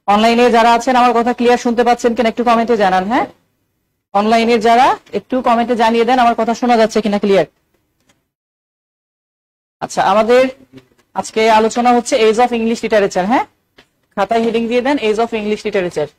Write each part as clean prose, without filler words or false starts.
অনলাইনে যারা আছেন আমার কথা ক্লিয়ার শুনতে পাচ্ছেন কিনা একটু কমেন্টে জানান। হ্যাঁ, অনলাইনের যারা একটু কমেন্টে জানিয়ে দেন আমার কথা শোনা যাচ্ছে কিনা ক্লিয়ার। আচ্ছা, আমাদের আজকে আলোচনা হচ্ছে এজ অফ ইংলিশ লিটারেচার। হ্যাঁ, খাতায় হেডিং দিয়ে দেন এজ অফ ইংলিশ লিটারেচার।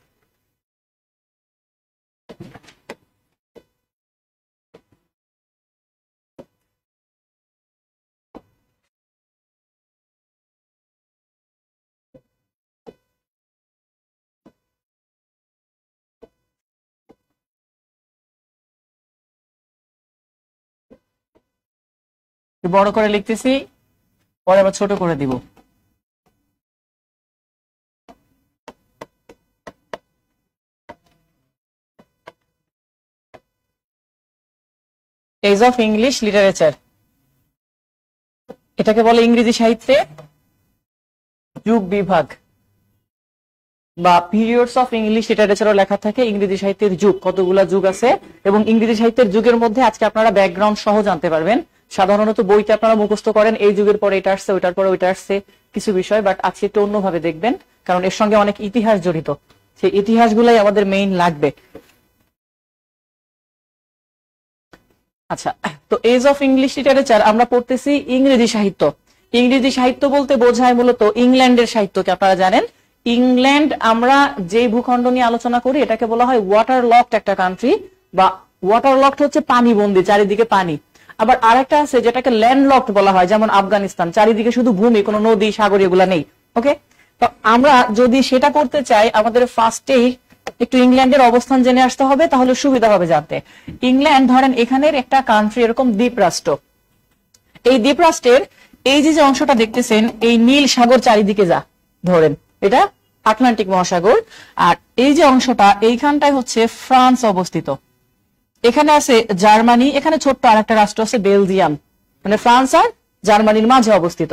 বড় করে লিখতেছি, পরে আবার ছোট করে দিব। এজ অফ ইংলিশ লিটারেচার, এটাকে বলে ইংরেজি সাহিত্যে যুগ বিভাগ বা পিরিয়ডস অফ ইংলিশ লিটারেচারও লেখা থাকে। ইংরেজি সাহিত্যের যুগ, কতগুলা যুগ আছে, এবং ইংরেজি সাহিত্যের যুগের মধ্যে আজকে আপনারা ব্যাকগ্রাউন্ড সহ জানতে পারবেন। সাধারণত বইতে আপনারা মুখস্থ করেন এই যুগের পরে এটা আসছে, ওইটার পরে ওইটা আসছে কিছু বিষয়, বাট আজকে একটু অন্যভাবে দেখবেন, কারণ এর সঙ্গে অনেক ইতিহাস জড়িত। সেই ইতিহাসগুলাই আমাদের মেইন লাগবে। আচ্ছা, তো এজ অফ ইংলিশ লিটারেচার আমরা পড়তেছি ইংরেজি সাহিত্য। ইংরেজি সাহিত্য বলতে বোঝায় মূলত ইংল্যান্ডের সাহিত্যকে। আপনারা জানেন ইংল্যান্ড, আমরা যে ভূখণ্ড নিয়ে আলোচনা করি এটাকে বলা হয় ওয়াটার লকড একটা কান্ট্রি, বা ওয়াটার লকড হচ্ছে পানিবন্দী, চারিদিকে পানি। আবার আরেকটা আছে যেটাকে ল্যান্ড লকড বলা হয়, যেমন আফগানিস্তান, চারিদিকে শুধু ভূমি, কোনো নদী সাগর এগুলা নেই। ওকে, তো আমরা যদি সেটা করতে চাই আমাদের ফার্স্টেই একটু ইংল্যান্ডের অবস্থান জেনে আসতে হবে, তাহলে সুবিধা হবে জানতে। ইংল্যান্ড ধরেন এখানের একটা কান্ট্রি, এরকম দ্বীপরাষ্ট্র। এই দ্বীপরাষ্ট্রের এই যে অংশটা দেখতেছেন, এই নীল সাগর চারিদিকে যা ধরেন, এটা আটলান্টিক মহাসাগর। আর এই যে অংশটা, এইখানটায় হচ্ছে ফ্রান্স অবস্থিত। এখানে আছে জার্মানি, এখানে ছোট্ট আরেকটা রাষ্ট্র আছে বেলজিয়াম, মানে ফ্রান্স আর জার্মানির মাঝে অবস্থিত।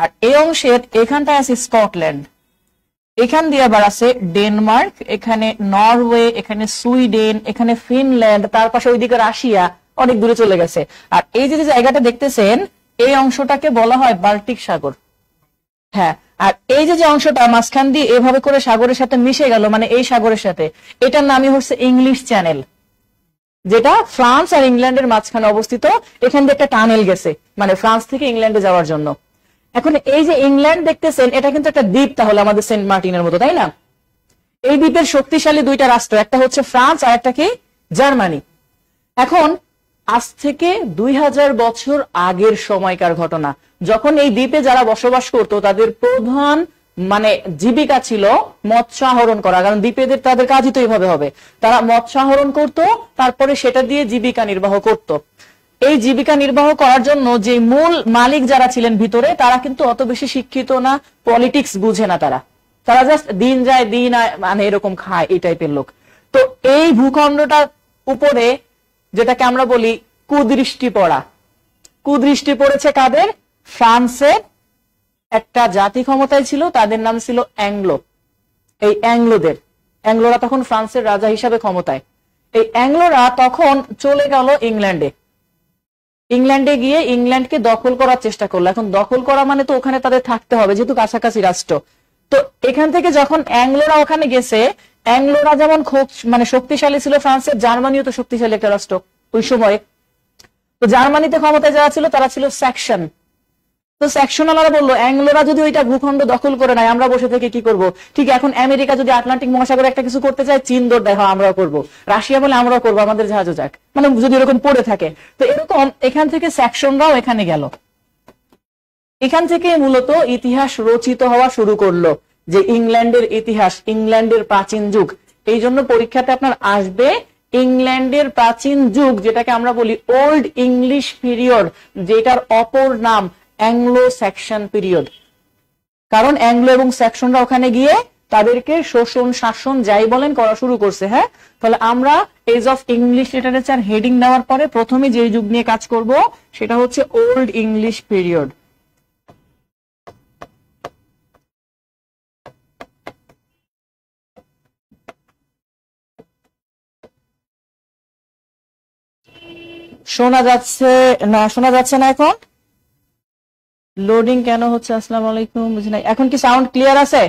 আর এই অংশের এখানটায় আছে স্কটল্যান্ড, এখান দিয়ে আবার আছে ডেনমার্ক, এখানে নরওয়ে, এখানে সুইডেন, এখানে ফিনল্যান্ড, তার পাশে ওইদিকে রাশিয়া, অনেক দূরে চলে গেছে। আর এই যে জায়গাটা দেখতেছেন, এই অংশটাকে বলা হয় বাল্টিক সাগর। হ্যাঁ, আর এই যে অংশটা মাঝখান দিয়ে এভাবে করে সাগরের সাথে মিশে গেল, মানে এই সাগরের সাথে, এটার নামই হচ্ছে ইংলিশ চ্যানেল, যেটা ফ্রান্স আর ইংল্যান্ডের মাঝখানে অবস্থিত। এখান দিয়ে একটা টানেল গেছে, মানে ফ্রান্স থেকে ইংল্যান্ডে যাওয়ার জন্য। এখন এই যে ইংল্যান্ড দেখতেছেন, এটা কিন্তু একটা দ্বীপ, তাহলে আমাদের সেন্ট মার্টিনের মতো, তাই না? এই দ্বীপের শক্তিশালী দুইটা রাষ্ট্র, একটা হচ্ছে ফ্রান্স আর একটা কি জার্মানি। এখন আজ থেকে 2000 বছর আগের সময়কার ঘটনা, যখন এই দ্বীপে যারা বসবাস করতো তাদের প্রধান মানে জীবিকা ছিল মৎস্য আহরণ করা, কারণ দ্বীপেদের তাদের কাজই তো এইভাবে হবে। তারা মৎস্য আহরণ করতো, তারপরে সেটা দিয়ে জীবিকা নির্বাহ করত। এই জীবিকা নির্বাহ করার জন্য যে মূল মালিক যারা ছিলেন ভিতরে, তারা কিন্তু অত বেশি শিক্ষিত না, পলিটিক্স বুঝে না, তারা জাস্ট দিন যায় দিন মানে এরকম খায়, এই টাইপের লোক। তো এই ভূখণ্ডটার উপরে যেটাকে আমরা বলি কুদৃষ্টি পড়া, কুদৃষ্টি পড়েছে কাদের? ফ্রান্সের একটা জাতি ক্ষমতায় ছিল, তাদের নাম ছিল অ্যাংলো। এই অ্যাংলোরা তখন ফ্রান্সের রাজা হিসাবে ক্ষমতায়। এই অ্যাংলোরা তখন চলে গেল ইংল্যান্ডে গিয়ে ইংল্যান্ডকে দখল করার চেষ্টা করলো। এখন দখল করা মানে তো ওখানে তাদের থাকতে হবে, যেহেতু কাছাকাছি রাষ্ট্র। তো এখান থেকে যখন অ্যাংলোরা ওখানে গেছে, অ্যাংলোরা যেমন মানে শক্তিশালী ছিল, ফ্রান্সের জার্মানিও তো শক্তিশালী একটা রাষ্ট্র ওই সময়। তো জার্মানিতে ক্ষমতায় যারা ছিল তারা ছিল সেকশন। তো সেকশনালরা বললো অ্যাংলোরা যদি ওইটা ভূখণ্ড দখল করে নেয়, আমরা বসে থেকে কি করব? ঠিক এখন আমেরিকা যদি আটলান্টিক মহাসাগরে একটা কিছু করতে চায়, চীন দৌড় দেয়, আমরাও করবো। রাশিয়া বলে আমরাও করবো, আমাদের জাহাজও যাক, মানে যদি এরকম পড়ে থাকে। তো এরকম এখান থেকে সেকশনরাও এখানে গেল। এখান থেকে মূলত ইতিহাস রচিত হওয়া শুরু করলো, যে ইংল্যান্ডের ইতিহাস, ইংল্যান্ডের প্রাচীন যুগ। এই জন্য পরীক্ষাতে আপনার আসবে ইংল্যান্ডের প্রাচীন যুগ, যেটাকে আমরা বলি ওল্ড ইংলিশ পিরিয়ড, যেটার অপর নাম অ্যাংলো সেকশন পিরিয়ড। কারণ অ্যাংলো এবং সেকশনরা ওখানে গিয়ে তাদেরকে শোষণ শাসন যাই বলেন করা শুরু করছে। হ্যাঁ, তাহলে আমরা age of English literature heading নেওয়ার পরে প্রথমে যে যুগ নিয়ে কাজ করব সেটা হচ্ছে ওল্ড ইংলিশ পিরিয়ড। শোনা যাচ্ছে না? শোনা যাচ্ছে না এখন? লোডিং কেন হচ্ছে? আসসালামু আলাইকুম, বুঝি নাই। এখন কি সাউন্ড ক্লিয়ার আছে?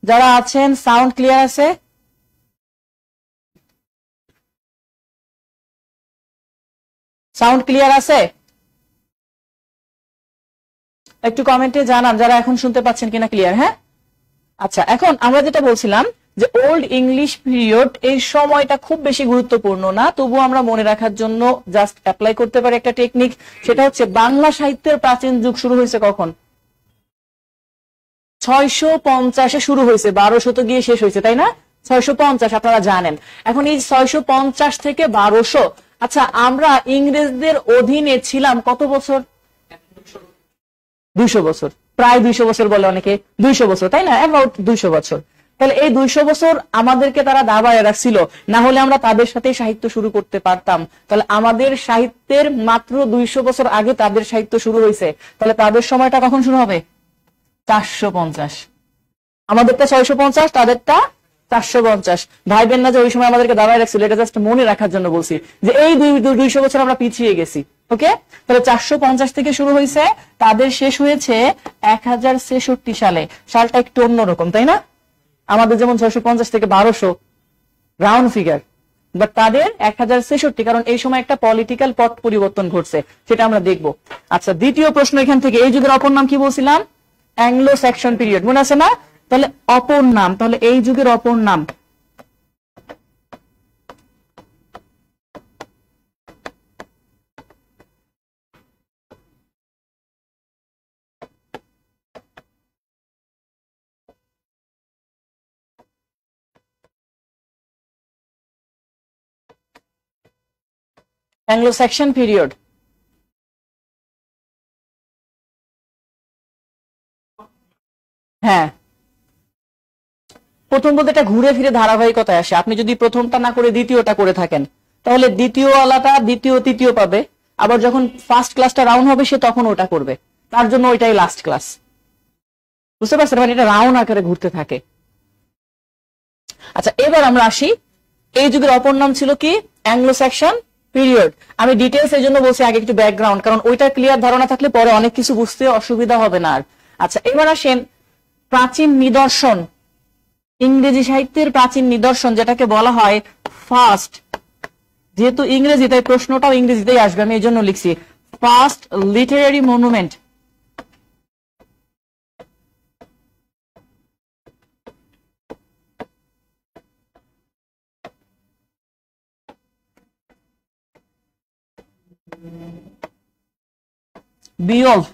যারা আছেন সাউন্ড ক্লিয়ার আছে? সাউন্ড ক্লিয়ার আছে? একটু কমেন্টে জানান যারা এখন শুনতে পাচ্ছেন কিনা ক্লিয়ার। হ্যাঁ, আচ্ছা, এখন আমরা যেটা বলছিলাম যে ওল্ড ইংলিশ পিরিয়ড, এই সময়টা খুব বেশি গুরুত্বপূর্ণ না, তবু আমরা মনে রাখার জন্য জাস্ট অ্যাপ্লাই করতে পারি একটা টেকনিক। সেটা হচ্ছে বাংলা সাহিত্যের প্রাচীন যুগ শুরু হয়েছে কখন? 650-এ শুরু হয়েছে, 1200 গিয়ে শেষ হয়েছে, তাই না? 650 আপনারা জানেন। এখন এই 650 থেকে 1200, আচ্ছা আমরা ইংরেজদের অধীনে ছিলাম কত বছর? 200 বছর, প্রায় 200 বছর বলে অনেকে, 200 বছর, তাই না? অ্যাবাউট 200 বছর। তাহলে এই 200 বছর আমাদেরকে তারা দাবায় রাখছিল, না হলে আমরা তাদের সাথে সাহিত্য শুরু করতে পারতাম। তাহলে আমাদের সাহিত্যের মাত্র 200 বছর আগে তাদের সাহিত্য শুরু হয়েছে, তাহলে তাদের সময়টা কখন শুরু হবে? 450। আমাদেরটা 650, তাদেরটা 450। ভাইবেন না যে ওই সময় আমাদেরকে দাবায় রাখছিল, এটা জাস্ট মনে রাখার জন্য বলছি যে এই 200 বছর আমরা পিছিয়ে গেছি। ওকে, তাহলে 450 থেকে শুরু হয়েছে, তাদের শেষ হয়েছে 1066 সালে। সালটা একটু অন্যরকম, তাই না? আমাদের যেমন 650 থেকে 1200 রাউন্ড ফিগার, বাট তাদের 1066, কারণ এই সময় একটা পলিটিক্যাল পট পরিবর্তন ঘটছে, সেটা আমরা দেখব। আচ্ছা, দ্বিতীয় প্রশ্ন এখান থেকে, এই যুগের অপর নাম কি বলছিলাম? অ্যাংলো স্যাক্সন পিরিয়ড, মনে আছে না? তাহলে অপর নাম, তাহলে এই যুগের অপর নাম অ্যাংলো স্যাক্সন পিরিয়ড। হ্যাঁ, প্রথম বলতে এটা ঘুরে ফিরে ধারাবাহিকতায় আসে। আপনি যদি প্রথমটা না করে দ্বিতীয়টা করে থাকেন, তাহলে দ্বিতীয় আলাদা দ্বিতীয় তৃতীয় পাবে, আবার যখন ফার্স্ট ক্লাসটা রাউন্ড হবে সে তখন ওটা করবে, তার জন্য ওইটাই লাস্ট ক্লাস। বুঝতে পারছেন? মানে এটা রাউন্ড আকারে ঘুরতে থাকে। আচ্ছা, এবার আমরা আসি, এই যুগের অপর নাম ছিল কি? Anglo Saxon period. আমি ডিটেলস এই জন্য বলছি আগে একটু ব্যাকগ্রাউন্ড, কারণ ওইটা ক্লিয়ার ধারণা থাকলে পরে অনেক কিছু বুঝতে অসুবিধা হবে না আর। আচ্ছা, এবার আসেন প্রাচীন নিদর্শন, ইংরেজি সাহিত্যের প্রাচীন নিদর্শন যেটাকে বলা হয় ফার্স্ট, যেহেতু ইংরেজি তাই প্রশ্নটাও ইংরেজিতেই আসবে, আমি এই জন্য লিখছি ফার্স্ট লিটারারি মনুমেন্ট। বিয়ল্ফ।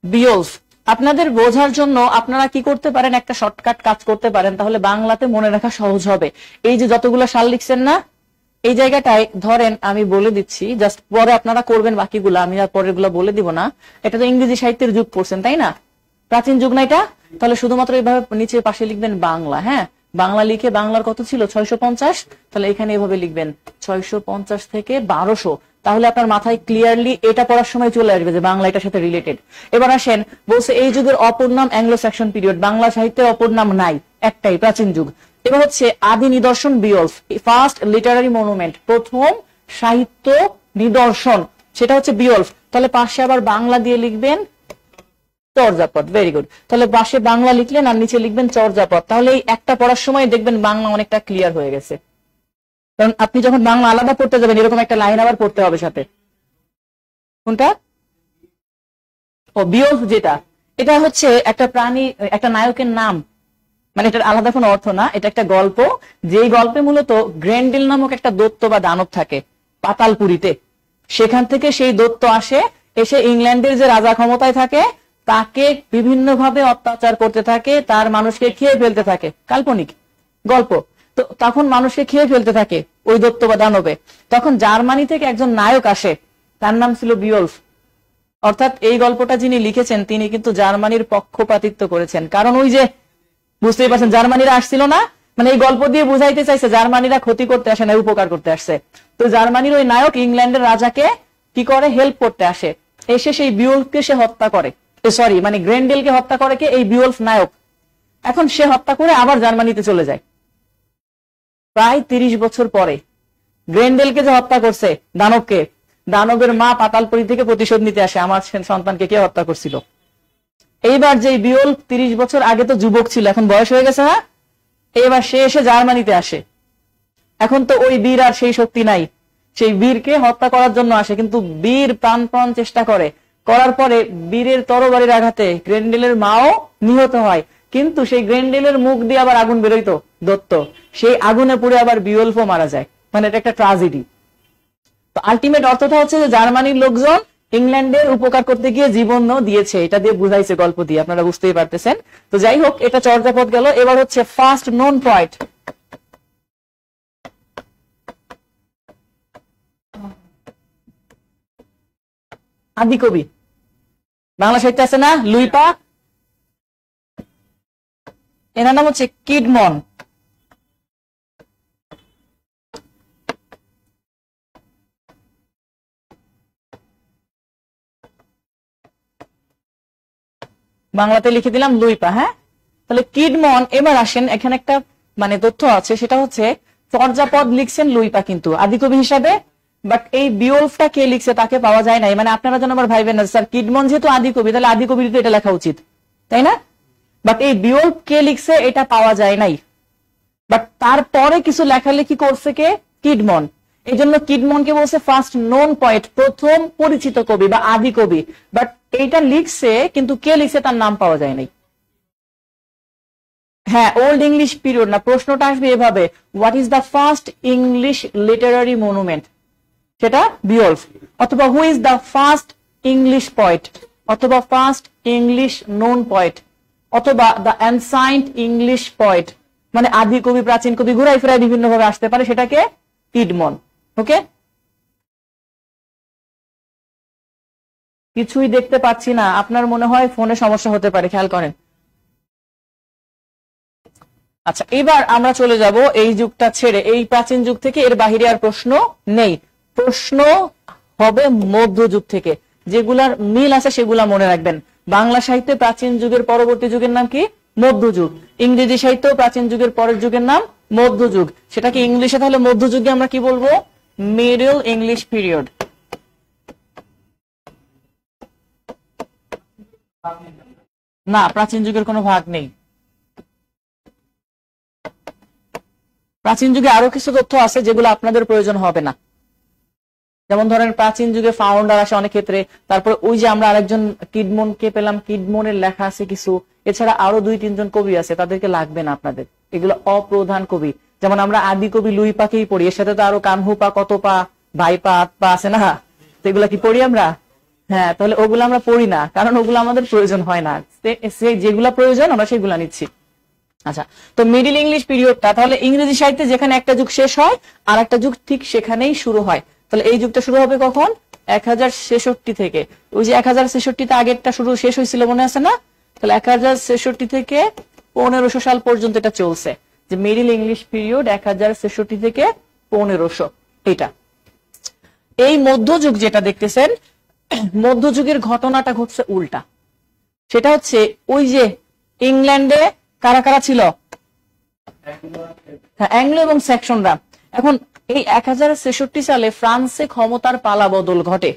বিয়ল্ফ, আপনাদের বোঝার জন্য আপনারা কি করতে পারেন, একটা শর্টকাট কাজ করতে পারেন, তাহলে বাংলাতে মনে রাখা সহজ হবে। এই যে যতগুলো সাল লিখছেন না, এই জায়গাটায় ধরেন আমি বলে দিচ্ছি, জাস্ট পরে আপনারা করবেন বাকিগুলো, আমি আর পরের গুলো বলে দিব না। এটা তো ইংরেজি সাহিত্যের যুগ পড়ছেন, তাই না? প্রাচীন যুগ না এটা? তাহলে শুধুমাত্র এইভাবে নিচে পাশে লিখবেন বাংলা। হ্যাঁ, বাংলা লিখে বাংলার কত ছিল? 650। তাহলে এখানে এভাবে লিখবেন 650 থেকে 1200। তাহলে আপনার মাথায় ক্লিয়ারলি এটা পড়ার সময় চলে আসবে যে বাংলা এটার সাথে রিলেটেড। এবার আসেন, বলছে এই যুগের অপর নাম অ্যাংলো স্যাক্সন পিরিয়ড। বাংলা সাহিত্যের অপর নাম নাই, একটাই, প্রাচীন যুগ। এবার হচ্ছে আদি নিদর্শন বিয়ল্ফ, ফার্স্ট লিটারারি মনুমেন্ট, প্রথম সাহিত্য নিদর্শন, সেটা হচ্ছে বিয়ল্ফ। তাহলে পাশে আবার বাংলা দিয়ে লিখবেন চর্যাপদ। Very good. তাহলে পাশে বাংলা লিখলেন আর নিচে লিখবেন চর্যাপদ। তাহলে এই একটা পড়ার সময় দেখবেন বাংলা অনেকটা ক্লিয়ার হয়ে গেছে, কারণ আপনি যখন বাংলা আলাদা পড়তে যাবেন এরকম একটা লাইন আবার পড়তে হবে সাথে। কোনটা? ও বিয়ল্ফ, যেটা এটা হচ্ছে একটা প্রাণী, একটা নায়কের নাম, মানে এটার আলাদা কোনো অর্থ না, এটা একটা গল্প, যেই গল্পে মূলত গ্রেন্ডেল নামক একটা দৈত্য বা দানব থাকে পাতালপুরীতে। সেখান থেকে সেই দৈত্য আসে, এসে ইংল্যান্ডের যে রাজা ক্ষমতায় থাকে তাকে বিভিন্ন ভাবে অত্যাচার করতে থাকে, তার মানুষকে খেয়ে ফেলতে থাকে। কাল্পনিক গল্প। তো তখন মানুষকে খেয়ে ফেলতে থাকে ওই দৈত্য বা দানবে। তখন জার্মানি থেকে একজন নায়ক আসে, তার নাম ছিল বিয়ল্ফ। অর্থাৎ এই গল্পটা যিনি লিখেছেন তিনি কিন্তু জার্মানির পক্ষপাতিত্ব করেছেন, কারণ ওই যে বুঝতেই পারছেন জার্মানিরা আসছিল না, মানে এই গল্প দিয়ে বুঝাইতে চাইছে জার্মানিরা ক্ষতি করতে আসে না, উপকার করতে আসছে। তো জার্মানির ওই নায়ক ইংল্যান্ডের রাজাকে কি করে, হেল্প করতে আসে, এসে সেই বিয়ল্ফকে সে হত্যা করে, সরি মানে গ্রেন্ডেলকে হত্যা করে কে, এই বিয়ল্ফ নায়ক। এখন সে হত্যা করে আবার জার্মানিতে চলে যায়। প্রায় 30 বছর পরে গ্রেন্ডেলকে যে হত্যা করছে, দানবকে, দানবের মা পাতালপুরী থেকে প্রতিশোধ নিতে আসে, আমার সন্তানকে কে হত্যা করছিল। এইবার যে বিয়ল্ফ 30 বছর আগে তো যুবক ছিল, এখন বয়স হয়ে গেছে না, এবার সে এসে জার্মানিতে আসে। এখন তো ওই বীর আর সেই শক্তি নাই, সেই বীরকে হত্যা করার জন্য আসে, কিন্তু বীর প্রাণপণ চেষ্টা করার পরে বীরের তরবারির আঘাতে গ্রেন্ডেলের মাও নিহত হয়, কিন্তু সেই গ্রেন্ডেলের মুখ দিয়ে আবার আগুন বেরোইতো দত্ত, সেই আগুনে পুড়ে আবার বিয়ল্ফও মারা যায়। মানে এটা একটা ট্রাজেডি। তো আলটিমেট অর্থটা হচ্ছে যে জার্মানির লোকজন ইংল্যান্ডের উপকার করতে গিয়ে জীবনও দিয়েছে, এটা দিয়ে বুঝাইছে গল্প দিয়ে, আপনারা বুঝতেই পারতেছেন। তো যাই হোক, এটা চর্যাপদ গেল। এবার হচ্ছে ফার্স্ট নোন পয়েট। আদি কবি বাংলা সাহিত্যে আছে না, লুইপা, এনার নাম হচ্ছে কিডমন। বাংলাতে লিখে দিলাম লুইপা। হ্যাঁ, তাহলে কিডমন। এবার আসেন, এখানে একটা মানে তথ্য আছে, সেটা হচ্ছে চর্যাপদ লিখছেন লুইপা কিন্তু আদিকবি হিসাবে, বাট এই বিয়ল্ফটা কে লিখছে তাকে পাওয়া যায় নাই। মানে আপনারা যেন আবার ভাইবেন না স্যার কিডমন যেহেতু আদিকবি তাহলে আদিকবির তো এটা লেখা উচিত, তাই না? বাট এই বিয়ল্ফ কে লিখছে এটা পাওয়া যায় নাই, বাট তারপরে কিছু লেখালেখি করছে কে, কিডমন। এই জন্য কিডমনকে বলছে ফার্স্ট নোন পয়েট, প্রথম পরিচিত কবি বা আদি কবি। বাট এইটা লিখছে, কিন্তু কে লিখছে তার নাম পাওয়া যায় নাই। হ্যাঁ, ওল্ড ইংলিশ পিরিয়ড না, প্রশ্নটা আসবে এভাবে, what is the first English Literary monument, সেটা বিয়ল্ফ। অথবা who is the first English poet, অথবা ফার্স্ট ইংলিশ নোন পয়েট, অথবা দ্য অ্যানসাইন্ট ইংলিশ পয়েট। মানে আদি কবি, প্রাচীন কবি, ঘুরাই ফেরাই বিভিন্ন ভাবে আসতে পারে, সেটাকে কিডমন। ওকে, কিছুই দেখতে পাচ্ছি না, আপনার মনে হয় ফোনে সমস্যা হতে পারে, খেয়াল করেন। আচ্ছা, এবার আমরা চলে যাব এই যুগটা ছেড়ে, এই প্রাচীন যুগ থেকে এর বাহিরে আর প্রশ্ন নেই, প্রশ্ন হবে মধ্যযুগ থেকে। যেগুলার মিল আছে সেগুলা মনে রাখবেন। বাংলা সাহিত্যে প্রাচীন যুগের পরবর্তী যুগের নাম কি, মধ্যযুগ। ইংরেজি সাহিত্য প্রাচীন যুগের পরের যুগের নাম মধ্যযুগ। সেটাকে ইংলিশে তাহলে মধ্যযুগে আমরা কি বলবো, মিডল ইংলিশ পিরিয়ড। না, প্রাচীন যুগের কোনো ভাগ নেই। প্রাচীন যুগে আরো কিছু তথ্য আছে যেগুলো আপনাদের প্রয়োজন হবে না, যেমন ধরেন প্রাচীন যুগে ফাউন্ডার আসে অনেক ক্ষেত্রে, তারপরে ওই যে আমরা আরেকজন কিডমনকে পেলাম, কিডমনের লেখা আছে কিছু, এছাড়া আরো 2-3 জন কবি আছে, তাদেরকে লাগবে না আপনাদের, এগুলো অপ্রধান কবি। যেমন আমরা আদি কবি লুইপাকেই পড়ি, এর সাথে তো আরো কানহুপা, কতপা, ভাইপা, আতপা আছে না, তো এগুলা কি পড়ি আমরা? হ্যাঁ, তাহলে ওগুলো আমরা পড়ি না, কারণ ওগুলো আমাদের প্রয়োজন হয় না, যেগুলা প্রয়োজন আমরা সেগুলা নিচ্ছি। আচ্ছা, তো মিডল ইংলিশ পিরিয়ডটা তাহলে ইংরেজি সাহিত্যে যেখানে একটা যুগ শেষ হয় আর একটা যুগ ঠিক সেখানেই শুরু হয়। তাহলে এই যুগটা শুরু হবে কখন, 1066 থেকে। ওই যে 1066-তে আগেরটা শুরু শেষ হয়েছিল মনে আছে না, তাহলে 1066 থেকে 1500 সাল পর্যন্ত এটা চলছে, যে মিডল ইংলিশ পিরিয়ড 1066 থেকে 1500। এটা এই মধ্যযুগ যেটা দেখতেছেন, মধ্যযুগের ঘটনাটা ঘটছে উল্টা। সেটা হচ্ছে ওই যে ইংল্যান্ডে কারা কারা ছিল, অ্যাংলো এবং স্যাক্সনরা। এখন এই 1066 সালে ফ্রান্সে ক্ষমতার পালা বদল ঘটে,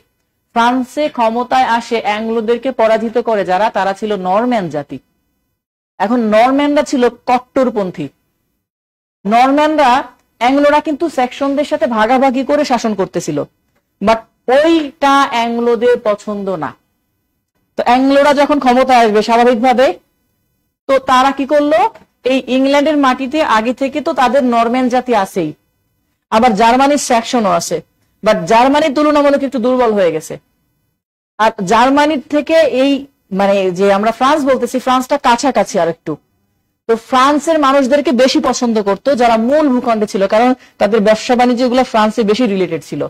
ফ্রান্সে ক্ষমতায় আসে অ্যাংলোদেরকে পরাজিত করে যারা, তারা ছিল নরম্যান জাতি। এখন নরম্যানরা ছিল কট্টরপন্থী। নরম্যানরা, অ্যাংলোরা কিন্তু স্যাক্সনদের সাথে ভাগাভাগি করে শাসন করতেছিল, বাট ওইটা অ্যাংলোদের পছন্দ না। তো অ্যাংলোরা যখন ক্ষমতায় আসবে স্বাভাবিকভাবে, তো তারা কি করলো, এই ইংল্যান্ডের মাটিতে আগে থেকে তো তাদের নরম্যান জাতি আছেই, আবার জার্মানির স্যাক্সনও আছে, বাট জার্মানির তুলনামূলক একটু দুর্বল হয়ে গেছে। আর জার্মানির থেকে এই মানে যে আমরা ফ্রান্স বলতেছি, ফ্রান্সটা কাছাকাছি আর একটু, তো ফ্রান্সের মানুষদেরকে বেশি পছন্দ করতো যারা মূল ভূখণ্ডে ছিল, কারণ তাদের ব্যবসা বাণিজ্য গুলো ফ্রান্সে বেশি রিলেটেড ছিল।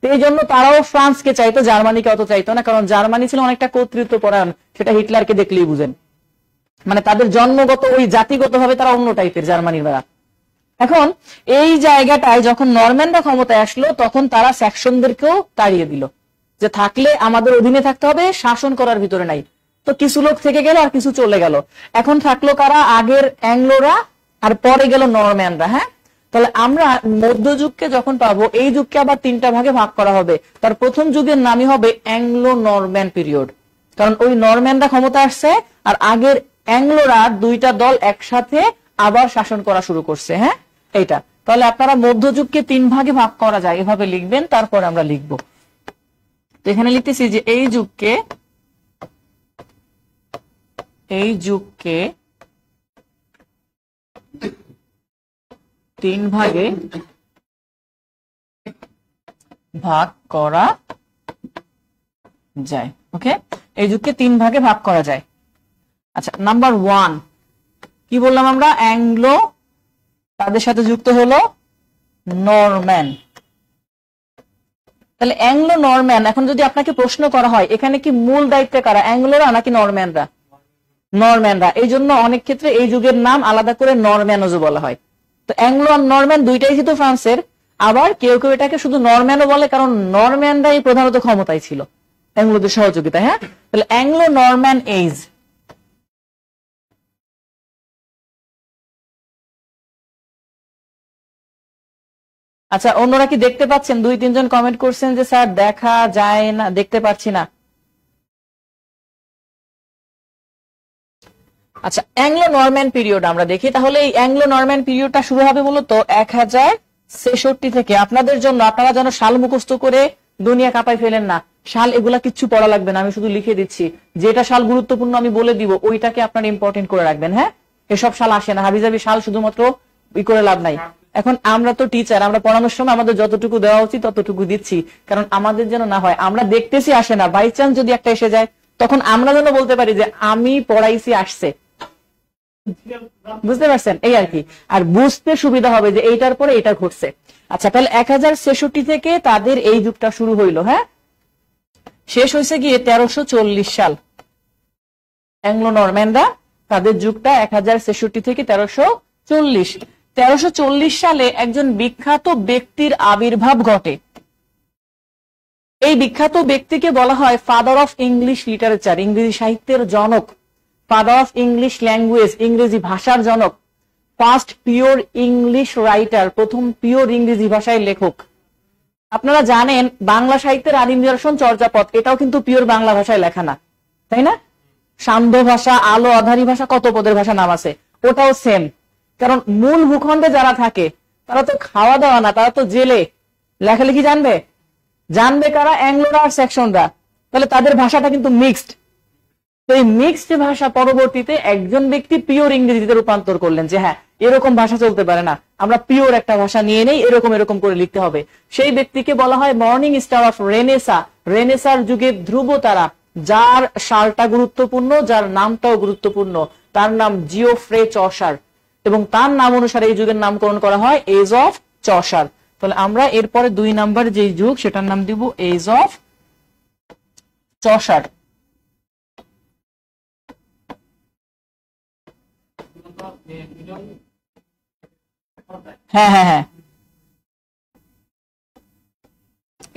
তো এই জন্য তারাও ফ্রান্সকে চাইতো, জার্মানিকে অত চাইতো না, কারণ জার্মানি ছিল অনেকটা কর্তৃত্ব পরায়ণ, সেটা হিটলারকে দেখলেই বুঝেন। মানে তাদের জন্মগত ওই জাতিগত ভাবে তারা অন্য টাইপের জার্মানির বেড়া। এখন এই জায়গাটায় যখন নরম্যানরা ক্ষমতায় আসলো, তখন তারা স্যাক্সনদেরকেও তাড়িয়ে দিল, যে থাকলে আমাদের অধীনে থাকতে হবে, শাসন করার ভিতরে নাই। তো কিছু লোক থেকে গেল আর কিছু চলে গেল। এখন থাকলো কারা, আগের অ্যাংলোরা আর পরে গেল নরম্যানরা। হ্যাঁ, তাহলে আমরা মধ্যযুগকে যখন পাবো, এই যুগকে আবার তিনটা ভাগে ভাগ করা হবে। তার প্রথম যুগের নামই হবে অ্যাংলো নরম্যান পিরিয়ড, কারণ ওই নরম্যানরা ক্ষমতা আসছে আর আগের অ্যাংলোরা দুইটা দল একসাথে আবার শাসন করা শুরু করছে। হ্যাঁ, এইটা। তাহলে আপনারা মধ্যযুগকে তিন ভাগে ভাগ করা যায় এভাবে লিখবেন, তারপর আমরা লিখবো। তো এখানে লিখতেছি যে এই যুগকে তিন ভাগে ভাগ করা যায়। ওকে, এই যুগকে তিন ভাগে ভাগ করা যায়। আচ্ছা, নাম্বার 1 কি বললাম আমরা? অ্যাংলো, তাদের সাথে যুক্ত হলো নরম্যান। তাহলে অ্যাংলো নরম্যান, এখন যদি আপনাকে প্রশ্ন করা হয় এখানে কি মূল দায়িত্বে কারা, অ্যাংলোরা নাকি নরম্যানরা? নরম্যানরা। এই জন্য অনেক ক্ষেত্রে এই যুগের নাম আলাদা করে নরম্যানও বলা হয়। তো অ্যাংলো আর নরম্যান দুইটাই কিন্তু ফ্রান্সের, আবার কেউ কেউ এটাকে শুধু নরম্যানও বলে, কারণ নরম্যানরাই প্রধানত ক্ষমতায় ছিল অ্যাংলোদের সহযোগিতা। হ্যাঁ, তাহলে অ্যাংলো নরম্যান এজ। আচ্ছা, অন্যরা কি দেখতে পাচ্ছেন? 2-3 জন কমেন্ট করছেন যে স্যার দেখা যায় না, দেখতে পাচ্ছি না। আচ্ছা, অ্যাংলো নরম্যান পিরিয়ড আমরা দেখি। তাহলে এই অ্যাংলো নরম্যান পিরিয়ডটা শুরু হবে মূলত 1066 থেকে। আপনাদের জন্য, আপনারা যেন সাল মুখস্থ করে দুনিয়া কাঁপাই ফেলেন না, সাল এগুলা কিচ্ছু পড়া লাগবে না, আমি শুধু লিখে দিচ্ছি। যেটা সাল গুরুত্বপূর্ণ আমি বলে দিব, ওইটাকে আপনারা ইম্পর্টেন্ট করে রাখবেন। হ্যাঁ, এসব সাল আসে না, হাবিজাবি সাল শুধুমাত্র ই করে লাভ নাই। এখন আমরা তো টিচার, আমরা পড়ানোর সময় আমাদের যতটুকু দেওয়া উচিত ততটুকু দিচ্ছি, কারণ আমাদের যেন না হয় আমরা দেখতেছি আসে না, বাই চান্স যদি একটা এসে যায় তখন আমরা যেন বলতে পারি যে আমি পড়াইছি, আসছে। বুঝতে পারছেন? এই আর কি। আর বুঝতে সুবিধা হবে যে এইটার পরে এটা ঘটছে। আচ্ছা, তাহলে 1066 থেকে তাদের এই যুগটা শুরু হইলো। হ্যাঁ, শেষ হয়েছে গিয়ে 1340 সাল। অ্যাংলো নরম্যানরা তাদের যুগটা 1066 থেকে 1340। 1340 সালে একজন বিখ্যাত ব্যক্তির আবির্ভাব ঘটে। এই বিখ্যাত ব্যক্তিকে বলা হয় ফাদার অফ ইংলিশ লিটারেচার, ইংরেজি সাহিত্যের জনক। ফাদার অফ ইংলিশ ল্যাঙ্গুয়েজ, ইংরেজি ভাষার জনক। ফার্স্ট পিওর ইংলিশ রাইটার, প্রথম পিওর ইংরেজি ভাষায় লেখক। আপনারা জানেন বাংলা সাহিত্যের আদিম নিদর্শন চর্যাপদ, এটাও কিন্তু পিওর বাংলা ভাষায় লেখা না, তাই না? সান্ধ্য ভাষা, আলো আধারী ভাষা, কত পদের ভাষা নাম আছে, ওটাও সেম। কারণ মূল ভূখণ্ডে যারা থাকে তারা তো খাওয়া দাওয়া না, তারা তো জেলে, লেখালেখি জানবে কারা? অ্যাংলোরা আর সেকশনরা। তাহলে তাদের ভাষাটা কিন্তু মিক্সড। তো এই মিক্সড ভাষা পরবর্তীতে একজন ব্যক্তি পিওর ইংরেজিতে রূপান্তর করলেন যে হ্যাঁ, এরকম ভাষা চলতে পারে না, আমরা পিওর একটা ভাষা নিয়ে নেই, এরকম করে লিখতে হবে। সেই ব্যক্তিকে বলা হয় মর্নিং স্টার অফ রেনেসা, রেনেসার যুগের ধ্রুব তারা। যার সালটা গুরুত্বপূর্ণ, যার নামটাও গুরুত্বপূর্ণ, তার নাম জিওফ্রে চসার, এবং তার নাম অনুসারে এই যুগের নামকরণ করা হয় এজ অফ চসার। তাহলে আমরা এরপরে 2 নাম্বার যে যুগ, সেটার নাম দিব এজ অফ চসার। হ্যাঁ,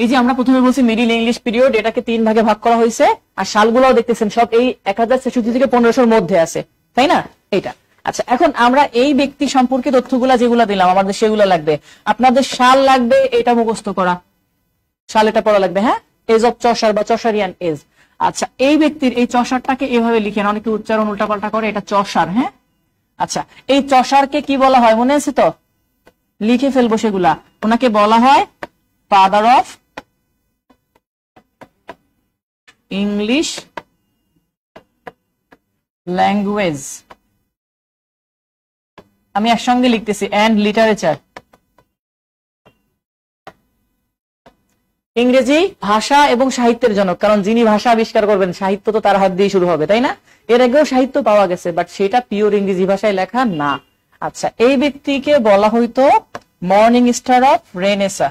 এই যে আমরা প্রথমে বলছি মিডিল ইংলিশ পিরিয়ড, এটাকে 3 ভাগে ভাগ করা হয়েছে। আর সালগুলোও দেখতেছেন সব এই 1066 থেকে 1500 মধ্যে আছে, তাই না? এইটা। আচ্ছা, এখন আমরা এই ব্যক্তি সম্পর্কে তথ্যগুলা যেগুলা দিলাম আমাদের সেগুলো লাগবে। আপনাদের সাল লাগবে এটা মুখস্থ করা, সাল এটা পড়া লাগবে। হ্যাঁ, এজ অফ চসার বা চসারিয়ান এজ। আচ্ছা, এই ব্যক্তির এই চসারটাকে এভাবে লিখেন, অনেকে উচ্চারণ উল্টাপাল্টা করে, এটা চসার। হ্যাঁ, আচ্ছা, এই চসারকে কি বলা হয় মনে আছে তো? লিখে ফেলবো সেগুলা। ওনাকে বলা হয় ফাদার অফ ইংলিশ ল্যাঙ্গুয়েজ। আমি একসঙ্গে লিখতেছি, অ্যান্ড লিটারেচার। ইংরেজি ভাষা এবং সাহিত্যের জনক, কারণ যিনি ভাষা আবিষ্কার করবেন সাহিত্য তো তার হাত দিয়ে শুরু হবে, তাই না? এর আগেও সাহিত্য পাওয়া গেছে, বাট সেটা পিওর ইংরেজি ভাষায় লেখা না। আচ্ছা, এই ব্যক্তিকে বলা হইতো মর্নিং স্টার অফ রেনেসা।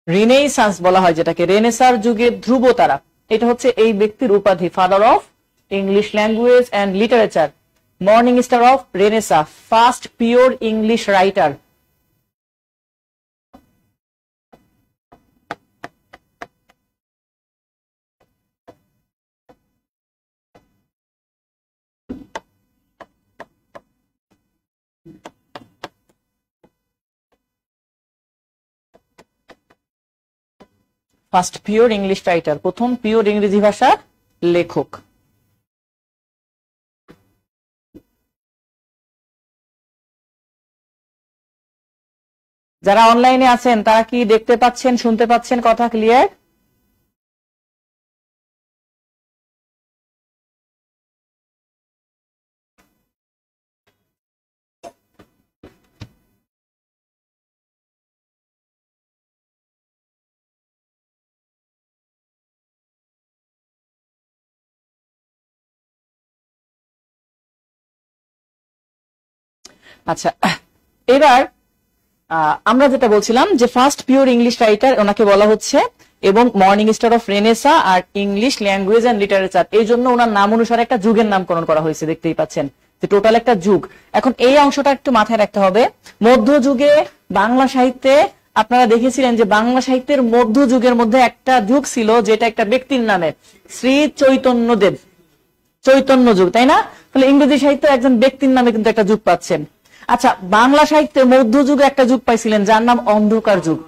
রিনেসান্স বলা হয় যেটাকে, রেনেসার যুগের ধ্রুব তারা। এটা হচ্ছে এই ব্যক্তির উপাধি, father of English language and literature, morning star of Renaissance, first pure English writer. First pure English writer, প্রথম পিওর ইংরেজি ভাষার লেখক। যারা অনলাইনে আছেন তারা কি দেখতে পাচ্ছেন, শুনতে পাচ্ছেন, কথা ক্লিয়ার? আচ্ছা, এবার আমরা যেটা বলছিলাম যে ফার্স্ট পিওর ইংলিশ রাইটার ওনাকে বলা হচ্ছে, এবং মর্নিং স্টার অফ রেনেসা আর ইংলিশ ল্যাঙ্গুয়েজ এন্ড লিটারেচার, এই জন্য ওনার নাম অনুসারে একটা যুগের নামকরণ করা হয়েছে, দেখতেই পাচ্ছেন যে টোটাল একটা যুগ। এখন এই অংশটা একটু মাথায় রাখতে হবে। মধ্যযুগে বাংলা সাহিত্যে আপনারা দেখেছিলেন যে বাংলা সাহিত্যের মধ্যযুগের মধ্যে একটা যুগ ছিল যেটা একটা ব্যক্তির নামে, শ্রী চৈতন্যদেব, চৈতন্য যুগ, তাই না? তাহলে ইংরেজি সাহিত্য একজন ব্যক্তির নামে কিন্তু একটা যুগ পাচ্ছেন। আচ্ছা, বাংলা সাহিত্যে মধ্যযুগে একটা যুগ পাইছিলেন যার নাম অন্ধকার যুগ।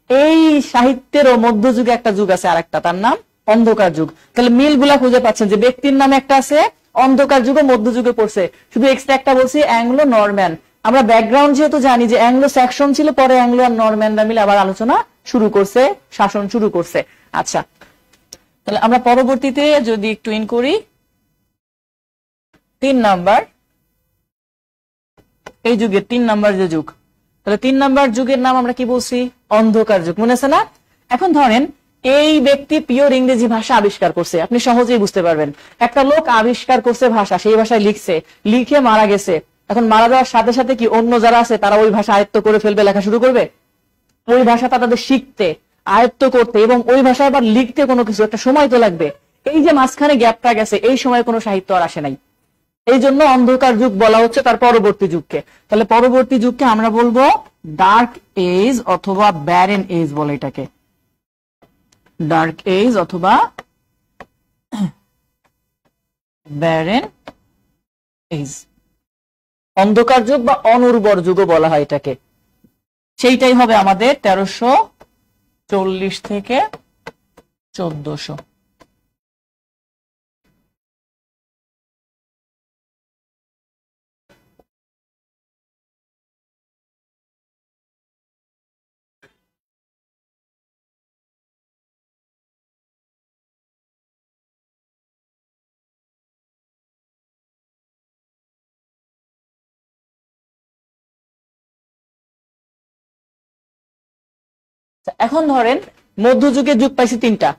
এই সাহিত্যেরও মধ্যযুগে একটা যুগ আছে আরেকটা, তার নাম অন্ধকার যুগ। তাহলে মিলগুলা খুঁজে পাচ্ছেন যে ব্যক্তির নামে একটা আছে, অন্ধকার যুগে মধ্যযুগে পড়ছে, শুধু এক্সট্রা একটা বলছি অ্যাংলো নরম্যান। আমরা ব্যাকগ্রাউন্ড যেহেতু জানি যে অ্যাংলো স্যাকশন ছিল, পরে অ্যাংলো আর নরম্যানরা মিলে আবার আলোচনা শুরু করছে, শাসন শুরু করছে। আচ্ছা, তাহলে আমরা পরবর্তীতে যদি একটু ইন করি 3 নাম্বার, এই যুগের 3 নাম্বার যে যুগ, তাহলে 3 নাম্বার যুগের নাম আমরা কি বলছি? অন্ধকার যুগ, মনে আছে না? এখন ধরেন এই ব্যক্তি পিওর ইংরেজি ভাষা আবিষ্কার করছে, আপনি সহজেই বুঝতে পারবেন। একটা লোক আবিষ্কার করছে ভাষা, সেই ভাষায় লিখছে, লিখে মারা গেছে। এখন মারা যাওয়ার সাথে সাথে কি অন্য যারা আছে তারা ওই ভাষা আয়ত্ত করে ফেলবে, লেখা শুরু করবে? ওই ভাষা তাদের শিখতে, আয়ত্ত করতে এবং ওই ভাষায় আবার লিখতে কোনো কিছু একটা সময় তো লাগবে। এই যে মাঝখানে গ্যাপটা গেছে, এই সময় কোনো সাহিত্য আর আসে নাই, এই জন্য অন্ধকার যুগ বলা হচ্ছে তার পরবর্তী যুগকে। তাহলে পরবর্তী যুগকে আমরা বলবো ডার্ক এজ অথবা ব্যারেন এজ বলে এটাকে, ডার্ক এজ অথবা ব্যারেন এজ, অন্ধকার যুগ বা অনুর্বর যুগও বলা হয় এটাকে। সেইটাই হবে আমাদের 1340 থেকে 1400। এখন ধরেন মধ্যযুগে যুগ পাইছি 3টা।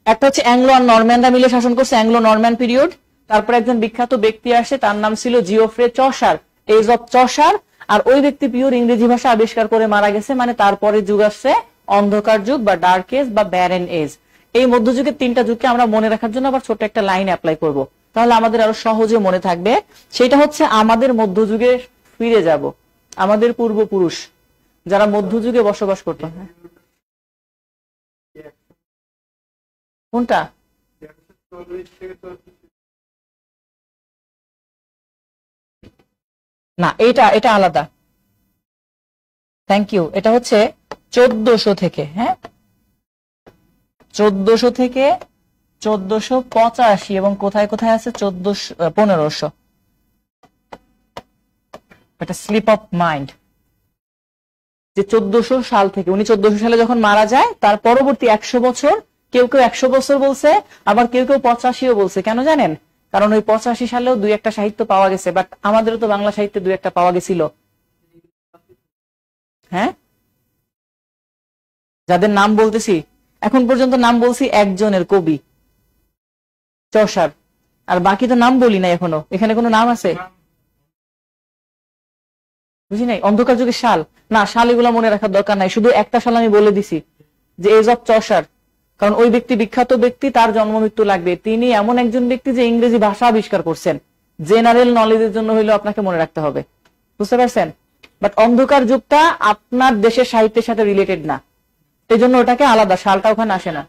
একটা হচ্ছে অ্যাংলো আর নরম্যানরা মিলে শাসন করছে, অ্যাংলো নরম্যান পিরিয়ড। তারপর একজন বিখ্যাত ব্যক্তি আসে, তার নাম ছিল Geoffrey Chaucer, age of Chaucer. আর ওই ব্যক্তি পিওর ইংরেজি ভাষা আবিষ্কার করে মারা গেছে, মানে তারপরে যুগ আসছে অন্ধকার যুগ বা ডার্ক এজ বা ব্যারেন এজ। এই মধ্যযুগের 3টা যুগকে আমরা মনে রাখার জন্য আবার ছোট একটা লাইন অ্যাপ্লাই করব, তাহলে আমাদের আরো সহজে মনে থাকবে। সেটা হচ্ছে আমাদের মধ্যযুগে ফিরে যাব, আমাদের পূর্বপুরুষ যারা মধ্যযুগে বসবাস করতো। কোনটা? না, এটা এটা আলাদা, থ্যাংক ইউ। এটা হচ্ছে 1400 থেকে, হ্যাঁ 1400 থেকে 1485, এবং কোথায় কোথায় আছে 1500। এটা স্লিপ অফ মাইন্ড যে 1400 সাল থেকে, উনি 1400 সালে যখন মারা যায় তার পরবর্তী 100 বছর, কেউ কেউ 100 বছর বলছে, আবার কেউ কেউ 85ও বলছে। কেন জানেন? কারণ ওই 85 সালেও 2-1টা সাহিত্য পাওয়া গেছে, বাট আমাদেরও তো বাংলা সাহিত্যে 2-1টা পাওয়া গেছিল। হ্যাঁ, যাদের নাম বলতেছি এখন পর্যন্ত নাম বলছি একজনের, কবি চসার, আর বাকি তো নাম বলি নাই এখনো। এখানে কোনো নাম আছে? বুঝি নাই। অন্ধকার যুগের সাল, না সাল এগুলো মনে রাখার দরকার নাই, শুধু একটা সাল আমি বলে দিছি যে এজ অফ চসার, কারণ ওই ব্যক্তি বিখ্যাত ব্যক্তি, তার জন্ম মৃত্যু লাগবে। তিনি এমন একজন ব্যক্তি যে ইংরেজি ভাষা আবিষ্কার করছেন, জেনারেল নলেজের জন্য হইলেও আপনাকে মনে রাখতে হবে, বুঝতে পারছেন? বাট অন্ধকার যুগটা আপনার দেশের সাহিত্যের সাথে রিলেটেড না, এই জন্য ওটাকে আলাদা, সালটা ওখানে আসে না।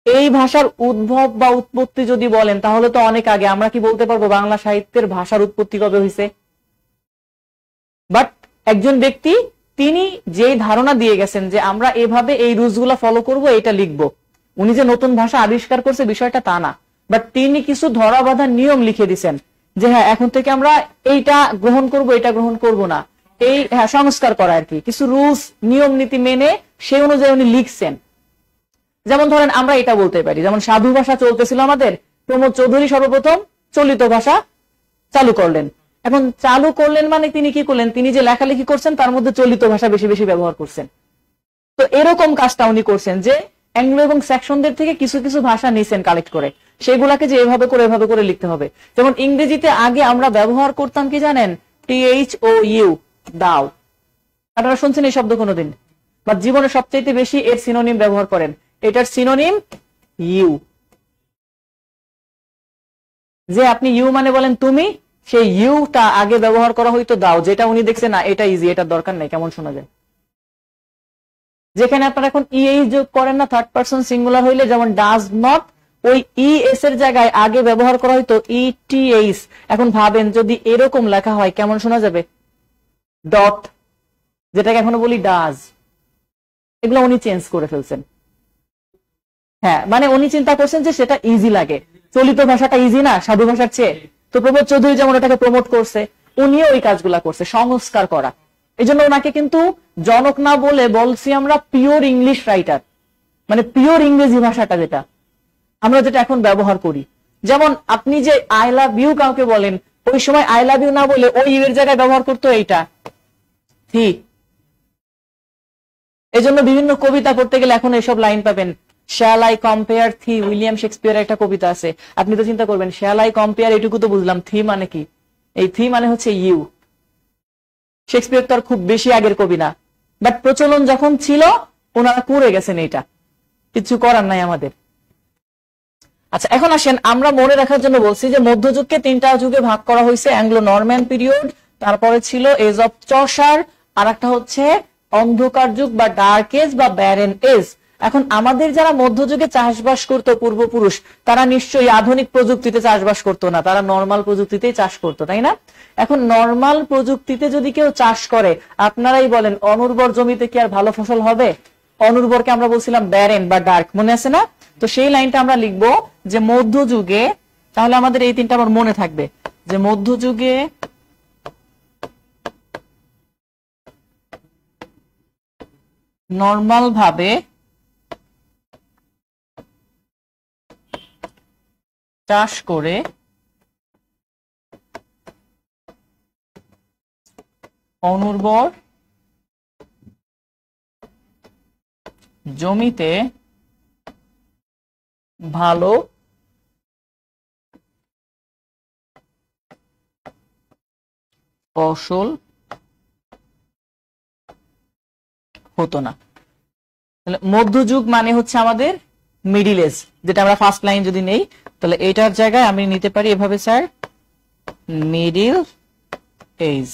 এই ভাষার উদ্ভব বা উৎপত্তি যদি বলেন তাহলে তো অনেক আগে। আমরা কি বলতে পারবো বাংলা সাহিত্যের ভাষার উৎপত্তি কবে হয়েছে? বাট একজন ব্যক্তি তিনি যে ধারণা দিয়ে গেছেন যে আমরা এভাবে এই রুলস গুলা ফলো করবো, এটা লিখবো, উনি যে নতুন ভাষা আবিষ্কার করছে বিষয়টা তা না, বাট তিনি কিছু ধরা বাঁধা নিয়ম লিখে দিচ্ছেন যে হ্যাঁ এখন থেকে আমরা এইটা গ্রহণ করব, এটা গ্রহণ করব না, এই হ্যাঁ সংস্কার করা আর কি, কিছু রুলস নিয়ম নীতি মেনে সেই অনুযায়ী উনি লিখছেন। যেমন ধরেন আমরা এটা বলতে পারি, যেমন সাধু ভাষা চলতেছিল আমাদের, প্রমোদ চৌধুরী সর্বপ্রথম চলিত ভাষা চালু করলেন। এখন চালু করলেন মানে তিনি কি করলেন, তিনি যে লেখালেখি করছেন তার মধ্যে চলিত ভাষা বেশি বেশি ব্যবহার করছেন। তো এরকম কাজটা উনি করছেন যে অ্যাংলো এবং স্যাকসনদের থেকে কিছু কিছু ভাষা নিছেন কালেক্ট করে, সেগুলাকে যে এভাবে করে লিখতে হবে। যেমন ইংরেজিতে আগে আমরা ব্যবহার করতাম কি জানেন, THOU, দাও। আপনারা শুনছেন এই শব্দ কোনোদিন, বা জীবনে সবচেয়ে বেশি এর সিনোনিম ব্যবহার করেন, এটার সিনোনিম ইউ। যে আপনি ইউ মানে বলেন তুমি, সেই ইউটা আগে ব্যবহার করা হইতো দাও, যেটা উনি দেখছে না এটা ইজি, এটার দরকার নেই, কেমন শোনা যায়। যেখানে আপনারা এখন ইএইচ যোগ করেন না থার্ড পারসন সিঙ্গুলার হইলে, যেমন ডাজ নট, ওই ইএস এর জায়গায় আগে ব্যবহার করা হইতো ETH। এখন ভাবেন যদি এরকম লেখা হয় কেমন শোনা যাবে, ডট, যেটাকে এখনো বলি ডাজ, এগুলো উনি চেঞ্জ করে ফেলছেন। হ্যাঁ মানে উনি চিন্তা করছেন যে সেটা ইজি লাগে, চলিত ভাষাটা ইজি না সাধু ভাষার চেয়ে, তো প্রমোদ চৌধুরী যেমন ওটাকে প্রমোট করছে, উনিও ওই কাজগুলা করছে, সংস্কার করা। এই জন্য ওনাকে কিন্তু জনক না বলে বলছি আমরা পিওর ইংলিশ রাইটার, মানে পিওর ইংরেজি ভাষাটা যেটা আমরা যেটা এখন ব্যবহার করি। যেমন আপনি যে আই লাভ ইউ কাউকে বলেন, ওই সময় আই লাভ ইউ না বলে ওই ইউ এর জায়গায় ব্যবহার করতো এইটা থি। এই জন্য বিভিন্ন কবিতা পড়তে গেলে এখন এসব লাইন পাবেন, shall I compare thee, William শেক্সপিয়ারের একটা কবিতা আছে, আপনি তো চিন্তা করবেন শ্যাল আই কম্পেয়ার, এটুকু তো বুঝলাম, থি মানে কি, এই থি মানে হচ্ছে ইউ। শেক্সপিয়ার তো আর খুব বেশি আগের কবি না, বাট প্রচলন যখন ছিল ওনারা করে গেছেন, এটা কিছু করার নাই আমাদের। আচ্ছা এখন আসেন, আমরা মনে রাখার জন্য বলছি যে মধ্যযুগকে তিনটা যুগে ভাগ করা হয়েছে, অ্যাংলো নরম্যান পিরিয়ড, তারপরে ছিল এজ অফ চসার, আর একটা হচ্ছে অন্ধকার যুগ বা ডার্ক এজ বা ব্যারেন এজ। এখন আমাদের যারা মধ্যযুগে চাষবাস করতো পূর্বপুরুষ, তারা নিশ্চয়ই আধুনিক প্রযুক্তিতে চাষবাস করতো না, তারা নর্মাল প্রযুক্তিতেই চাষ করতো, তাই না? এখন নর্মাল প্রযুক্তিতে যদি কেউ চাষ করে, আপনারাই বলেন অনুর্বর জমিতে কি আর ভালো ফসল হবে? অনুর্বরকে আমরা বলছিলাম ব্যারেন বা ডার্ক, মনে আছে না? তো সেই লাইনটা আমরা লিখবো যে মধ্যযুগে, তাহলে আমাদের এই তিনটা আমার মনে থাকবে, যে মধ্যযুগে নর্মাল ভাবে চাষ করে অনুর্বর জমিতে ভালো ফসল হতো না। তাহলে মধ্যযুগ মানে হচ্ছে আমাদের মিডিল এজ, যেটা আমরা ফার্স্ট লাইন যদি নেই, তাহলে এটার জায়গায় আমি নিতে পারি এভাবে স্যার, মিডিল এজ।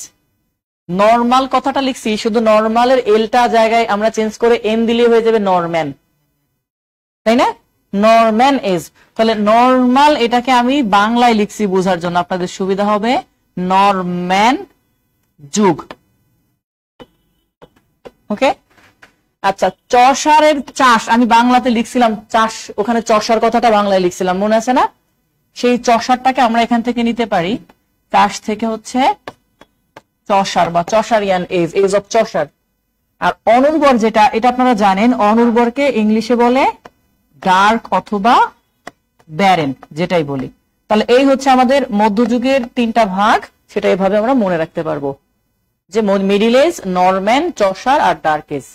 নর্মাল কথাটা লিখছি, শুধু নর্মালের এলটা জায়গায় আমরা চেঞ্জ করে এন দিলে হয়ে যাবে নরম্যান, তাই না? Norman age. তাহলে নর্মাল এটাকে আমি বাংলায় লিখছি বোঝার জন্য, আপনাদের সুবিধা হবে, নরম্যান যুগ। ওকে, আচ্ছা চসারের চাষ আমি বাংলাতে লিখছিলাম চাষ, ওখানে চসার কথাটা বাংলায় লিখছিলাম, মনে আছে না? সেই চসারটাকে আমরা এখান থেকে নিতে পারি, চাষ থেকে হচ্ছে চসার বা চসারিয়ান এজ, এজ অফ চসার। আর অনুর্বর যেটা, এটা আপনারা জানেন, অনুর্বরকে ইংলিশে বলে ডার্ক অথবা ব্যারেন, যেটাই বলি। তাহলে এই হচ্ছে আমাদের মধ্যযুগের তিনটা ভাগ, সেটা এভাবে আমরা মনে রাখতে পারবো, যে মিডিল এজ, নরম্যান, চসার আর ডার্ক এজ।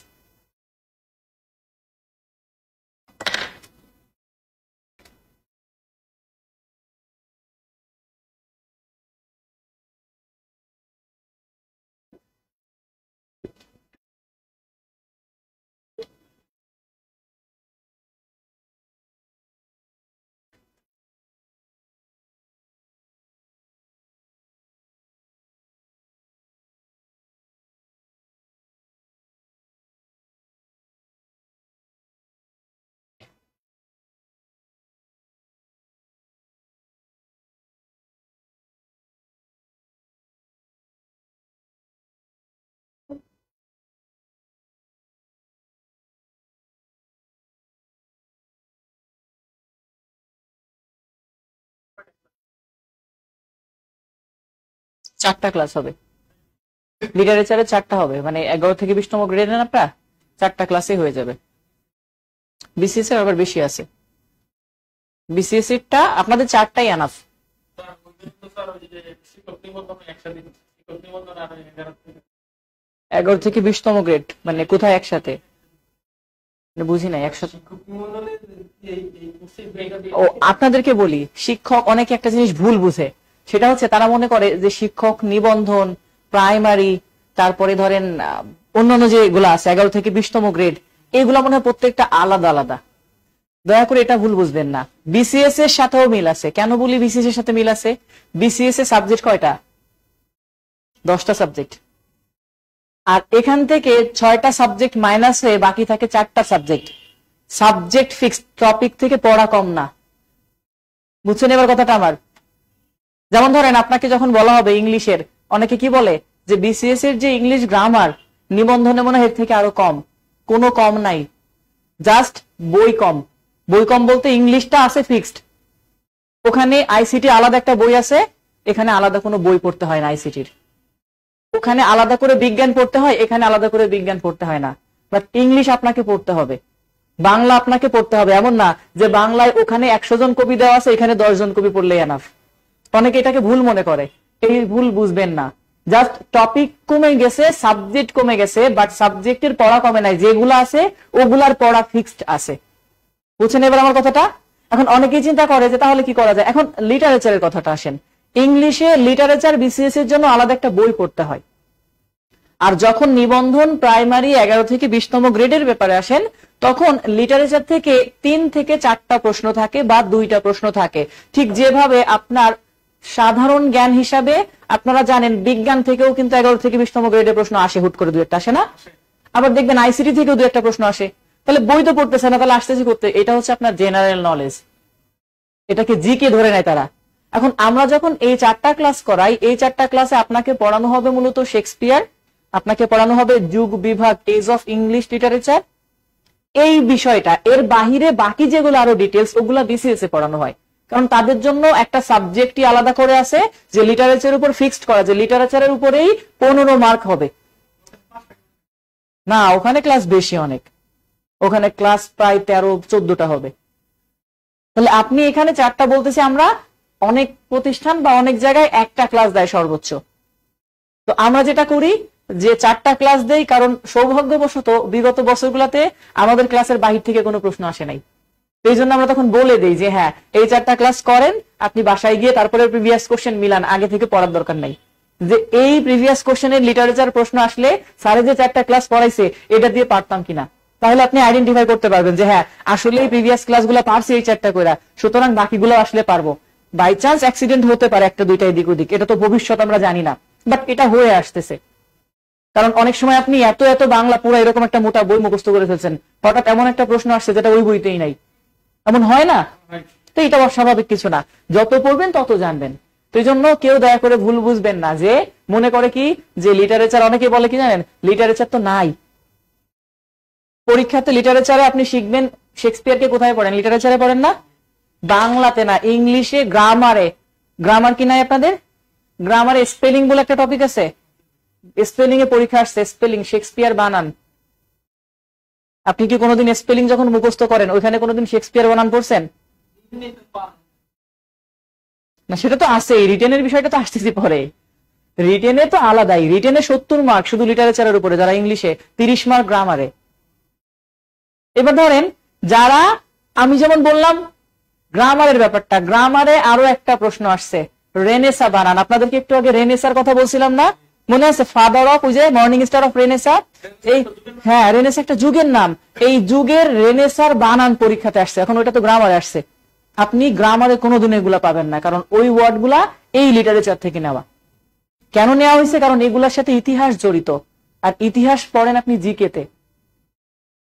4টা ক্লাস হবে, লিটারেচারে 4টা হবে, মানে 11 থেকে 20তম গ্রেড নেন আপনারা, 4টা ক্লাসে হয়ে যাবে। বিসিএস এর আবার বেশি আছে, বিসিএস এরটা আপনাদের 4টাই এনাফ। 11 থেকে 20তম গ্রেড মানে কোথায় একসাথে, বুঝি নাই একসাথে। ও আপনাদেরকে বলি, শিক্ষক অনেকে একটা জিনিস ভুল বুঝে, সেটা হচ্ছে তারা মনে করে যে শিক্ষক নিবন্ধন, প্রাইমারি, তারপরে ধরেন অন্যান্য যেগুলো আছে 11 থেকে 20তম গ্রেড, এগুলো মনে হয় প্রত্যেকটা আলাদা আলাদা। দয়া করে এটা ভুল বুঝবেন না, বিসিএস এর সাথেও মিল আছে। কেন বলি বিসিএস এর সাথে মিল আছে? বিসিএস এর সাবজেক্ট কয়টা? 10টা সাবজেক্ট। আর এখান থেকে 6টা সাবজেক্ট মাইনাস হয়ে বাকি থাকে 4টা সাবজেক্ট। সাবজেক্ট ফিক্সড, টপিক থেকে পড়া কম না। বুঝছেন এবার কথাটা আমার? যেমন ধরেন আপনাকে যখন বলা হবে ইংলিশের, অনেকে কি বলে যে বিসিএস এর যে ইংলিশ গ্রামার নিবন্ধনে মনে হয় এর থেকে আরো কম। কোনো কম নাই, জাস্ট বই কম। বই কম বলতে ইংলিশটা আছে ফিক্সড, ওখানে আইসিটি আলাদা একটা বই আছে, এখানে আলাদা কোনো বই পড়তে হয় না আইসিটির। ওখানে আলাদা করে বিজ্ঞান পড়তে হয়, এখানে আলাদা করে বিজ্ঞান পড়তে হয় না। বাট ইংলিশ আপনাকে পড়তে হবে, বাংলা আপনাকে পড়তে হবে। এমন না যে বাংলায় ওখানে 100 জন কবি দেওয়া আছে, এখানে 10 জন কবি পড়লেই এনাফ। অনেকে এটাকে ভুল মনে করে, এই ভুল বুঝবেন না। জাস্ট টপিক কমে গেছে, সাবজেক্ট কমে গেছে, বাট সাবজেক্টের পড়া কমে নাই। যেগুলো আছে ওগুলার পড়া ফিক্সড আছে। বুঝছেন এবার আমার কথাটা? এখন অনেকেই চিন্তা করে যে তাহলে কি করা যায়। এখন লিটারেচারের কথাটা আসেন, ইংলিশে লিটারেচার বিসিএস এর জন্য আলাদা একটা বই পড়তে হয়। আর যখন নিবন্ধন, প্রাইমারি 11 থেকে 20তম গ্রেডের ব্যাপারে আসেন, তখন লিটারেচার থেকে 3 থেকে 4টা প্রশ্ন থাকে বা 2টা প্রশ্ন থাকে। ঠিক যেভাবে আপনার সাধারণ জ্ঞান হিসাবে আপনারা জানেন বিজ্ঞান থেকেও কিন্তু 11 থেকে 20তম গ্রেডের প্রশ্ন আসে, হুট করে 2-1টা আসে না? আবার দেখবেন আইসিটি থেকেও 2-1টা প্রশ্ন আসে। তাহলে বই তো পড়তেছে না, তাহলে আসতেছে করতে। এটা হচ্ছে আপনার জেনারেল নলেজ, এটাকে জিকে ধরে নেয় তারা। এখন আমরা যখন এই 4টা ক্লাস করাই, এই 4টা ক্লাসে আপনাকে পড়ানো হবে মূলত শেক্সপিয়ার, আপনাকে পড়ানো হবে যুগ বিভাগ, এজ অফ ইংলিশ লিটারেচার, এই বিষয়টা। এর বাহিরে বাকি যেগুলো আরো ডিটেলস, ওগুলা বিসিএস এ পড়ানো হয়। কারণ তাদের জন্য একটা সাবজেক্টই আলাদা করে আছে যে লিটারেচারের উপর ফিক্সড করা, যে লিটারেচারের উপরেই 15 মার্ক হবে। না, ওখানে ক্লাস বেশি অনেক, ওখানে ক্লাস প্রায় 13-14টা হবে। তাহলে আপনি এখানে 4টা বলতেছি আমরা, অনেক প্রতিষ্ঠান বা অনেক জায়গায় 1টা ক্লাস দেয় সর্বোচ্চ। তো আমরা যেটা করি যে 4টা ক্লাস দেই, কারণ সৌভাগ্যবশত বিগত বছরগুলোতে আমাদের ক্লাসের বাহির থেকে কোনো প্রশ্ন আসে নাই। এই জন্য আমরা তখন বলে দেই যে হ্যাঁ, এই 4টা ক্লাস করেন, আপনি বাসায় গিয়ে তারপরে প্রিভিয়াস কোশ্চেন মিলান, আগে থেকে পড়ার দরকার নাই। যে এই প্রিভিয়াস কোশ্চেনের লিটারেচার প্রশ্ন আসলে স্যারে যে 4টা ক্লাস পড়াইছে এটা দিয়ে পারতাম কিনা, তাহলে আপনি আইডেন্টিফাই করতে পারবেন যে হ্যাঁ আসলে এই প্রিভিয়াস ক্লাসগুলো পারছি এই 4টা কইরা, সুতরাং বাকিগুলো আসলে পারবো। বাই চান্স অ্যাক্সিডেন্ট হতে পারে 1-2টা এদিক ওদিক, এটা তো ভবিষ্যৎ আমরা জানি না, বাট এটা হয়ে আসতেছে। কারণ অনেক সময় আপনি এত এত বাংলা পুরো এরকম একটা মোটা বই মুখস্থ করে ফেলছেন, হঠাৎ এমন একটা প্রশ্ন আসছে যেটা ওই বইতেই নাই, এমন হয় না? তো এটা অস্বাভাবিক কিছু না, যত পড়বেন তত জানবেন। তো এই জন্য কেউ দয়া করে ভুল বুঝবেন না, যে মনে করে কি যে লিটারেচার, অনেকে বলে কি জানেন, লিটারেচার তো নাই পরীক্ষাতে। লিটারেচারে আপনি শিখবেন শেক্সপিয়ারকে কোথায় পড়েন? লিটারেচারে পড়েন না, বাংলাতে না, ইংলিশে গ্রামারে। গ্রামার কি নাই আপনাদের? গ্রামারে স্পেলিং বলে একটা টপিক আছে, স্পেলিং এ পরীক্ষা আসছে, স্পেলিং শেক্সপিয়ার বানান। আপনি কি কোনোদিন স্পেলিং যখন মুখস্থ করেন ওইখানে কোনোদিন শেক্সপিয়ার বানান পড়ছেন? না, সেটা তো আছে, রিটেনের বিষয়টা তো আসতেছি পরে। রিটেনে তো আলাদাই, রিটেনে 70 মার্ক শুধু লিটারেচারের উপরে, যারা ইংলিশে 30 মার্ক গ্রামারে। এবার ধরেন যারা, আমি যেমন বললাম গ্রামারের ব্যাপারটা, গ্রামারে আরো একটা প্রশ্ন আসছে, রেনেসা বানান। আপনাদেরকে একটু আগে রেনেসার কথা বলছিলাম না, মনে আছে? ফাদার অফ, ওই যে মর্নিং স্টার অফ রেনেসা, এই হ্যাঁ, রেনেসা একটা যুগের নাম। এই যুগের রেনেসার বানান পরীক্ষাতে আসছে, এখন ওইটা তো গ্রামারে আসছে। আপনি গ্রামারে কোনোদিন এগুলা পাবেন না, কারণ ওই ওয়ার্ড গুলা এই লিটারেচার থেকে নেওয়া। কেন নেওয়া হয়েছে? কারণ এগুলার সাথে ইতিহাস জড়িত, আর ইতিহাস পড়েন আপনি জিকে তে।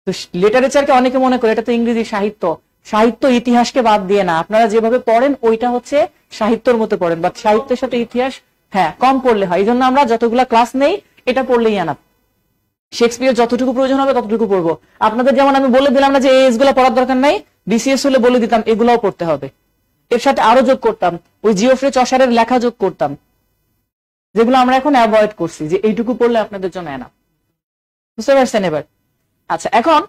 তো লিটারেচারকে অনেকে মনে করে এটা তো ইংরেজি সাহিত্য, সাহিত্য ইতিহাসকে বাদ দিয়ে না, আপনারা যেভাবে পড়েন ওইটা হচ্ছে সাহিত্যের মতো পড়েন, বাট সাহিত্যের সাথে ইতিহাস হ্যাঁ কম পড়লে হয়। এই জন্য আমরা যতগুলা ক্লাস নেই এটা পড়লেই আনা। শেক্সপিয়ার যতটুকু প্রয়োজন হবে ততটুকু পড়বো। আপনাদের যেমন আমি বলে দিলাম না যে এই গুলা পড়ার দরকার নাই, বিসিএস হলে বলে দিতাম এগুলাও পড়তে হবে। এর সাথে আরো যোগ করতাম, ওই জিওফ্রে চসারের লেখা যোগ করতাম। যেগুলো আমরা এখন অ্যাভয়েড করছি, যে এইটুকু পড়লে আপনাদের জন্য এনাফ। বুঝতে পারছেন এবার? আচ্ছা, এখন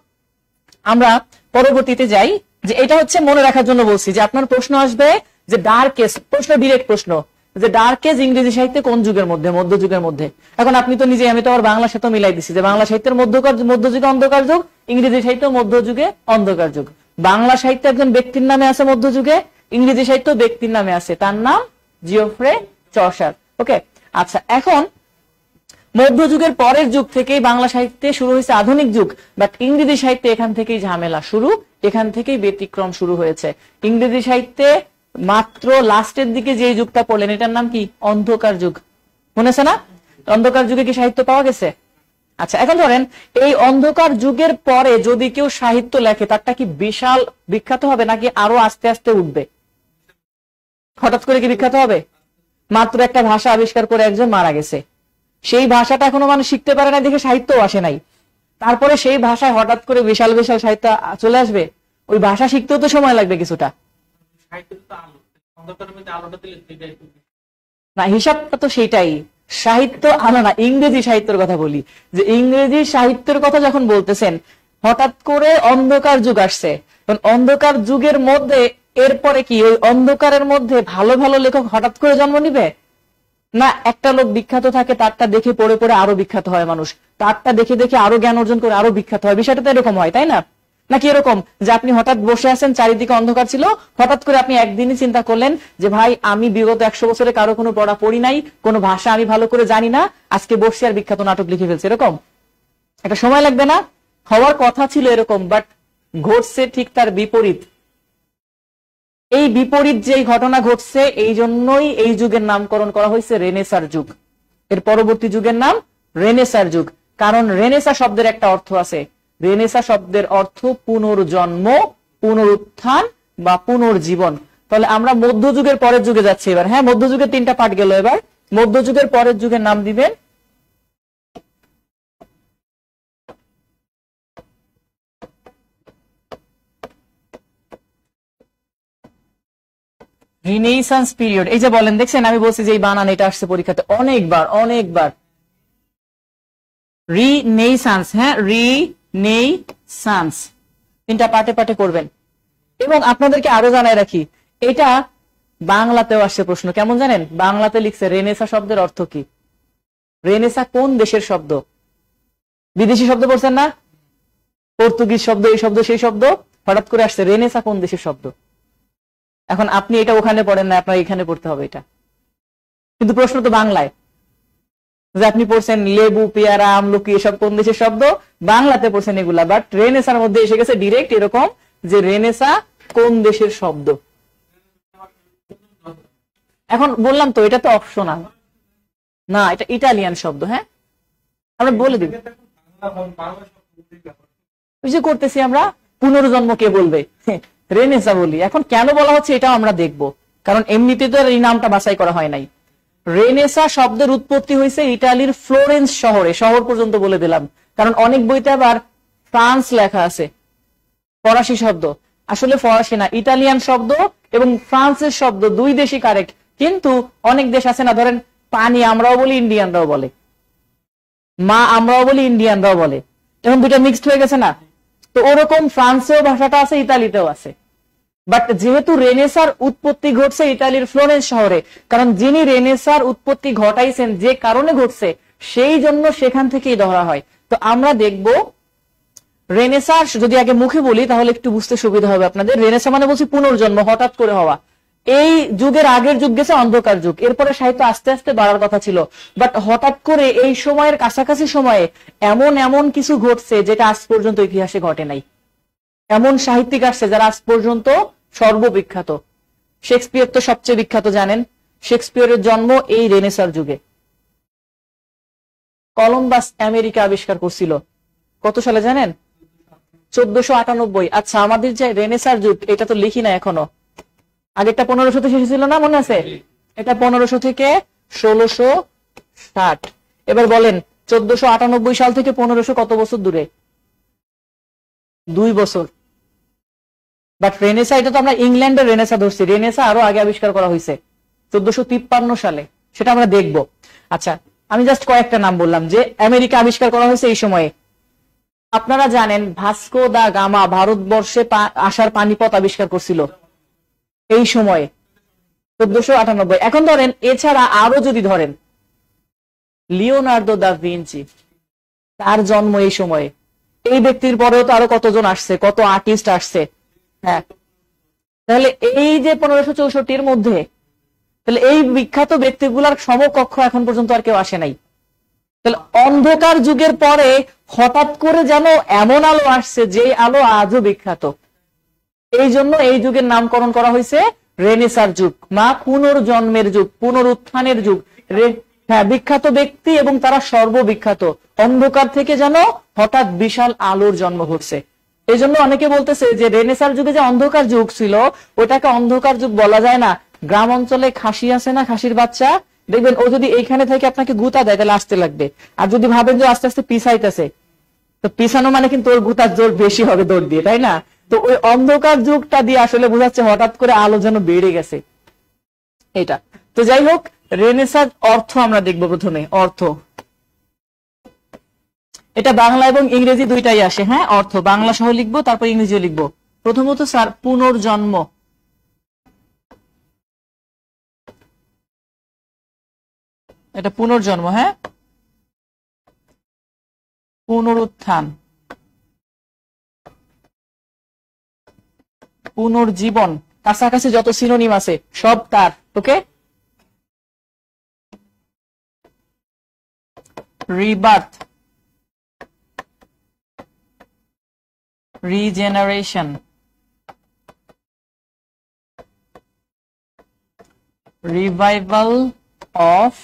আমরা পরবর্তীতে যাই, যে এটা হচ্ছে মনে রাখার জন্য বলছি, যে আপনার প্রশ্ন আসবে যে ডার্কেস্ট, প্রশ্ন ডিরেক্ট প্রশ্ন, যে ডার্কেস্ট ইংরেজি সাহিত্যে কোন যুগের মধ্যে? মধ্যযুগের মধ্যে। এখন আপনি তো নিজে, আমি তো আবার বাংলা সাথে মিলাই দিচ্ছি, যে বাংলা সাহিত্যের মধ্যযুগে অন্ধকার যুগ, ইংরেজি সাহিত্য মধ্যযুগে অন্ধকার যুগ। বাংলা সাহিত্যে একজন ব্যক্তির নামে আছে মধ্যযুগে, ইংরেজি সাহিত্য ব্যক্তির নামে আছে, তার নাম জিওফ্রে চসার। ওকে, আচ্ছা, এখন মধ্যযুগের পরের যুগ থেকেই বাংলা সাহিত্যে শুরু হয়েছে আধুনিক যুগ, বাট ইংরেজি সাহিত্যে এখান থেকেই ঝামেলা শুরু, এখান থেকেই ব্যতিক্রম শুরু হয়েছে। ইংরেজি সাহিত্যে মাত্র লাস্টের দিকে যে যুগটা পড়লেন, এটার নাম কি? অন্ধকার যুগ। মনে আছে না? অন্ধকার যুগে কি সাহিত্য পাওয়া গেছে? আচ্ছা, এখন ধরেন এই অন্ধকার যুগের পরে যদি কেউ সাহিত্য লেখে, তারটা কি বিশাল বিখ্যাত হবে, নাকি আরো আস্তে আস্তে উঠবে? হঠাৎ করে কি বিখ্যাত হবে? মাত্র একটা ভাষা আবিষ্কার করে একজন মারা গেছে, সেই ভাষাটা এখনো মানুষ শিখতে পারে না দেখে সাহিত্যও আসে নাই, তারপরে সেই ভাষায় হঠাৎ করে বিশাল বিশাল সাহিত্য চলে আসবে? ওই ভাষা শিখতেও তো সময় লাগবে কিছুটা। না, হিসাবটা তো সেটাই, সাহিত্য আলো না, ইংরেজি সাহিত্যের কথা বলি, যে ইংরেজি সাহিত্যের কথা যখন বলতেছেন, হঠাৎ করে অন্ধকার যুগ আসছে, অন্ধকার যুগের মধ্যে এরপরে কি ওই অন্ধকারের মধ্যে ভালো ভালো লেখক হঠাৎ করে জন্ম নিবে? না, একটা লোক বিখ্যাত থাকে, তারটা দেখে পড়ে পড়ে আরো বিখ্যাত হয় মানুষ, তারটা দেখে দেখে আরো জ্ঞান অর্জন করে আরো বিখ্যাত হয়। বিষয়টা তো এরকম হয়, তাই না? নাকি এরকম যে আপনি হঠাৎ বসে আছেন, চারিদিকে অন্ধকার ছিল, হঠাৎ করে আপনি একদিনই চিন্তা করলেন যে ভাই, আমি বিগত 100 বছরে কারো কোনো পড়া পড়ি নাই, কোনো ভাষা আমি ভালো করে জানি না, আজকে বসে আর বিখ্যাত নাটক লিখে ফেলছে, এরকম একটা সময় লাগবে না? হওয়ার কথা ছিল এরকম, বাট ঘটছে ঠিক তার বিপরীত। এই বিপরীত যে ঘটনা ঘটছে, এই জন্যই এই যুগের নামকরণ করা হয়েছে রেনেসার যুগ। এর পরবর্তী যুগের নাম রেনেসার যুগ, কারণ রেনেসা শব্দের একটা অর্থ আছে, রেনেসা শব্দের অর্থ পুনর্জন্ম, পুনরুত্থান বা পুনর্জীবন। তাহলে আমরা মধ্যযুগের পরের যুগে যাচ্ছি এবার। হ্যাঁ, মধ্যযুগের 3টা পার্ট গেল, এবার মধ্যযুগের পরের যুগের নাম দিবেন রিনেসান্স পিরিয়ড। এই যে বলেন, দেখছেন আমি বলছি যে এই বানান এটা আসছে পরীক্ষাতে অনেকবার অনেকবার। রিনেসান্স, হ্যাঁ, রিনেসান্স 3টা পার্টে পার্টে করবেন। এবং আপনাদেরকে আরো জানাই রাখি, এটা বাংলাতেও আসছে প্রশ্ন, কেমন জানেন? বাংলাতে লিখছে রেনেসা শব্দের অর্থ কি? রেনেসা কোন দেশের শব্দ? বিদেশি শব্দ পড়ছেন না? পর্তুগিজ শব্দ, এই শব্দ সেই শব্দ, হঠাৎ করে আসছে রেনেসা কোন দেশের শব্দ। এখন আপনি এটা ওখানে পড়েন না, আপনার এখানে পড়তে হবে এটা, কিন্তু প্রশ্ন তো বাংলায়, যে আপনি পড়ছেন লেবু, পেয়ারা, আমলকি, এসব কোন দেশের শব্দ? বাংলাতে পড়ছেন এগুলা, বাট রেনেসার মধ্যে এসে গেছে ডিরেক্ট এরকম যে রেনেসা কোন দেশের শব্দ। এখন বললাম তো এটা তো অপশনাল না, এটা ইটালিয়ান শব্দ। হ্যাঁ, আমরা বলে দিব, ওই যে করতেছি আমরা, পুনর্জন্ম কে বলবে? রেনেসা বলি। এখন কেন বলা হচ্ছে এটাও আমরা দেখব, কারণ এমনিতে তো এই নামটা বাছাই করা হয় নাই। রেনেসা শব্দের উৎপত্তি হয়েছে ইটালির ফ্লোরেন্স শহরে, শহর পর্যন্ত বলে দিলাম, কারণ অনেক বইতে আবার ফ্রান্স লেখা আছে, ফরাসি শব্দ, আসলে ফরাসি না, ইটালিয়ান শব্দ এবং ফ্রান্সের শব্দ, দুই দেশই কারেক্ট, কিন্তু অনেক দেশ আছে না, ধরেন পানি আমরাও বলি, ইন্ডিয়ানরাও বলে, মা আমরাও বলি, ইন্ডিয়ানরাও বলে, এখন দুইটা মিক্সড হয়ে গেছে না? তো ওরকম ফ্রান্সেও ভাষাটা আছে, ইতালিতেও আছে, বাট যেহেতু রেনেসার উৎপত্তি ঘটছে ইতালির ফ্লোরেন্স শহরে, কারণ যিনি রেনেসার উৎপত্তি ঘটাইছেন, যে কারণে ঘটছে, সেই জন্য সেখান থেকেই ধরা হয়। তো আমরা দেখব রেনেসার, যদি আগে মুখে বলি তাহলে একটু বুঝতে সুবিধা হবে আপনাদের। রেনেসা মানে বলছি পুনর্জন্ম, হঠাৎ করে হওয়া। এই যুগের আগের যুগ গেছে অন্ধকার যুগ, এরপরে সাহিত্য আস্তে আস্তে বাড়ার কথা ছিল, বাট হঠাৎ করে এই সময়ের কাছাকাছি সময়ে এমন এমন কিছু ঘটছে যেটা আজ পর্যন্ত ইতিহাসে ঘটে নাই। এমন সাহিত্যিক আসছে যারা আজ পর্যন্ত সর্ববিখ্যাত। শেক্সপিয়র তো সবচেয়ে বিখ্যাত, জানেন, শেক্সপিয়রের জন্ম এই রেনেসার যুগে। কলম্বাস আমেরিকা আবিষ্কার করছিল কত সালে জানেন? 1498। আচ্ছা, আমাদের যে রেনেসার যুগ, এটা তো লিখি না এখনো, আগেরটা 1500 শেষ ছিল না, মনে আছে? এটা 1500 থেকে 1660। এবার বলেন 1498 সাল থেকে 1500 কত বছর দূরে? 2 বছর। বাট রেনেসা, এটা তো আমরা ইংল্যান্ডের রেনেসা ধরছি, রেনেসা আরো আগে আবিষ্কার করা হয়েছে 1453 সালে, সেটা আমরা দেখব। আচ্ছা, আমি জাস্ট কয়েকটা নাম বললাম যে আমেরিকা আবিষ্কার করা হয়েছে এই সময়ে। আপনারা জানেন ভাস্কো দা গামা ভারতবর্ষে আসার পানিপথ আবিষ্কার করছিল এই সময়ে 1498। এখন ধরেন এছাড়া আরো যদি ধরেন লিওনার্দো দা ভিঞ্চি, তার জন্ম এই সময়ে। এই ব্যক্তির পরেও তো আরো কতজন আসছে, কত আর্টিস্ট আসছে। হ্যাঁ, তাহলে এই যে 1564 মধ্যে, তাহলে এই বিখ্যাত ব্যক্তিগুলার সমকক্ষ এখন পর্যন্ত আর কেউ আসে নাই। তাহলে অন্ধকার যুগের পরে হঠাৎ করে যেন এমন আলো আসছে যে আলো আজও বিখ্যাত। এই জন্য এই যুগের নামকরণ করা হয়েছে রেনেসার যুগ, বা পুনর্জন্মের যুগ, পুনরুত্থানের যুগ। হ্যাঁ, বিখ্যাত ব্যক্তি এবং তারা সর্ববিখ্যাত। অন্ধকার থেকে যেন হঠাৎ বিশাল আলোর জন্ম ঘটছে। এই জন্য অনেকে বলতেছে যে রেনেসার যুগে যে অন্ধকার যুগ ছিল ওটাকে অন্ধকার যুগ বলা যায় না। গ্রাম অঞ্চলে খাসি আছে না, খাসির বাচ্চা, দেখবেন ও যদি এইখানে থেকে আপনাকে গুতা দেয় তাহলে আসতে লাগবে। আর যদি ভাবেন যে আস্তে আস্তে পিছাইতেছে, তো পিছানো মানে কিন্তু ওর গুতার জোর বেশি হবে দৌড় দিয়ে, তাই না? তো ওই অন্ধকার যুগটা দিয়ে আসলে বোঝাচ্ছে হঠাৎ করে আলো যেন বেড়ে গেছে এটা। তো যাই হোক, রেনেসার অর্থ আমরা দেখবো প্রথমে। অর্থ, এটা বাংলা এবং ইংরেজি দুইটাই আসে। হ্যাঁ, অর্থ বাংলা সহ লিখবো, তারপর ইংরেজিও লিখবো। প্রথমত স্যার পুনর্জন্ম, এটা পুনর্জন্ম। হ্যাঁ, পুনরুত্থান, পুনর্জীবন, কাছাকাছি যত সিনোনিম আছে সব তার। Okay, rebirth, regeneration, revival of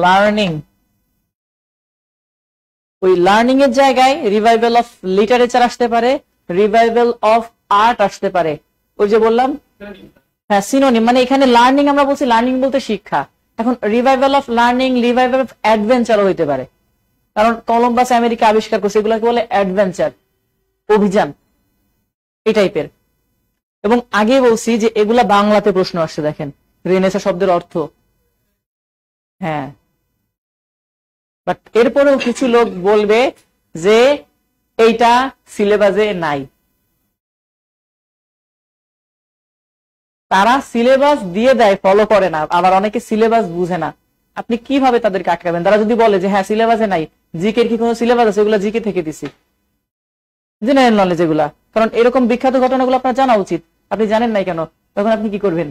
learning. ওই লার্নিং এর জায়গায় রিভাইভাল অফ লিটারেচার আসতে পারে, রিভাইভাল অফ আর্ট আসতে পারে। ওই যে বললাম, হ্যাঁ, সিনোনিম। মানে এখানে লার্নিং আমরা বলছি, লার্নিং বলতে শিক্ষা। এখন revival of learning, revival of অ্যাডভেঞ্চারও হইতে পারে, কারণ কলম্বাস আমেরিকা আবিষ্কার করছে, এগুলোকে বলে অ্যাডভেঞ্চার, অভিযান, এই টাইপের। এবং আগে বলছি যে এগুলা বাংলাতে প্রশ্ন আসছে। দেখেন রেনেসা শব্দের অর্থ। হ্যাঁ, বাট এরপরেও কিছু লোক বলবে যে এইটা সিলেবাসে নাই। তারা সিলেবাস দিয়ে দেয়, ফলো করে না। আবার অনেকে সিলেবাস বুঝে না। আপনি কিভাবে তাদেরকে আটকাবেন? তারা যদি বলে যে হ্যাঁ সিলেবাসে নাই, জিকের কি কোনো সিলেবাস আছে? এগুলো জিকে থেকে দিছি, জেনারেল নলেজ এগুলা। কারণ এরকম বিখ্যাত ঘটনাগুলো আপনার জানা উচিত। আপনি জানেন নাই কেন? তখন আপনি কি করবেন?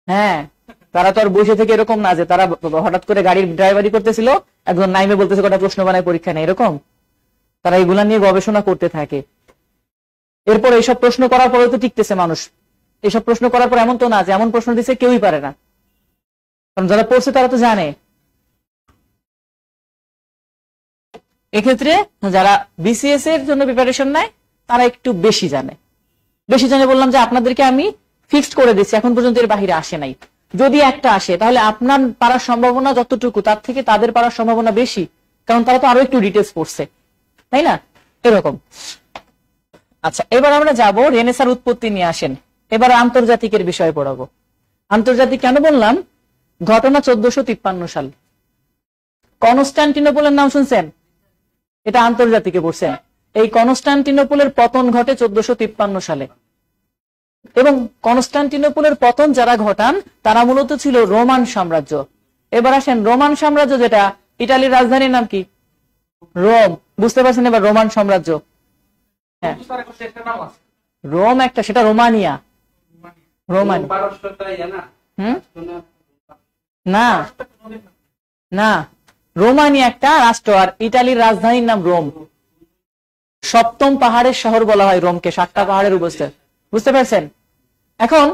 হ্যাঁ, তারা তো আর বসে থেকে এরকম না যে তারা হঠাৎ করে গাড়ির ড্রাইভারি করতেছিল, একজন নাইমে বলতেছে কটা প্রশ্ন বানায় পরীক্ষা নেই, এরকম। তারা এগুলা নিয়ে গবেষণা করতে থাকে। এরপর এইসব প্রশ্ন করার পরে তো টিকতেছে মানুষ। এইসব প্রশ্ন করার পর এমন তো না যে এমন প্রশ্ন দিচ্ছে কেউই পারে না, কারণ যারা পড়ছে তারা তো জানে। এক্ষেত্রে যারা বিসিএস এর জন্য প্রিপারেশন নেয় তারা একটু বেশি জানে। বেশি জানে বললাম যে আপনাদেরকে আমি ফিক্সড করে দিচ্ছি, এখন পর্যন্ত এর বাহিরে আসে নাই। যদি একটা আসে তাহলে আপনার পারার সম্ভাবনা যতটুকু তার থেকে তাদের পারার সম্ভাবনা বেশি, কারণ তারা তো আরো একটু ডিটেলস পড়ছে, তাই না? এরকম। আচ্ছা, এবার আমরা যাব রেনেসার উৎপত্তি নিয়ে। আসেন এবার আন্তর্জাতিকের বিষয়ে পড়াবো। আন্তর্জাতিক কেন বললাম? ঘটনা 1453 সাল, কনস্টান্টিনোপলের নাম শুনছেন? এটা আন্তর্জাতিকে পড়ছেন। এই কনস্টান্টিনোপলের পতন ঘটে 1453 সালে। এবং কনস্টান্টিনোপলের পতন যারা ঘটান তারা মূলত ছিল রোমান সাম্রাজ্য। এবার আসেন, রোমান সাম্রাজ্য যেটা, ইটালির রাজধানীর নাম কি? রোম। বুঝতে পারছেন এবার রোমান সাম্রাজ্য? হ্যাঁ, রোম একটা, সেটা রোমানিয়া। রোমানি না, না, রোমানি একটা রাষ্ট্র, আর ইটালির রাজধানীর নাম রোম। সপ্তম পাহাড়ের শহর বলা হয় রোমকে, 7টা পাহাড়ের উপস্থিত। বুঝতে পারছেন? এখন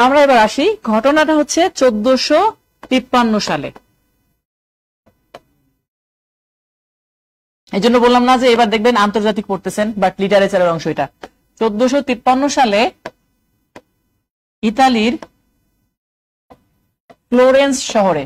আমরা এবার আসি, ঘটনাটা হচ্ছে 1453 সালে। এই জন্য বললাম না যে এবার দেখবেন আন্তর্জাতিক পড়তেছেন, বাট লিটারেচারের অংশ এটা। 1453 সালে ইতালির ফ্লোরেন্স শহরে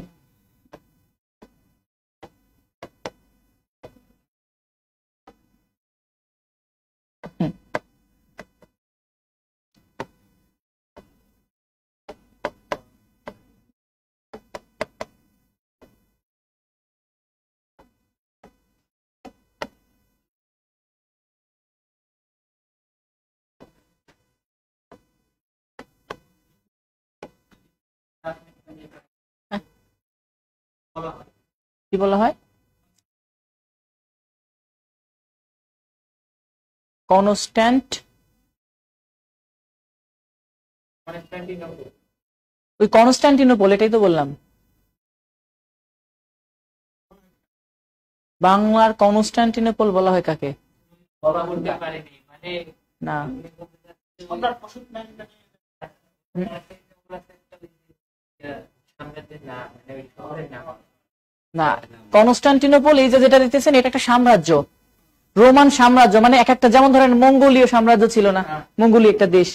কি বলা হয়? কনস্ট্যান্ট, ওই কনস্টান্টিনোপল, এটাই তো বললাম। বাংলার কনস্টান্টিনোপল বলা হয় কাকে? না, না, কনস্টান্টিনোপল এই যে যেটা দিতেছেন এটা একটা সাম্রাজ্য, রোমান সাম্রাজ্য, মানে এক একটা, যেমন ধরেন মঙ্গোলীয় সাম্রাজ্য ছিল না, মঙ্গোলীয় একটা দেশ।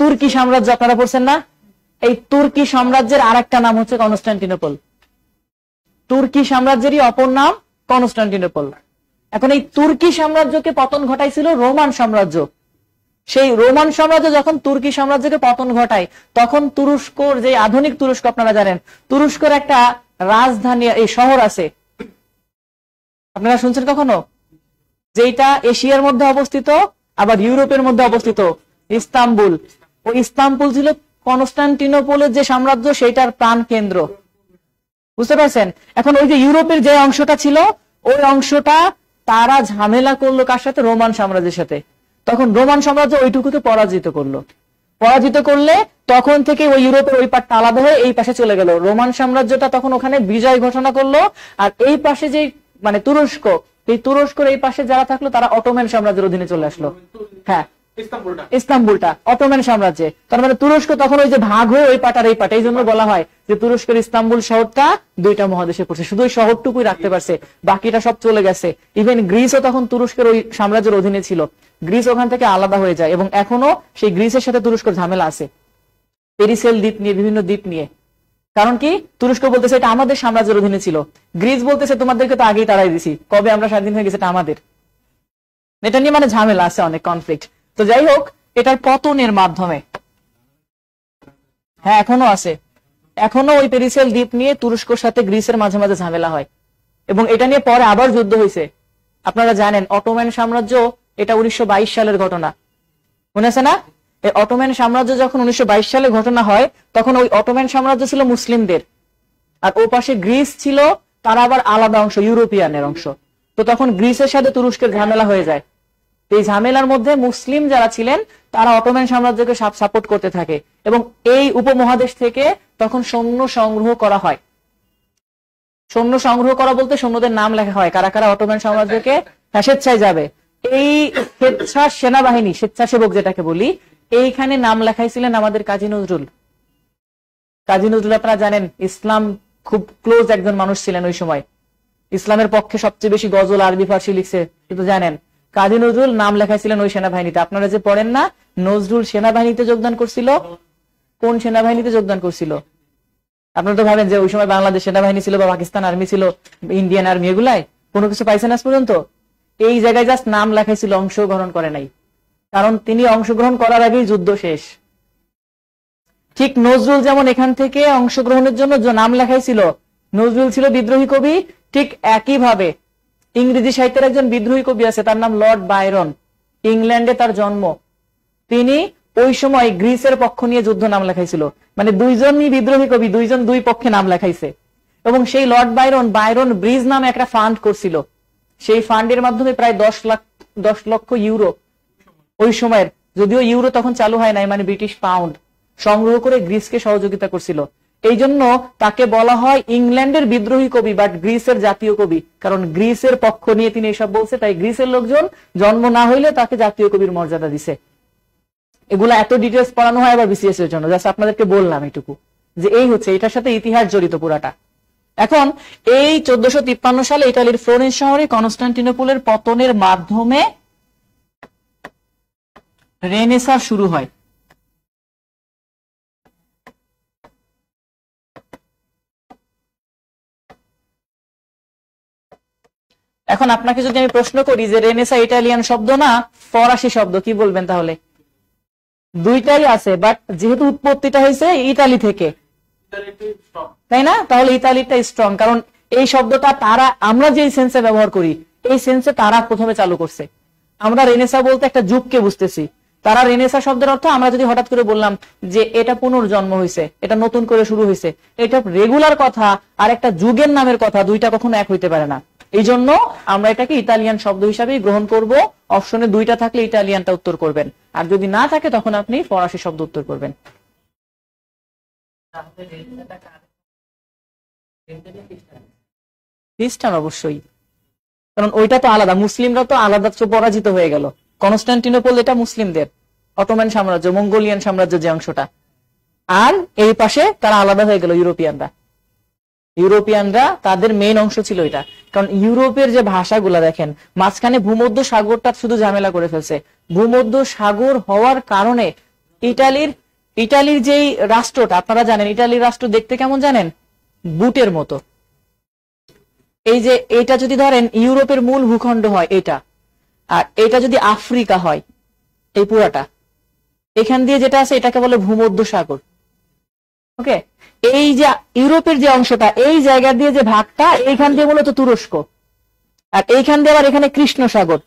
তুর্কি সাম্রাজ্য আপনারা পড়ছেন না? এই তুর্কি সাম্রাজ্যের আর একটা নাম হচ্ছে কনস্টান্টিনোপল। তুর্কি সাম্রাজ্যেরই অপর নাম কনস্টান্টিনোপল। এখন এই তুর্কি সাম্রাজ্যকে পতন ঘটাইছিল রোমান সাম্রাজ্য। সেই রোমান সাম্রাজ্য যখন তুর্কি সাম্রাজ্যকে পতন ঘটায়, তখন তুরস্কর, যে আধুনিক তুরস্ক আপনারা জানেন, তুরস্কর একটা রাজধানী, এই শহর আছে, আপনারা শুনছেন কখনো? যেটা এশিয়ার মধ্যে অবস্থিত, আবার ইউরোপের মধ্যে অবস্থিত, ইস্তাম্বুল। ও ইস্তাম্বুল ছিল কনস্টান্টিনোপলের যে সাম্রাজ্য, সেটার প্রাণ কেন্দ্র। বুঝতে পারছেন? এখন ওই যে ইউরোপের যে অংশটা ছিল, ওই অংশটা তারা ঝামেলা করলো কার সাথে? রোমান সাম্রাজ্যের সাথে। তখন রোমান সাম্রাজ্য ওইটুকুকে পরাজিত করলো। পরাজিত করলে তখন থেকে ওই ইউরোপের ওই পাশটা আলাদা হয়ে এই পাশে চলে গেল। রোমান সাম্রাজ্যটা তখন ওখানে বিজয় ঘোষণা করলো। আর এই পাশে যে মানে তুরস্ক, এই তুরস্কর এই পাশে যারা থাকলো তারা অটোমান সাম্রাজ্যের অধীনে চলে আসলো। হ্যাঁ, ইস্তাম্বুলটা অটোমান সাম্রাজ্যে। তার মানে তুরস্ক তখন ওই যে ভাগ হয়ে ওই পাটার এই পাটা, এই জন্য বলা হয় যে তুরস্কের ইস্তাম্বুল শহরটা দুইটা মহাদেশে পড়ছে, শুধু ওই শহরটুকুই রাখতে পারছে, বাকিটা সব চলে গেছে। ইভেন গ্রিসও তখন তুরস্কের ওই সাম্রাজ্যের অধীনে ছিল। গ্রিস ওখান থেকে আলাদা হয়ে যায় এবং এখনো সেই গ্রিসের সাথে তুরস্কের ঝামেলা আছে, পেরিসেল দ্বীপ নিয়ে, বিভিন্ন দ্বীপ নিয়ে। কারণ কি? তুরস্ক বলতেছে এটা আমাদের সাম্রাজ্যের অধীনে ছিল, গ্রিস বলতেছে তোমাদেরকে তো আগেই তাড়াই দিছি, কবে আমরা স্বাধীন হয়ে গেছে, এটা আমাদের। এটা নিয়ে মানে ঝামেলা আছে, অনেক কনফ্লিক্ট। তো যাই হোক, এটার পতনের মাধ্যমে, হ্যাঁ এখনো আছে, এখনো ওই পেরিসেল দ্বীপ নিয়ে তুরস্কর সাথে গ্রিসের মাঝে মাঝে ঝামেলা হয় এবং এটা নিয়ে পরে আবার যুদ্ধ হয়েছে। আপনারা জানেন অটোমান সাম্রাজ্য, এটা 1922 সালের ঘটনা, মনে আছে না? এই অটোমান সাম্রাজ্য যখন 1922 সালে ঘটনা হয়, তখন ওই অটোমান সাম্রাজ্য ছিল মুসলিমদের, আর ও পাশে গ্রিস ছিল, তারা আবার আলাদা অংশ, ইউরোপিয়ানের অংশ। তো তখন গ্রিসের সাথে তুরস্কের ঝামেলা হয়ে যায়। এই ঝামেলার মধ্যে মুসলিম যারা ছিলেন তারা অটোমান সাম্রাজ্যকে সাপোর্ট করতে থাকে এবং এই উপমহাদেশ থেকে তখন সৈন্য সংগ্রহ করা হয়। সৈন্য সংগ্রহ করা বলতে সৈন্যদের নাম লেখা হয়, কারা কারা অটোমান সাম্রাজ্যকে স্বেচ্ছায় যাবে। এই স্বেচ্ছা সেনাবাহিনী, স্বেচ্ছাসেবক যেটাকে বলি, এইখানে নাম লেখাইছিলেন আমাদের কাজী নজরুল। কাজী নজরুল আপনারা জানেন ইসলাম খুব ক্লোজ একজন মানুষ ছিলেন ওই সময়, ইসলামের পক্ষে সবচেয়ে বেশি গজল আরবি ফার্সি লিখছে, কিন্তু জানেন কাজী নজরুল নাম লেখাইছিলেন ওই সেনাবাহিনীতে। আপনারা যে পড়েন না, নজরুল সেনাবাহিনীতে যোগদান করছিল। কোন সেনাবাহিনীতে যোগদান করছিল? আপনারা তো ভাবেন যে ওই সময় বাংলাদেশ সেনাবাহিনী ছিল বা পাকিস্তান আর্মি ছিল, ইন্ডিয়ান আর্মি, এগুলাই কোনো কিছু পাইছেন আজ পর্যন্ত? এই জায়গায় জাস্ট নাম লেখাইছিল, অংশগ্রহণ করে নাই, কারণ তিনি অংশগ্রহণ করার আগেই যুদ্ধ শেষ। ঠিক নজরুল যেমন এখান থেকে অংশগ্রহণের জন্য নাম লেখাইছিল, নজরুল ছিল বিদ্রোহী কবি, ঠিক একইভাবে ইংরেজি সাহিত্যের একজন বিদ্রোহী কবি আছে, তার নাম লর্ড বায়রন, ইংল্যান্ডে তার জন্ম। তিনি ওই সময় গ্রিসের পক্ষ নিয়ে যুদ্ধ নাম লেখাইছিল, মানে দুইজনই বিদ্রোহী কবি, দুইজন দুই পক্ষে নাম লেখাইছে। এবং সেই লর্ড বায়রন ব্রিজ নামে একটা ফান্ড করছিল, সেই ফান্ডের মাধ্যমে প্রায় 10 লক্ষ ইউরো, ওই সময়ের, যদিও ইউরো তখন চালু হয় নাই, মানে ব্রিটিশ পাউন্ড, সংগ্রহ করে গ্রিসকে সহযোগিতা করছিল। এই জন্য তাকে বলা হয় ইংল্যান্ডের বিদ্রোহী কবি, বাট গ্রিসের জাতীয় কবি, কারণ গ্রিসের পক্ষ নিয়ে তিনি এসব বলছে, তাই গ্রিসের লোকজন জন্ম না হইলে তাকে জাতীয় কবির মর্যাদা দিছে। এগুলা এত ডিটেলস পড়ানো হয় আবার বিসিএস এর জন্য, জাস্ট আপনাদেরকে বললাম এটুকু, যে এই হচ্ছে, এটার সাথে ইতিহাস জড়িত পুরাটা। এখন এই 1453 সালে ইতালির ফ্লোরেন্স শহরে কনস্টান্টিনোপলের পতনের মাধ্যমে রেনেসাঁ শুরু হয়। এখন আপনাকে যদি আমি প্রশ্ন করি যে রেনেসাঁ ইটালিয়ান শব্দ না ফরাসি শব্দ, কি বলবেন তাহলে? দুইটাই আছে, বাট যেহেতু উৎপত্তিটা হয়েছে ইতালি থেকে, তাই না? তাহলে ইতালিটা স্ট্রং, কারণ এই শব্দটা তারা, আমরা যে সেন্সে ব্যবহার করি, এই সেন্সে তারা প্রথমে চালু করছে। আমরা রেনেসাঁ বলতে একটা যুগকে বুঝতেছি, তারা রেনেসা শব্দের অর্থ আমরা যদি হঠাৎ করে বললাম যে এটা পুনর্জন্ম হয়েছে, এটা নতুন করে শুরু হয়েছে, এটা রেগুলার কথা আর একটা যুগের নামের কথা দুইটা কখনো এক হইতে পারে না। এই জন্য আমরা এটাকে ইতালিয়ান শব্দ হিসাবেই গ্রহণ করব। অপশনে দুইটা থাকলে ইটালিয়ানটা উত্তর করবেন, আর যদি না থাকে তখন আপনি ফরাসি শব্দ উত্তর করবেন। খ্রিস্টান অবশ্যই, কারণ ওইটা তো আলাদা, মুসলিমরা তো আলাদা পরাজিত হয়ে গেল। কনস্টান্টিনোপল এটা মুসলিমদের, অটোমান সাম্রাজ্য, মঙ্গোলিয়ান সাম্রাজ্য যে অংশটা, আর এই পাশে তারা আলাদা হয়ে গেল ইউরোপিয়ানরা। ইউরোপিয়ানরা তাদের মেইন অংশ ছিল এটা, কারণ ইউরোপের যে ভাষাগুলা দেখেন, মাঝখানে ভূমধ্য সাগরটা শুধু ঝামেলা করে ফেলছে। ভূমধ্য সাগর হওয়ার কারণে ইটালির যেই রাষ্ট্রটা আপনারা জানেন, ইটালির রাষ্ট্র দেখতে কেমন জানেন? বুটের মতো। এই যে এটা যদি ধরেন ইউরোপের মূল ভূখণ্ড হয় এটা, আর এটা যদি আফ্রিকা হয়, এই পুরাটা এখান দিয়ে যেটা আছে এটাকে বলে ভূমধ্য সাগর। ওকে, এই যে ইউরোপের যে অংশটা, এই জায়গা দিয়ে যে ভাগটা, এইখান দিয়ে মূলত তুরস্ক, আর এইখান দিয়ে আবার এখানে কৃষ্ণ সাগর।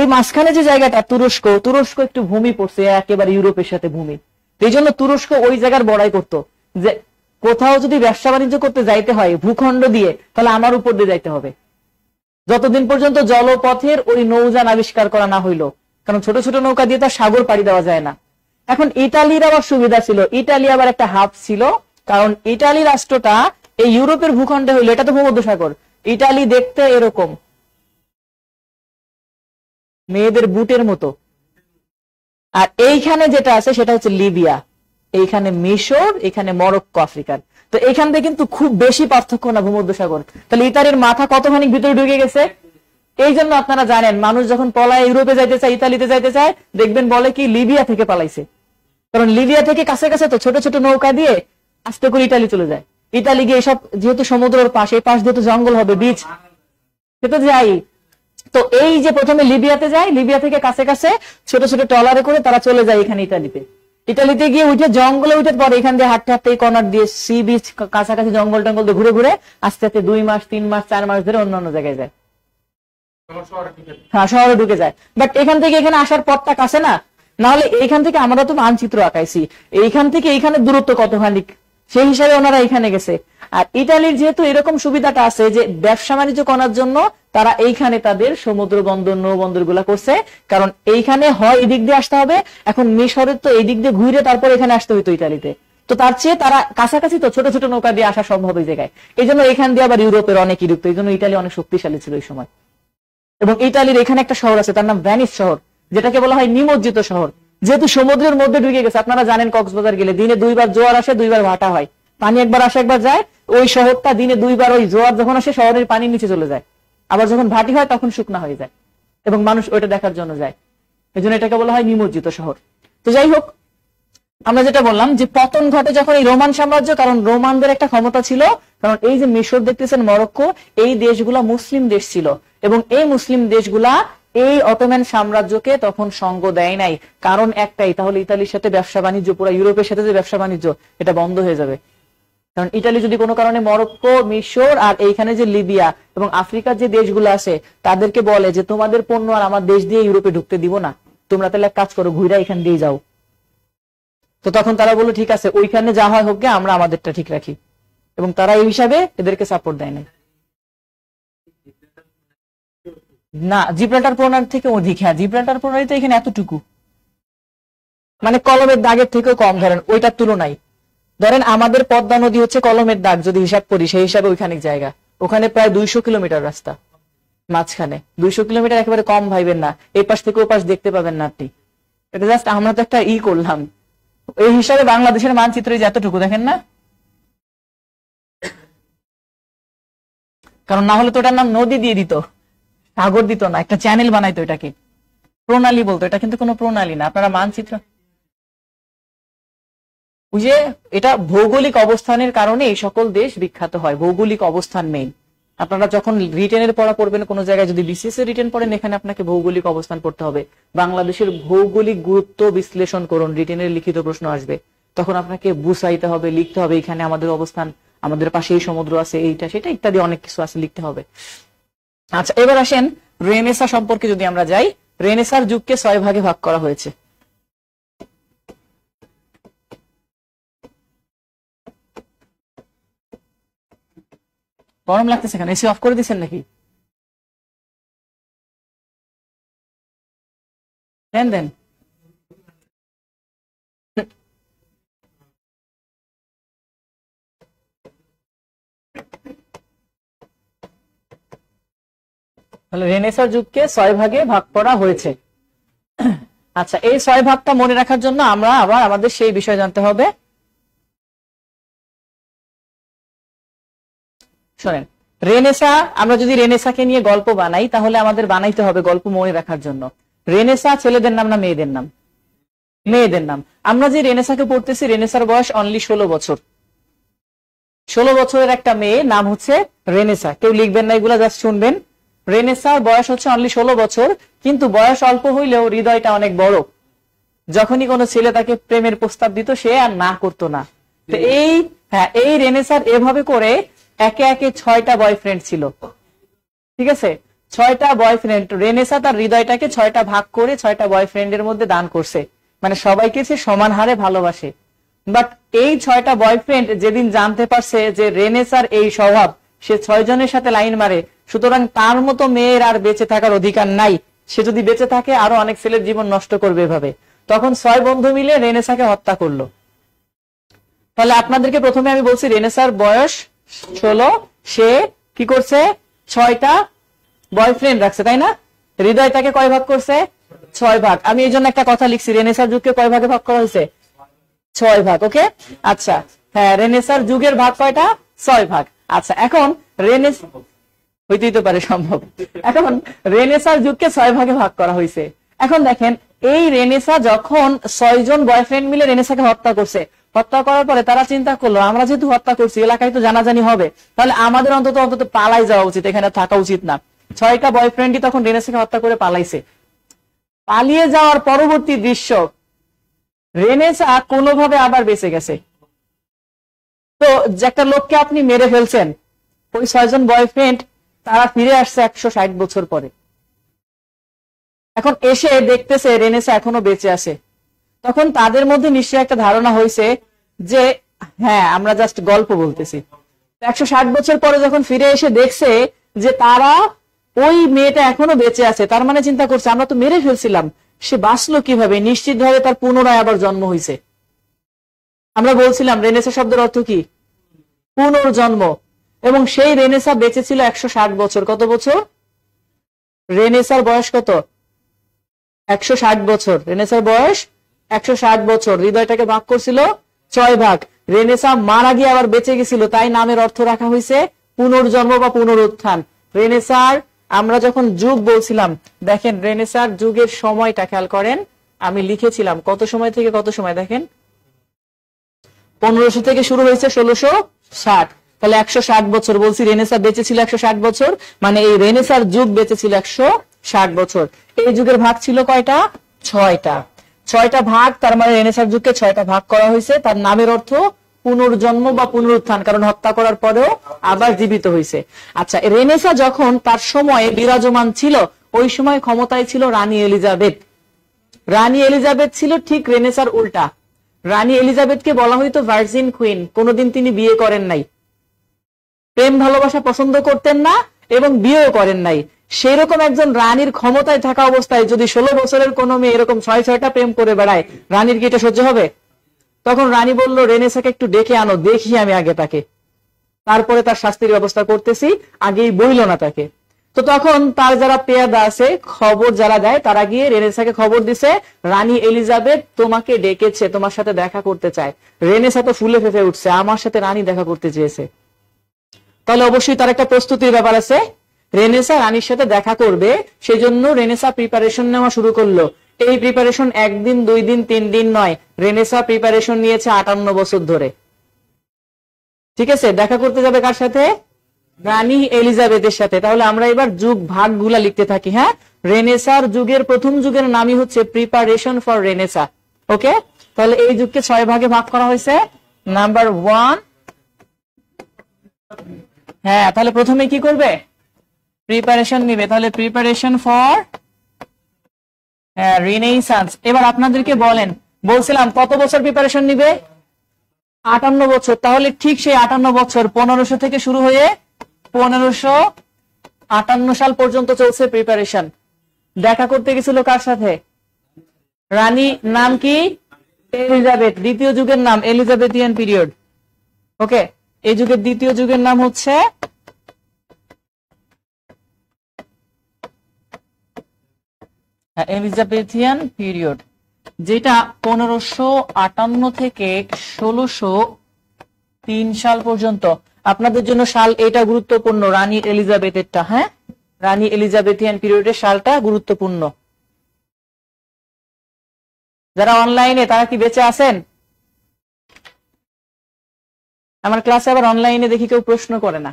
এই মাঝখানে যে জায়গাটা তুরস্ক একটু ভূমি পড়ছে একেবারে ইউরোপের সাথে ভূমি। এই জন্য তুরস্ক ওই জায়গার বড়াই করতো যে কোথাও যদি ব্যবসা বাণিজ্য করতে যাইতে হয় ভূখণ্ড দিয়ে, তাহলে আমার উপর দিয়ে যাইতে হবে, যতদিন পর্যন্ত জলপথের ওই নৌযান আবিষ্কার করা না হইলো। কারণ ছোট ছোট নৌকা দিয়ে তার সাগর পাড়ি দেওয়া যায় না। এখন ইটালির আবার সুবিধা ছিল, ইটালি আবার একটা হাব ছিল, কারণ ইটালি রাষ্ট্রটা এই ইউরোপের ভূখণ্ডে হইলো, এটা তো ভূমধ্য সাগর। ইটালি দেখতে এরকম মেয়েদের বুটের মতো, আর এইখানে যেটা আছে সেটা হচ্ছে লিবিয়া, এইখানে মিশর, এখানে মরক্কো আফ্রিকার। তো এখান থেকে কিন্তু খুব বেশি পার্থক্য না ভূমধ্য সাগর। তাহলে ইতালির মাথা কতখানি ভিতরে ঢুকে গেছে। এই জন্য আপনারা জানেন মানুষ যখন পলায় ইউরোপে যাইতে চায়, ইতালিতে যাইতে চায়, দেখবেন বলে কি লিবিয়া থেকে পালাইছে, কারণ লিবিয়া থেকে কাছে কাছে তো ছোট ছোট নৌকা দিয়ে আস্তে করে ইতালি চলে যায়। ইতালি গিয়ে সব যেহেতু সমুদ্রের পাশ, এই পাশ যেহেতু জঙ্গল হবে, বীচ, সেটা যাই। তো এই যে প্রথমে লিবিয়াতে যায়, লিবিয়া থেকে কাছে কাছে ছোট ছোট ট্রলারে করে তারা চলে যায় এখানে ইটালিতে গিয়ে উঠে জঙ্গলে উঠে পরে এখান দিয়ে হাঁটতে হাঁটতে কর্নার দিয়ে সি বিচ কাছাকাছি জঙ্গল টঙ্গল দিয়ে ঘুরে ঘুরে আস্তে আস্তে 2 মাস 3 মাস 4 মাস ধরে অন্য জায়গায় যায়, হ্যাঁ শহরে ঢুকে যায়। বাট এখান থেকে এখানে আসার পথটা কাছে না, নাহলে এইখান থেকে আমরা তো মানচিত্র আঁকাইছি, এইখান থেকে এইখানে দূরত্ব কতখানি, সেই হিসাবে ওনারা এখানে গেছে। আর ইটালির যেহেতু এরকম সুবিধাটা আছে যে ব্যবসা বাণিজ্য করার জন্য তারা এইখানে তাদের সমুদ্র বন্দর নৌবন্দর গুলা করছে, কারণ এইখানে হয় এই দিক দিয়ে আসতে হবে, এখন মিশরের তো এই দিক দিয়ে ঘুরে তারপর এখানে আসতে হইতো ইটালিতে, তো তার চেয়ে তারা কাছাকাছি তো ছোট ছোট নৌকা দিয়ে আসা সম্ভব এই জায়গায়। এই জন্য এখান দিয়ে আবার ইউরোপের অনেকই ঢুকতো, এই জন্য ইটালি অনেক শক্তিশালী ছিল এই সময়। এবং ইটালির এখানে একটা শহর আছে, তার নাম ভ্যানিস শহর, যেটাকে বলা হয় নিমজ্জিত শহর, যেহেতু সমুদ্রের মধ্যে ঢুকে গেছে। আপনারা জানেন কক্সবাজার গেলে দিনে 2 বার জোয়ার আসে, 2 বার ভাটা হয়, পানি একবার আসে একবার যায়। ওই শহরটা দিনে 2 বার, ওই জোয়ার যখন আসে শহরের পানির নিচে চলে যায়, আবার যখন ভাটি হয় তখন শুকনা হয়ে যায়, এবং মানুষ ওইটা দেখার জন্য যায়। এই জন্য এটাকে বলা হয় নিমজ্জিত শহর। তো যাই হোক, আমরা যেটা বললাম যে পতন ঘটে যখন এই রোমান সাম্রাজ্য, কারণ রোমানদের একটা ক্ষমতা ছিল, কারণ এই যে মিশর দেখতেছেন, মরক্কো, এই দেশগুলা মুসলিম দেশ ছিল, এবং এই মুসলিম দেশগুলা এই অটোমান সাম্রাজ্যকে তখন সঙ্গ দেয় নাই। কারণ একটাই, তাহলে ইতালির সাথে ব্যবসা বাণিজ্য, পুরো ইউরোপের সাথে যে ব্যবসা বাণিজ্য, এটা বন্ধ হয়ে যাবে। কারণ ইতালি যদি কোনো কারণে মরক্কো, মিশর আর এইখানে যে লিবিয়া এবং আফ্রিকার যে দেশগুলো আছে তাদেরকে বলে যে তোমাদের পণ্য আর আমার দেশ দিয়ে ইউরোপে ঢুকতে দিব না, তোমরা তাহলে এক কাজ করো, ঘুরে এখান দিয়ে যাও। তো তখন তারা বললো ঠিক আছে, ওইখানে যা হয় হোক, আমরা আমাদেরটা ঠিক রাখি, এবং তারা এই হিসাবে এদেরকে সাপোর্ট দেয় না। না, জিব্রাল্টার প্রণালী থেকে অধিক, হ্যাঁ জিব্রাল্টার প্রণালী তো এখানে এতটুকু, মানে কলমের দাগের থেকেও কম, ধরেন ওইটার তুলনায়। ধরেন আমাদের পদ্মা নদী হচ্ছে কলমের দাগ, যদি হিসাব করি সেই হিসাবে ওইখানে জায়গা, ওখানে প্রায় 200 কিলোমিটার রাস্তা মাঝখানে। 200 কিলোমিটার একেবারে কম ভাইবেন না, এই পাশ থেকে ও পাশ দেখতে পাবেন না আপনি। এটা জাস্ট আমরা তো একটা করলাম, এই হিসাবে বাংলাদেশের মানচিত্রে যে এতটুকু দেখেন না, কারণ না হলে তো ওটার নাম নদী দিয়ে দিত, সাগর দিত না, একটা চ্যানেল বানাইতো, এটাকে প্রণালী বলতো। এটা কিন্তু কোনো প্রণালী না, আপনারা মানচিত্র, ওই যে এটা ভৌগোলিক অবস্থানের কারণে এই সকল দেশ বিখ্যাত হয়, ভৌগোলিক অবস্থান মেইন। আপনারা যখন রিটেনের পড়া পড়বেন কোন জায়গায়, যদি বিসিএস এর রিটেন পড়েন, এখানে আপনাকে ভৌগোলিক অবস্থান পড়তে হবে, বাংলাদেশের ভৌগোলিক গুরুত্ব বিশ্লেষণ করুন, রিটেনের লিখিত প্রশ্ন আসবে, তখন আপনাকে বুঝাইতে হবে, লিখতে হবে, এখানে আমাদের অবস্থান, আমাদের পাশে এই সমুদ্র আছে, এইটা সেটা ইত্যাদি অনেক কিছু আছে, লিখতে হবে। আচ্ছা, এবার আসেন রেনেসা সম্পর্কে যদি আমরা যাই। রেনেসার যুগকে 6 ভাগে ভাগ করা হয়েছে। গরম লাগতেছে কেন? এসি অফ করে দিচ্ছেন নাকি? দেন দেন। তাহলে রেনেসার যুগকে 6 ভাগে ভাগ করা হয়েছে। আচ্ছা, এই 6 ভাগটা মনে রাখার জন্য আমরা আবার আমাদের সেই বিষয় জানতে হবে। শোনেন, রেনেসা, আমরা যদি রেনেসাকে নিয়ে গল্প বানাই তাহলে আমাদের বানাইতে হবে গল্প মনে রাখার জন্য। রেনেসা ছেলেদের নাম না মেয়েদের নাম? মেয়েদের নাম। আমরা যে রেনেসাকে পড়তেছি, রেনেসার বয়স অনলি 16 বছর। 16 বছরের একটা মেয়ে, নাম হচ্ছে রেনেসা। কেউ লিখবেন না এগুলা, জাস্ট শুনবেন। রেনেসার বয়স হচ্ছে অনলি 16 বছর, কিন্তু বয়স অল্প হইলেও হৃদয়টা অনেক বড়। যখনই কোনো ছেলে তাকে প্রেমের প্রস্তাব দিত সে আর না করতো না। তো এই রেনেসার এভাবে করে একে একে 6টা বয়ফ্রেন্ড ছিল। ঠিক আছে, 6টা বয়ফ্রেন্ড। রেনেসা তার হৃদয়টাকে 6টা ভাগ করে 6টা বয়ফ্রেন্ডের মধ্যে দান করছে, মানে সবাইকে সে সমান হারে ভালোবাসে। বাট এই 6টা বয়ফ্রেন্ড যেদিন জানতে পারছে যে রেনেসার এই স্বভাব, সে 6 জনের সাথে লাইন মারে, সুতরাং তার মতো মেয়ের আর বেঁচে থাকার অধিকার নাই। সে যদি বেঁচে থাকে আরো অনেক ছেলের জীবন নষ্ট করবে এভাবে। তখন 6 বন্ধু মিলে রেনেসাকে হত্যা করলো। তাহলে আপনাদেরকে প্রথমে আমি বলছি রেনেসার বয়স 16, সে কি করছে? 6টা বয়ফ্রেন্ড রাখছে, তাই না? হৃদয়টাকে কয় ভাগ করছে? 6 ভাগ। আমি এই জন্য একটা কথা লিখছি, রেনেসার যুগকে কয় ভাগে ভাগ করা হয়েছে? 6 ভাগ। ওকে, আচ্ছা। হ্যাঁ, রেনেসার যুগের ভাগ কয়টা? 6 ভাগ। আচ্ছা, এখন হইতেই তো পারে সম্ভব। এখন রেনেসার যুগকে 6 ভাগে ভাগ করা হয়েছে। এখন দেখেন, এই রেনেসা যখন 6 জন বয়ফ্রেন্ড মিলে রেনেসাকে হত্যা করছে, হত্যা করার পরে তারা চিন্তা করলো আমরা যেহেতু হত্যা করছি এলাকায় তো জানাজানি হবে, তাহলে আমাদের অন্তত পালাই যাওয়া উচিত, এখানে থাকা উচিত না। 6টা বয়ফ্রেন্ডই তখন রেনেসাকে হত্যা করে পালাইছে। পালিয়ে যাওয়ার পরবর্তী দৃশ্য, রেনেসা কোনোভাবে আবার বেঁচে গেছে। তো যে একটা লোককে আপনি মেরে ফেলছেন, ওই 6 জন বয়ফ্রেন্ড তারা ফিরে আসছে 160 বছর পরে। এখন এসে দেখতেছে রেনেসা এখনো বেঁচে আছে। তখন তাদের মধ্যে নিশ্চয়ই একটা ধারণা হয়েছে যে হ্যাঁ, আমরা জাস্ট গল্প বলতেছি। 160 বছর পরে যখন ফিরে এসে দেখছে যে তারা, ওই মেয়েটা এখনো বেঁচে আছে, তার মানে চিন্তা করছে আমরা তো মেরে ফেলছিলাম, সে বাঁচলো কিভাবে? নিশ্চিত ভাবে তার পুনরায় আবার জন্ম হয়েছে। আমরা বলছিলাম রেনেসা শব্দের অর্থ কি? পুনর্জন্ম। এবং সেই রেনেসা বেঁচে ছিল 160 বছর। কত বছর? রেনেসার বয়স কত? 160 বছর। রেনেসার বয়স 160 বছর। হৃদয়টাকে ভাগ করছিল 6 ভাগ। রেনেসা মারা গিয়ে আবার বেঁচে গেছিল, তাই নামের অর্থ রাখা হয়েছে পুনর্জন্ম বা পুনরুত্থান। রেনেসার আমরা যখন যুগ বলছিলাম, দেখেন রেনেসার যুগের সময়টা খেয়াল করেন, আমি লিখেছিলাম কত সময় থেকে কত সময়। দেখেন 1500 থেকে শুরু হয়েছে 1660, তাহলে 160 বছর। বলছি রেনেসা বেঁচে ছিল 160 বছর, মানে এই রেনেসার যুগ বেঁচে ছিল 160 বছর। এই যুগের ভাগ ছিল কয়টা? 6টা। 6টা ভাগ, তার মানে রেনেসার যুগকে 6টা ভাগ করা হয়েছে। তার নামের অর্থ পুনর্জন্ম বা পুনরুত্থান, কারণ হত্যা করার পরেও আবার জীবিত হয়েছে। আচ্ছা, রেনেসা যখন তার সময়ে বিরাজমান ছিল, ওই সময় ক্ষমতায় ছিল রানী এলিজাবেথ। রানী এলিজাবেথ ছিল ঠিক রেনেসার উল্টা। রানী এলিজাবেথকে বলা হইতো ভার্জিন কুইন। কোনোদিন তিনি বিয়ে করেন নাই, প্রেম ভালোবাসা পছন্দ করতেন না এবং বিয়েও করেন নাই। সেরকম একজন রানীর ক্ষমতায় থাকা অবস্থায় যদি 16 বছরের কোন মেয়ে এরকম 6টা প্রেম করে বেড়ায়, রানীর কি এটা সহ্য হবে? তখন রানী বলল রেনেসাকে একটু ডেকে আনো, দেখি আমি আগে তাকে, তারপরে তার শাস্তির ব্যবস্থা করতেছি, আগেই বইল না তাকে। তো তখন তার যারা পেয়াদা আছে, খবর যারা দেয়, তারা গিয়ে রেনেসাকে খবর দিছে রানী এলিজাবেথ তোমাকে ডেকেছে, তোমার সাথে দেখা করতে চায়। রেনেসা তো ফুলে ফেঁপে উঠছে, আমার সাথে রানী দেখা করতে চেয়েছে, তাহলে অবশ্যই তার একটা প্রস্তুতির ব্যাপার আছে। রেনেসা রানীর সাথে দেখা করবে, সেজন্য রেনেসা প্রিপারেশন নেওয়া শুরু করলো। এই প্রিপারেশন 1 দিন 2 দিন 3 দিন নয়, রেনেসা প্রিপারেশন নিয়েছে 58 বছর ধরে। ঠিক আছে, দেখা করতে যাবে কার সাথে? রানী এলিজাবেথের সাথে। তাহলে আমরা এবার যুগ ভাগ গুলা লিখতে থাকি। হ্যাঁ, রেনেসার যুগের প্রথম যুগের নামই হচ্ছে প্রিপারেশন ফর রেনেসা। ওকে, তাহলে এই যুগকে 6 ভাগে ভাগ করা হয়েছে। নাম্বার 1, হ্যাঁ, তাহলে প্রথমে কি করবে? প্রিপারেশন নিবে। তাহলে প্রিপারেশন ফর রিনেসান্স। এবার আপনাদেরকে বলছিলাম কত বছর প্রিপারেশন নিবে? 58 বছর। তাহলে ঠিক সেই 58 বছর 1500 থেকে শুরু হয়ে 1558 সাল পর্যন্ত চলছে প্রিপারেশন। দেখা করতে গেছিল কার সাথে? রানী নাম কি? এলিজাবেথ। দ্বিতীয় যুগের নাম এলিজাবেথিয়ান পিরিয়ড। ওকে, এই যুগের দ্বিতীয় যুগের নাম হচ্ছে এলিজাবেথিয়ান পিরিয়ড, যেটা 1558 থেকে 1603 সাল পর্যন্ত। আপনাদের জন্য সাল এটা গুরুত্বপূর্ণ, রানী এলিজাবেথেরটা। হ্যাঁ, রানী এলিজাবেথিয়ান পিরিয়ডের সালটা গুরুত্বপূর্ণ। যারা অনলাইনে তারা কি বেঁচে আছেন? আমার ক্লাসে আবার অনলাইনে দেখি কেউ প্রশ্ন করে না,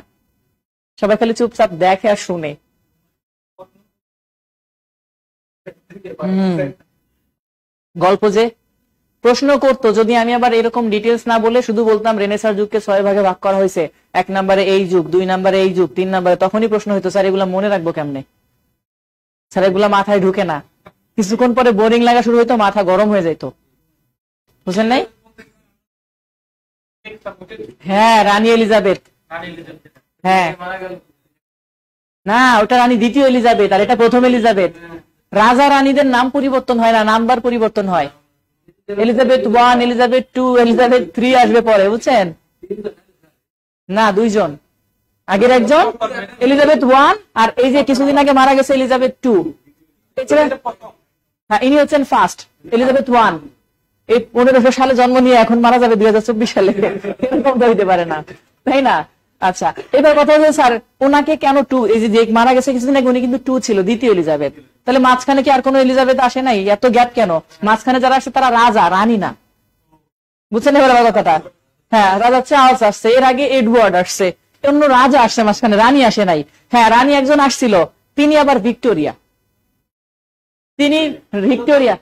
সবাই খালি চুপচাপ দেখে আর শুনে। গল্প যে প্রশ্ন করতো, যদি আমি আবার এরকম ডিটেলস না বলে শুধু বলতাম রেনেসার যুগকে 6 ভাগে ভাগ করা হয়েছে, 1 নম্বরে এই যুগ, 2 নম্বরে এই যুগ, 3 নম্বরে, তখনই প্রশ্ন হইতো স্যার এগুলা মনে রাখবো কেমনে, স্যার এগুলা মাথায় ঢুকে না। কিছুক্ষণ পরে বোরিং লাগা শুরু হইতো, মাথা গরম হয়ে যেত। বুঝলেন নাই? হ্যাঁ, রানী এলিজাবেথ। হ্যাঁ, না ওটা রানী দ্বিতীয় এলিজাবেথ আর এটা প্রথম এলিজাবেথ। রাজা রানীদের নাম পরিবর্তন হয় না, নাম্বার পরিবর্তন হয়। এলিজাবেথ 1, এলিজাবেথ 2, এলিজাবেথ 3 আসবে পরে, বুঝছেন? না, 2 জন, আগের একজন এলিজাবেথ 1 আর এই যে কিছুদিন আগে মারা গেছে এলিজাবেথ 2। হ্যাঁ, ইনি হচ্ছেন ফার্স্ট এলিজাবেথ 1। এই 1500 সালে জন্ম নিয়ে এখন মারা যাবে 2024 সালে, এরকম তো হইতে পারে না, তাই না? আচ্ছা, এবার কথা হচ্ছে স্যার ওনাকে কেন 2? এই যে মারা গেছে কিছুদিন আগে উনি কিন্তু 2 ছিল, দ্বিতীয় এলিজাবেথ। তাহলে মাঝখানে কি আর কোনো এলিজাবেথ আসে নাই? এত গ্যাপ কেন? মাঝখানে যারা আসে তারা রাজা, রানী না। বুঝছেন এবার আমার কথাটা? হ্যাঁ, রাজা চার্লস আসছে, এর আগে এডওয়ার্ড আসছে, অন্য রাজা আসছে মাঝখানে, রানী আসে নাই। হ্যাঁ, রানী একজন আসছিল, তিনি আবার ভিক্টোরিয়া। তিনি ভিক্টোরিয়া,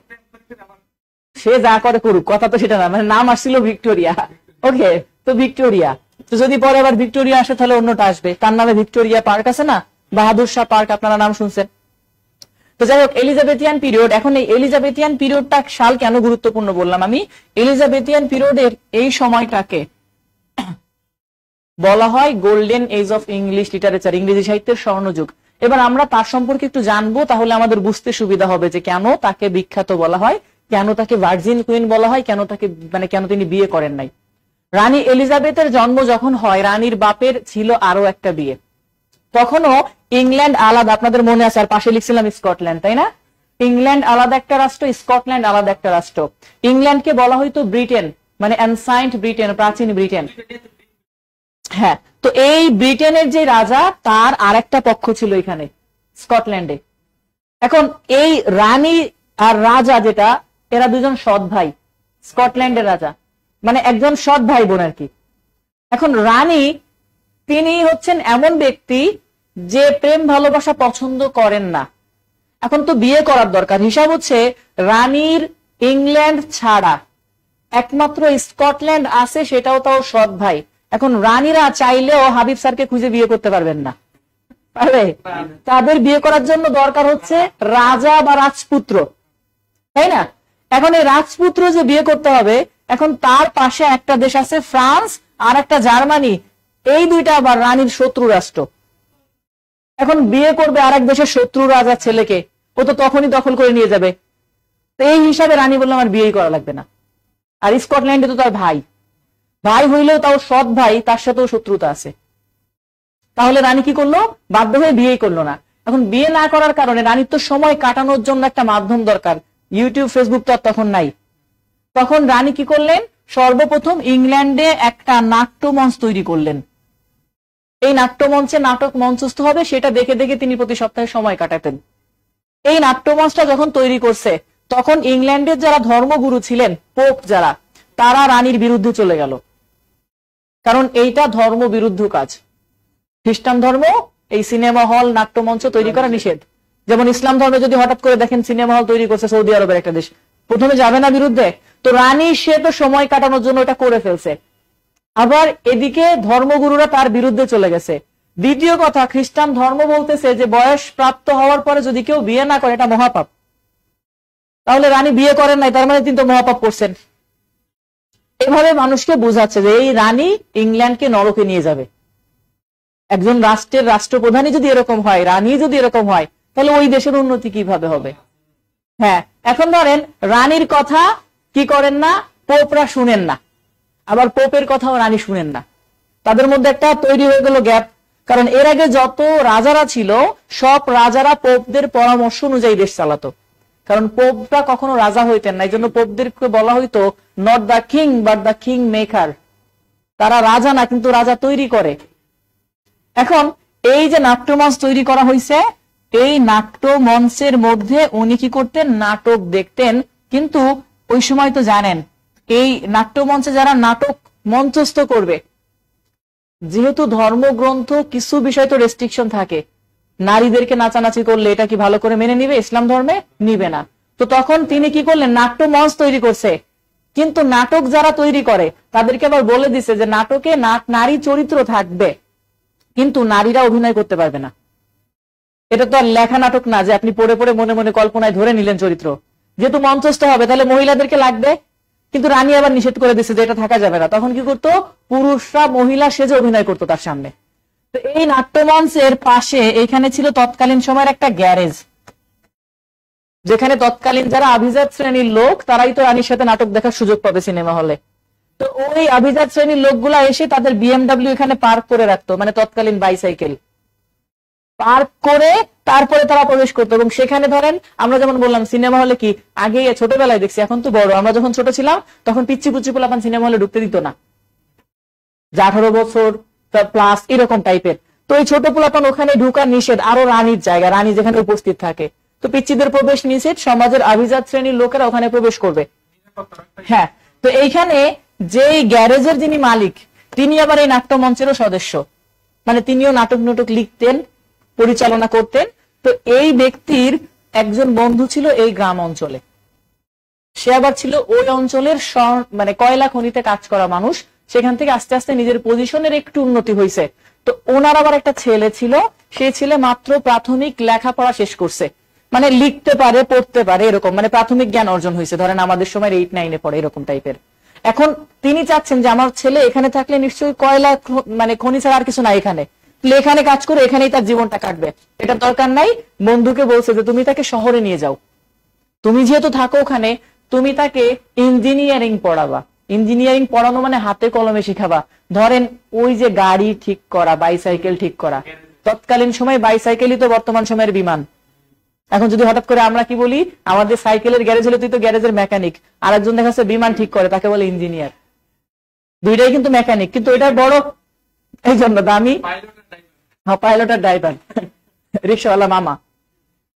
সে যা করে করুক, কথা তো সেটা না, মানে নাম আসছিল ভিক্টোরিয়া। ওকে, তো ভিক্টোরিয়া, তো যদি পরে আবার ভিক্টোরিয়া আসে তাহলে অন্যটা আসবে। তার নামে ভিক্টোরিয়া পার্ক আছে না, বাহাদুর শাহ পার্ক, আপনারা নাম শুনছেন। তো যাই হোক, এলিজাবেথিয়ান পিরিয়ড। এখন এই এলিজাবেথিয়ান পিরিয়ডটা সাল কেন গুরুত্বপূর্ণ বললাম আমি? এলিজাবেথিয়ান পিরিয়ডের এই সময়টাকে বলা হয় golden age of English literature, ইংরেজি সাহিত্যের স্বর্ণযুগ। এবার আমরা তার সম্পর্কে একটু জানবো, তাহলে আমাদের বুঝতে সুবিধা হবে যে কেন তাকে বিখ্যাত বলা হয়, কেন তাকে ভার্জিন কুইন বলা হয়, কেন তাকে কেন তিনি বিয়ে করেন নাই। রানী এলিজাবেথের জন্ম যখন হয়, রানীর বাপের ছিল আরো একটা বিয়ে। তখনও ইংল্যান্ড আলাদা, আপনাদের মনে আছে, আর পাশে লিখছিলাম স্কটল্যান্ড, তাই না? ইংল্যান্ড আলাদা একটা রাষ্ট্র, স্কটল্যান্ড আলাদা একটা রাষ্ট্র। ইংল্যান্ডকে বলা হয়তো ব্রিটেন, মানে অ্যানসাইন্ট ব্রিটেন, প্রাচীন ব্রিটেন। হ্যাঁ, তো এই ব্রিটেনের যে রাজা, তার আর একটা পক্ষ ছিল এখানে স্কটল্যান্ডে। এখন এই রানী আর রাজা যেটা, এরা দুজন সৎ ভাই, স্কটল্যান্ডের রাজা, মানে একজন সৎ ভাই বোন আর কি। এখন রানী, তিনি হচ্ছেন এমন ব্যক্তি যে প্রেম ভালোবাসা পছন্দ করেন না। এখন তো বিয়ে করার দরকার, হিসাব হচ্ছে রানীর ইংল্যান্ড ছাড়া একমাত্র স্কটল্যান্ড আছে, সেটাও তাও সৎ ভাই। এখন রানীরা চাইলেও হাবিব স্যারকে খুঁজে বিয়ে করতে পারবেন না, পারবে? তাদের বিয়ে করার জন্য দরকার হচ্ছে রাজা বা রাজপুত্র, তাই না? এখন এই রাজপুত্র যে বিয়ে করতে হবে, এখন তার পাশে একটা দেশ আছে ফ্রান্স আর একটা জার্মানি, এই দুইটা আবার রানীর শত্রু রাষ্ট্র। এখন বিয়ে করবে আর এক দেশের শত্রু রাজার ছেলেকে, ও তো তখনই দখল করে নিয়ে যাবে। তো এই হিসাবে রানী বললো আমার বিয়েই করা লাগবে না। আর স্কটল্যান্ডে তো তার ভাই, ভাই হইলেও তাও সৎ ভাই, তার সাথেও শত্রুতা আছে। তাহলে রানী কি করলো? বাধ্য হয়ে বিয়েই করলো না। এখন বিয়ে না করার কারণে রানীর তো সময় কাটানোর জন্য একটা মাধ্যম দরকার, ইউটিউব ফেসবুক তো আর তখন নাই। তখন রানী কি করলেন? সর্বপ্রথম ইংল্যান্ডে একটা নাট্যমঞ্চ তৈরি করলেন। এই নাট্যমঞ্চে নাটক মঞ্চস্থ হবে, সেটা দেখে দেখে তিনি প্রতি সপ্তাহে সময় কাটাতেন। এই নাট্যমঞ্চটা যখন তৈরি করছে, তখন ইংল্যান্ডের যারা ধর্মগুরু ছিলেন, পোপ যারা, তারা রানীর বিরুদ্ধে চলে গেল, কারণ এইটা ধর্ম বিরুদ্ধ কাজ। খ্রিস্টান ধর্ম এই সিনেমা হল, নাট্যমঞ্চ তৈরি করা নিষেধ। যেমন ইসলাম ধর্মে যদি হঠাৎ করে দেখেন সিনেমা হল তৈরি করছে সৌদি আরবের একটা দেশ, প্রথমে যাবে না বিরুদ্ধে? তো রানী সে তো সময় কাটানোর জন্য এটা করে ফেলছে, আবার এদিকে ধর্মগুরুরা তার বিরুদ্ধে চলে গেছে। দ্বিতীয় কথা, খ্রিস্টান ধর্ম বলতেছে যে বয়স প্রাপ্ত হওয়ার পরে যদি কেউ বিয়ে না করে এটা মহাপাপ। তাহলে রানী বিয়ে করেন নাই, তার মানে তিনি তো মহাপাপ করছেন। এভাবে মানুষকে বোঝাচ্ছে যে এই রানী ইংল্যান্ডকে নরকে নিয়ে যাবে। একজন রাষ্ট্রের রাষ্ট্রপ্রধানই যদি এরকম হয়, রানী যদি এরকম হয়, তাহলে ওই দেশের উন্নতি কিভাবে হবে? হ্যাঁ, এখন ধরেন রানীর কথা কি করেন না, পোপরা শুনেন না, আবার পোপের কথাও রানী শুনেন না। তাদের মধ্যে একটা তৈরি হয়ে গেল গ্যাপ। কারণ এর আগে যত রাজারা ছিল, সব রাজারা পোপদের পরামর্শ অনুযায়ী দেশ চালাতো। কারণ পোপরা কখনো রাজা হইতেন না, এই জন্য পোপদেরকে বলা হইতো not the king but the king maker. তারা রাজা না, কিন্তু রাজা তৈরি করে। এখন এই যে নাট্যমঞ্চ তৈরি করা হয়েছে, এই নাট্যমঞ্চের মধ্যে উনি কি করতেন, নাটক দেখতেন। কিন্তু ওই সময় তো জানেন, এই নাট্যমঞ্চে যারা নাটক মঞ্চস্থ করবে, যেহেতু ধর্মগ্রন্থ কিছু বিষয় তো রেস্ট্রিকশন থাকে, নারীদেরকে নাচানাচি করলে এটা কি ভালো করে মেনে নিবে? ইসলাম ধর্মে নিবে না। তো তখন তিনি কি করলেন, নাট্যমঞ্চ তৈরি করছে। কিন্তু নাটক যারা তৈরি করে তাদেরকে আবার বলে দিছে যে নাটকে নারী চরিত্র থাকবে, কিন্তু নারীরা অভিনয় করতে পারবে না। এটা তো আর লেখা নাটক না যে আপনি পড়ে পড়ে মনে মনে কল্পনায় ধরে নিলেন চরিত্র। যেহেতু মঞ্চস্থ হবে, তাহলে মহিলাদেরকে লাগবে। কিন্তু রানী আবার নিষেধ করে দিচ্ছে যে এটা থাকা যাবে না। তখন কি করতো, পুরুষরা মহিলা সেজে অভিনয় করতো তার সামনে। তো এই নাট্যমঞ্চের পাশে এখানে ছিল তৎকালীন সময়ের একটা গ্যারেজ, যেখানে তৎকালীন যারা আভিজাত শ্রেণীর লোক, তারাই তো রানীর সাথে নাটক দেখার সুযোগ পাবে সিনেমা হলে। তো ওই আভিজাত শ্রেণীর লোকগুলা এসে তাদের বিএমডাব্লিউ এখানে পার্ক করে রাখতো, মানে তৎকালীন বাইসাইকেল পার্ক করে তারপরে তারা প্রবেশ করতো। এবং সেখানে ধরেন আমরা যেমন বললাম সিনেমা হলে কি আগে ছোটবেলায় দেখছি, এখন তো বড়, আমরা যখন ছোট ছিলাম তখন পিচ্ছি পুচ্ছি পোলাপান সিনেমা হলে ঢুকতে দিত না, যে 18 বছর প্লাস এরকম টাইপের। তো এই ছোট পোলাপান ওখানে ঢুকা নিষেধ, আরো রানীর জায়গা, রানী যেখানে উপস্থিত থাকে। তো পিচ্ছিদের প্রবেশ নিষেধ, সমাজের আভিজাত শ্রেণীর লোকেরা ওখানে প্রবেশ করবে। হ্যাঁ, তো এইখানে যে গ্যারেজের যিনি মালিক, তিনি আবার এই নাট্যমঞ্চেরও সদস্য, মানে তিনিও নাটক নাটক লিখতেন, পরিচালনা করতেন। তো এই ব্যক্তির একজন বন্ধু ছিল এই গ্রাম অঞ্চলে, সে আবার ছিল ওই অঞ্চলের মানে কয়লা খনিতে কাজ করা মানুষ। সেখান থেকে আস্তে আস্তে নিজের পজিশনের একটু উন্নতি হয়েছে। তো ওনার আবার একটা ছেলে ছিল, সে ছেলে মাত্র প্রাথমিক লেখাপড়া শেষ করছে, মানে লিখতে পারে পড়তে পারে এরকম, মানে প্রাথমিক জ্ঞান অর্জন হয়েছে, ধরেন আমাদের সময় 8-9-এ পড়ে এরকম টাইপের। এখন তিনি চাচ্ছেন যে আমার ছেলে এখানে থাকলে নিশ্চয়ই কয়লা মানে খনি ছাড়া আর কিছু নাই এখানে, এখানে কাজ করে এখানেই তার জীবনটা কাটবে, এটা দরকার নাই। বন্ধুকে বলছে যে তুমি তাকে শহরে নিয়ে যাও, তুমি যেহেতু থাকো ওখানে, তুমি তাকে ইঞ্জিনিয়ারিং পড়াবা। ইঞ্জিনিয়ারিং পড়ানো মানে হাতে কলমে শিখাবা। ধরেন ওই যে গাড়ি ঠিক করা, বাইসাইকেল ঠিক করা, তৎকালীন সময় বাইসাইকেলই তো বর্তমান সময়ের বিমান। এখন যদি হঠাৎ করে আমরা কি বলি, আমাদের সাইকেলের গ্যারেজ হলে তুই তো গ্যারেজের মেকানিক, আর একজন দেখা যাচ্ছে বিমান ঠিক করে, তাকে বলে ইঞ্জিনিয়ার। দুইটাই কিন্তু মেকানিক, কিন্তু এটা বড় এই জন্য দামি, পাইলট আর ড্রাইভার, রিক্সাওয়ালা মামা।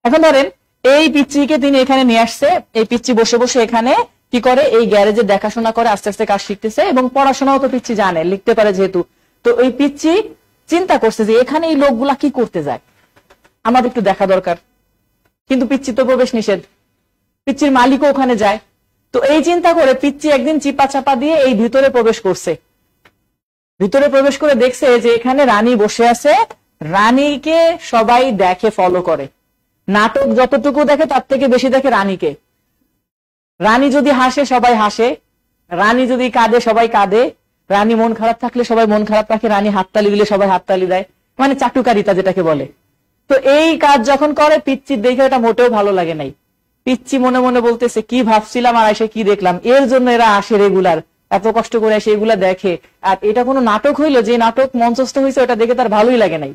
এখন ধরেন এই পিচ্চিকে তিনি এখানে নিয়ে আসছে, এই পিচ্চি বসে বসে এখানে কি করে, এই গ্যারেজে দেখাশোনা করে, আস্তে আস্তে কাজ শিখতেছে, এবং পড়াশোনাও তো পিচ্চি জানে, লিখতে পারে যেহেতু। তো এই পিচ্চি চিন্তা করছে যে এখানে এই লোকগুলা কি করতে যায়, আমাদের একটু দেখা দরকার। কিন্তু পিচ্চি তো প্রবেশ নিষেধ, পিচ্চির মালিকও ওখানে যায়। তো এই চিন্তা করে পিচ্চি একদিন চিপা চাপা দিয়ে এই ভিতরে প্রবেশ করছে। ভিতরে প্রবেশ করে দেখছে যে এখানে রানী বসে আছে, রানীকে সবাই দেখে, ফলো করে। নাটক যতটুকু দেখে তার থেকে বেশি দেখে রানীকে। রানী যদি হাসে সবাই হাসে, রানী যদি কাঁদে সবাই কাঁদে, রানী মন খারাপ থাকলে সবাই মন খারাপ রাখে, রানী হাততালি দিলে সবাই হাততালি দেয়, মানে চাটুকারিতা যেটাকে বলে। তো এই কাজ যখন করে পিচ্চির দেখে এটা মোটেও ভালো লাগে নাই। পিচ্চি মনে মনে বলতেছে কি ভাবছিলাম আর এসে কি দেখলাম, এর জন্য এরা আসে রেগুলার, এত কষ্ট করে এসে এগুলা দেখে। আর এটা কোনো নাটক হইলো, যে নাটক মঞ্চস্থ হয়েছে ওটা দেখে তার ভালোই লাগে নাই।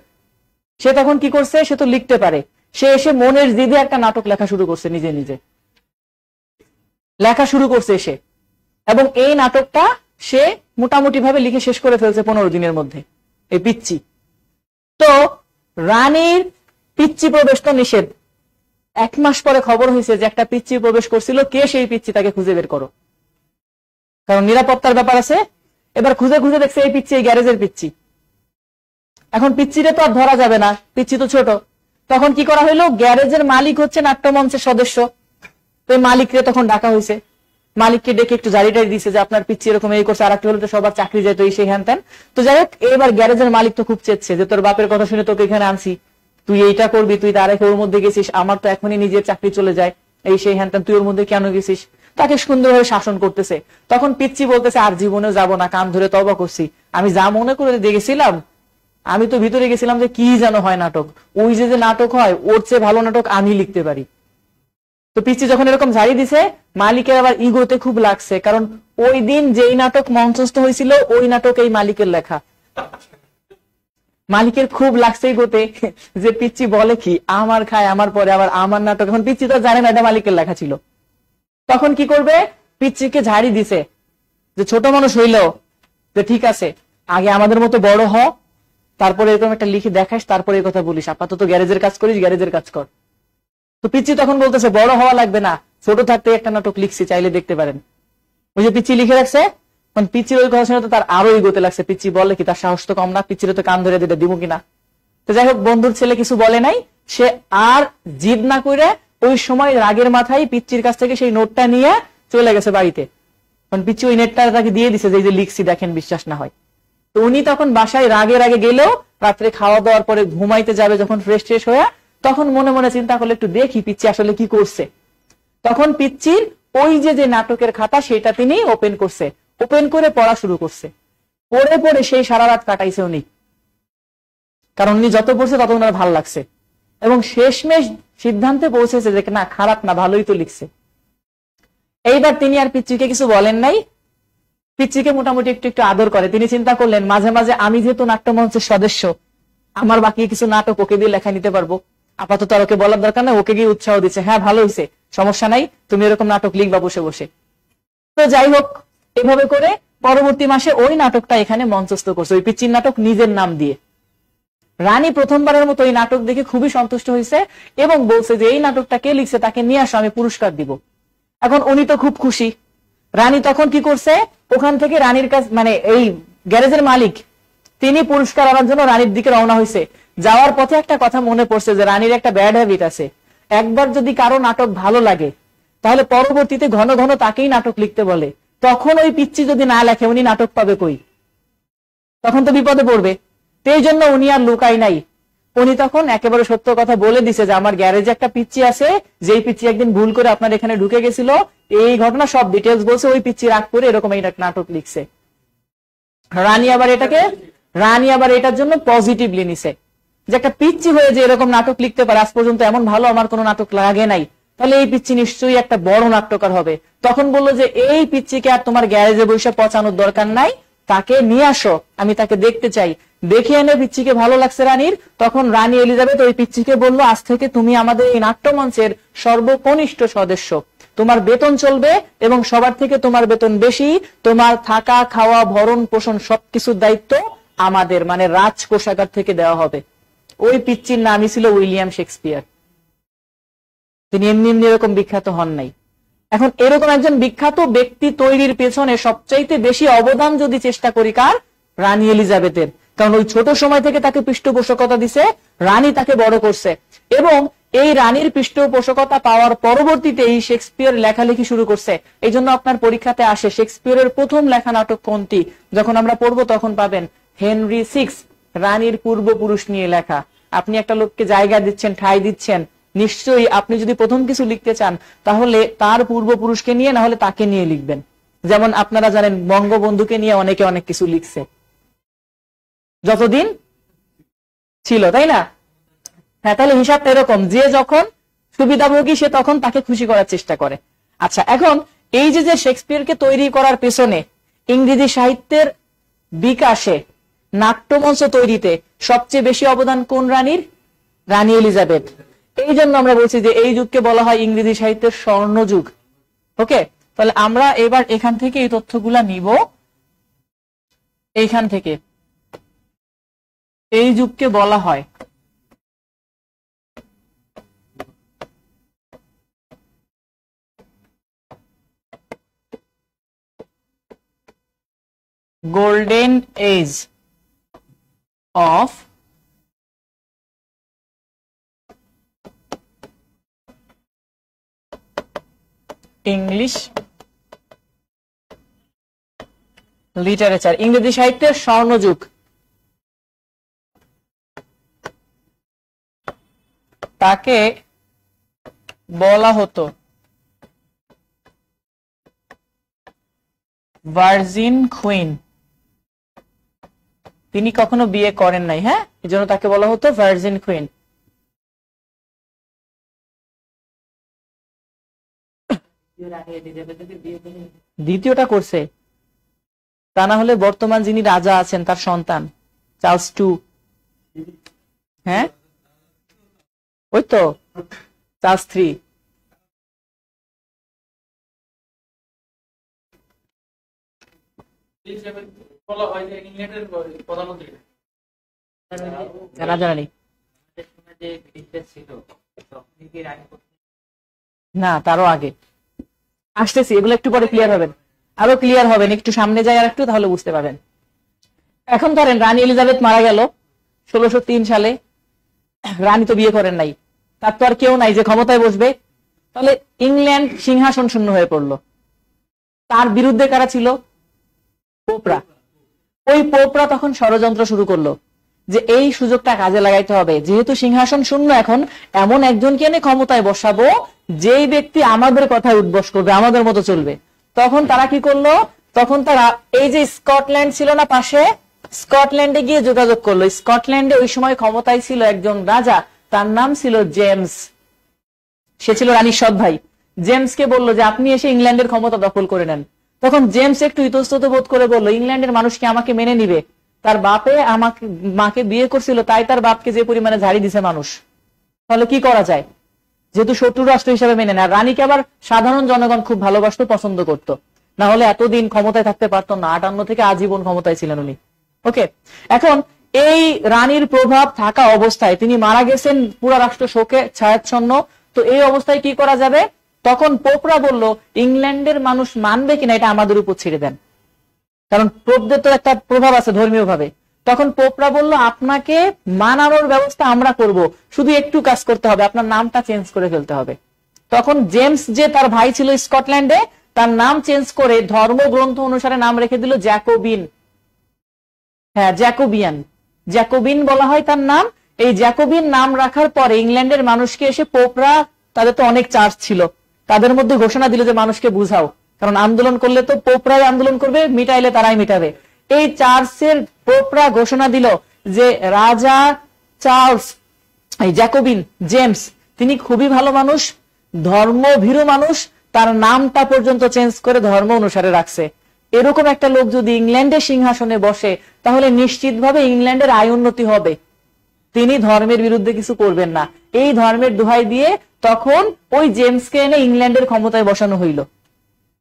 সে তখন কি করছে, সে তো লিখতে পারে, সে এসে মনের জিদে একটা নাটক লেখা শুরু করছে, নিজে নিজে লেখা শুরু করছে সে। এবং এই নাটকটা সে মোটামুটি ভাবে লিখে শেষ করে ফেলছে 15 দিনের মধ্যে, এই পিচ্চি। তো রানীর পিচ্চি প্রবেশ তো নিষেধ। 1 মাস পরে খবর হয়েছে যে একটা পিচ্চি প্রবেশ করছিল, কে সেই পিচ্চি তাকে খুঁজে বের করো, কারণ নিরাপত্তার ব্যাপার আছে। এবার খুঁজে খুঁজে দেখছে এই পিচ্চি, এই গ্যারেজের পিচ্চি। এখন পিচ্চিরে তো আর ধরা যাবে না, পিচ্চি তো ছোট। তখন কি করা হইলো, গ্যারেজের মালিক হচ্ছে নাট্যমঞ্চের সদস্য, তো মালিককে তখন ডাকা হয়েছে। মালিককে ডেকে একটু জারি টারি দিছে যে আপনার পিচ্চি এরকম এই করছে, আর একটু হলে তো সবার চাকরি যেত, এই সেই হ্যান ত্যান। তো যাই হোক, এবার গ্যারেজের মালিক তো খুব চেয়েছে যে তোর বাপের কথা শুনে তোকে এখানে আনছি, তুই এইটা করবি, তুই তার ওর মধ্যে গেছিস, আমার তো এখনই নিজের চাকরি চলে যায়, এই সেই হ্যান ত্যান, তুই ওর মধ্যে কেন গেছিস। তাকে সুন্দরভাবে শাসন করতেছে। তখন পিচ্চি বলতেছে আর জীবনেও যাব না, কান ধরে তওবা করছি, আমি যা মনে করে দেখেছিলাম আমি তো ভিতরে গেছিলাম যে কি যেন হয় নাটক, ওই যে নাটক হয় ওর চেয়ে ভালো নাটক আমি লিখতে পারি। তো পিচ্চি যখন এরকম ঝাড়ি দিছে, মালিকের আবার ইগোতে খুব লাগছে, কারণ ওই দিন যেই নাটক মঞ্চস্থ হয়েছিল ওই নাটক এই মালিকের লেখা। মালিকের খুব লাগছে ইগোতে যে পিচ্চি বলে কি, আমার খায় আমার পরে আবার আমার নাটক। এখন পিচ্চি তো জানে না এটা মালিকের লেখা ছিল। তখন কি করবে, পিচ্চিকে ঝাড়ি দিছে যে ছোট মানুষ হইলেও যে ঠিক আছে, আগে আমাদের মতো বড় হ, তারপরে এরকম একটা লিখে দেখাস, তারপরে এই কথা বলিস, আপাতত গ্যারেজের কাজ করিস, গ্যারেজের কাজ কর। তো পিচ্চি তখন বলতেছে বড় হওয়া লাগবে না, ছোট থাকতে একটা নাটক লিখছি, চাইলে দেখতে পারেন। ওই যে পিচ্চি লিখে রাখছে। পিচ্চির ওই কথা শুনে তো তার আরো ইগোতে লাগছে, পিচ্চি বলে কি, তার সাহস তো কম না, পিচ্চির তো কান ধরে দিতে দিব কিনা। তো যাই হোক, বন্ধুর ছেলে কিছু বলে নাই, সে আর জিদ না করে ওই সময় রাগের মাথায় পিচ্চির কাছ থেকে সেই নোটটা নিয়ে চলে গেছে বাড়িতে। পিচ্চি ওই নেটটা তাকে দিয়ে দিছে যে লিখছি দেখেন, বিশ্বাস না হয়। তো উনি তখন বাসায় রাগে গেলেও রাত্রে খাওয়া দাওয়ার পরে ঘুমাইতে যাবে যখন ফ্রেশ ট্রেশ হয়ে, তখন মনে মনে চিন্তা করলে একটু দেখি পিচ্চি আসলে কি করছে। তখন পিচ্চির ওই যে নাটকের খাতা সেটা তিনি ওপেন করছে, ওপেন করে পড়া শুরু করছে। পড়ে সেই সারা রাত কাটাইছে উনি, কারণ উনি যত পড়ছে তত ওনার ভালো লাগছে, এবং শেষমেশ সিদ্ধান্তে পৌঁছেছে যে না, খারাপ না, ভালোই তো লিখছে। এইবার তিনি আর পিচ্চিকে কিছু বলেন নাই, পিচ্চিকে মোটামুটি একটু একটু আদর করে। তিনি চিন্তা করলেন মাঝে মাঝে আমি যেহেতু নাট্যমঞ্চের সদস্য, আমার বাকি কিছু নাটক ওকে দিয়ে লেখা নিতে পারবো, আপাতত আর ওকে বলার দরকার না, ওকে গিয়ে উৎসাহ দিচ্ছে, হ্যাঁ ভালো হয়েছে, সমস্যা নাই, তুমি এরকম নাটক লিখবা বসে বসে। তো যাই হোক, এভাবে করে পরবর্তী মাসে ওই নাটকটা এখানে মঞ্চস্থ করছে, ওই পিচ্চির নাটক নিজের নাম দিয়ে। রানী প্রথমবারের মতো এই নাটক দেখে খুবই সন্তুষ্ট হয়েছে এবং বলছে যে এই নাটকটা কে লিখছে তাকে নিয়ে আসো, আমি পুরস্কার দিব। এখন উনি তো খুব খুশি। রানী তখন কি করছে, ওখান থেকে রানীর কাছে, মানে এই গ্যারেজের মালিক, তিনি পুরস্কার আনার জন্য রানীর দিকে রওনা হয়েছে। যাওয়ার পথে একটা কথা মনে পড়ছে যে রানীর একটা ব্যাড হ্যাবিট আছে, একবার যদি কারো নাটক ভালো লাগে তাহলে পরবর্তীতে ঘন ঘন তাকেই নাটক লিখতে বলে। তখন ওই পিচ্চি যদি না লেখে উনি নাটক পাবে কই, তখন তো বিপদে পড়বে। এই জন্য উনি আর লুকাই নাই, উনি তখন একেবারে সত্য কথা বলে দিছে যে আমার গ্যারেজে একটা পিচ্চি আছে, যেই পিচ্চি একদিন ভুল করে আপনার এখানে ঢুকে গেছিল, এই ঘটনা সব ডিটেলস বলছে, ওই পিচ্চি রাগ করে এরকম এই নাটক লিখছে। রানী আবার এটার জন্য পজিটিভলি নিছে, যে একটা পিচ্চি হয়ে যে এরকম নাটক লিখতে পারে, আজ পর্যন্ত এমন ভালো আমার কোনো নাটক লাগে নাই, তাহলে এই পিচ্চি নিশ্চয়ই একটা বড় নাট্যকার হবে। তখন বললো যে এই পিচ্চিকে আর তোমার গ্যারেজে বসে পচানোর দরকার নাই, তাকে নিয়ে আসো, আমি তাকে দেখতে চাই। দেখে এনে পিচ্চিকে ভালো লাগছে রানীর। তখন রানী এলিজাবেথ ওই পিচ্চিকে বললো, আজ থেকে তুমি আমাদের এই নাট্যমঞ্চের সর্বকনিষ্ঠ সদস্য, তোমার বেতন চলবে এবং সবার থেকে তোমার বেতন বেশি, তোমার থাকা খাওয়া ভরণ পোষণ সবকিছুর দায়িত্ব আমাদের, মানে রাজ কোষাগার থেকে দেওয়া হবে। ওই পিচ্চির নামই ছিল উইলিয়াম শেক্সপিয়ার। তিনি এমনি এমনি এরকম বিখ্যাত হন নাই। এখন এরকম একজন বিখ্যাত ব্যক্তি তৈরির পেছনে সবচাইতে বেশি অবদান যদি চেষ্টা করি কার, রানী এলিজাবেথের, কারণ ওই ছোট সময় থেকে তাকে পৃষ্ঠপোষকতা দিছে, রানী তাকে বড় করছে, এবং এই রানীর পৃষ্ঠপোষকতা পাওয়ার পরবর্তীতে এই শেক্সপিয়ার লেখালেখি শুরু করছে। এই জন্য আপনার পরীক্ষাতে আসে শেক্সপিয়ারের প্রথম লেখা নাটক কোনটি, যখন আমরা পড়বো তখন পাবেন হেনরি সিক্স, রানীর পূর্বপুরুষ নিয়ে লেখা। আপনি একটা লোককে জায়গা দিচ্ছেন, ঠাঁই দিচ্ছেন, নিশ্চয়ই আপনি যদি প্রথম কিছু লিখতে চান তাহলে তার পূর্বপুরুষকে নিয়ে, না হলে তাকে নিয়ে লিখবেন। যেমন আপনারা জানেন বঙ্গবন্ধুকে নিয়ে অনেকে অনেক কিছু লিখছে যতদিন ছিল, তাই না? হ্যাঁ, তাহলে হিসাবটা এরকম, যে যখন সুবিধাভোগী সে তখন তাকে খুশি করার চেষ্টা করে। আচ্ছা, এখন এই যে শেক্সপিয়ারকে তৈরি করার পেছনে ইংরেজি সাহিত্যের বিকাশে, নাট্যমঞ্চ তৈরিতে সবচেয়ে বেশি অবদান কোন রানীর? রানী এলিজাবেথ। এই জন্য আমরা বলছি যে এই যুগকে বলা হয় ইংরেজি সাহিত্যের স্বর্ণযুগ। ওকে, তাহলে আমরা এবার এখান থেকে এই তথ্যগুলা নিব, এইখান থেকে। এই যুগকে বলা হয় golden age of English literature, ইংরেজি সাহিত্যের স্বর্ণযুগ। তাকে বলা হতো ভার্জিন কুইন তিনি কখনো বিয়ে করেন নাই, হ্যাঁ, এই জন্য তাকে বলা হতো ভার্জিন কুইন। দ্বিতীয়টা করছে, তা না হলে বর্তমান যিনি রাজা আছেন তার সন্তান চার্লস টু, হ্যাঁ ওই তো চার্লস থ্রি। রাজা রানী না, তারও আগে আসতেছি, এগুলো একটু পরে ক্লিয়ার হবেন, আরো ক্লিয়ার হবেন, একটু সামনে যাই আর একটু, তাহলে বুঝতে পারবেন। এখন ধরেন রানী এলিজাবেথ মারা গেল 1603 সালে, রানী তো বিয়ে করেন নাই, তার তো আর কেউ নাই যে ক্ষমতায় বসবে, তাহলে ইংল্যান্ড সিংহাসন শূন্য হয়ে পড়লো। তার বিরুদ্ধে কারা ছিল? পোপরা। ওই পোপরা তখন ষড়যন্ত্র শুরু করলো যে এই সুযোগটা কাজে লাগাইতে হবে, যেহেতু সিংহাসন শূন্য, এখন এমন একজনকে এনে ক্ষমতায় বসাবো যেই ব্যক্তি আমাদের কথায় উদ্বস করবে, আমাদের মতো চলবে। তখন তারা কি করলো, তখন তারা এই যে স্কটল্যান্ড ছিল না পাশে, স্কটল্যান্ডে গিয়ে যোগাযোগ করলো। স্কটল্যান্ডে ওই সময় ক্ষমতায় ছিল একজন রাজা, তার নাম ছিল জেমস, সে ছিল রানীর সৎ ভাই। জেমসকে বললো যে আপনি এসে ইংল্যান্ডের ক্ষমতা দখল করে নেন। তখন জেমস একটু ইতস্তত বোধ করে বললো, ইংল্যান্ডের মানুষ কি আমাকে মেনে নিবে? তার বাপে আমাকে মাকে বিয়ে করছিল, তাই তার বাপকে যে পরিমাণে ঝাড়ি দিছে মানুষ, তাহলে কি করা যায়? যেহেতু শত্রু রাষ্ট্র হিসেবে মেনে নেয়, রানীকে আবার সাধারণ জনগণ খুব ভালোবাসতো, পছন্দ করতো, না হলে এতদিন ক্ষমতায় থাকতে পারতো না, 58 থেকে আজীবন ক্ষমতায় ছিলেন উনি। ওকে, এখন এই রানীর প্রভাব থাকা অবস্থায় তিনি মারা গেছেন, পুরো রাষ্ট্র শোকে ছায়াচ্ছন্ন। তো এই অবস্থায় কি করা যাবে? তখন পোপরা বলল, ইংল্যান্ডের মানুষ মানবে কিনা এটা আমাদের উপর ছেড়ে দেন, কারণ পোপদের তো একটা প্রভাব আছে ধর্মীয় ভাবে। তখন পোপরা বলল, আপনাকে মানানোর ব্যবস্থা আমরা করব, শুধু একটু কাজ করতে হবে, আপনার নামটা চেঞ্জ করে ফেলতে হবে। তখন জেমস, যে তার ভাই ছিল স্কটল্যান্ডে, তার নাম চেঞ্জ করে ধর্মগ্রন্থ অনুসারে নাম রেখে দিল জ্যাকোবিন। হ্যাঁ, জ্যাকোবিয়ান, জ্যাকোবিন বলা হয় তার নাম। এই জ্যাকোবিন নাম রাখার পরে ইংল্যান্ডের মানুষকে এসে পোপরা, তাদের তো অনেক চার্চ ছিল, তাদের মধ্যে ঘোষণা দিল যে মানুষকে বুঝাও, কারণ আন্দোলন করলে তো পোপরাই আন্দোলন করবে, মিটাইলে তারাই মিটাবে। এই চার্চের পোপরা ঘোষণা দিল যে রাজা চার্লস, এই জ্যাকোবিন জেমস, তিনি খুবই ভালো মানুষ, ধর্মভীরু মানুষ, তার নামটা পর্যন্ত চেঞ্জ করে ধর্ম অনুসারে রাখছে। এরকম একটা লোক যদি ইংল্যান্ডের সিংহাসনে বসে, তাহলে নিশ্চিতভাবে ইংল্যান্ডের আয় উন্নতি হবে। তিনি ধর্মের বিরুদ্ধে কিছু করবেন না, এই ধর্মের দোহাই দিয়ে তখন ওই জেমসকে এনে ইংল্যান্ডের ক্ষমতায় বসানো হইল।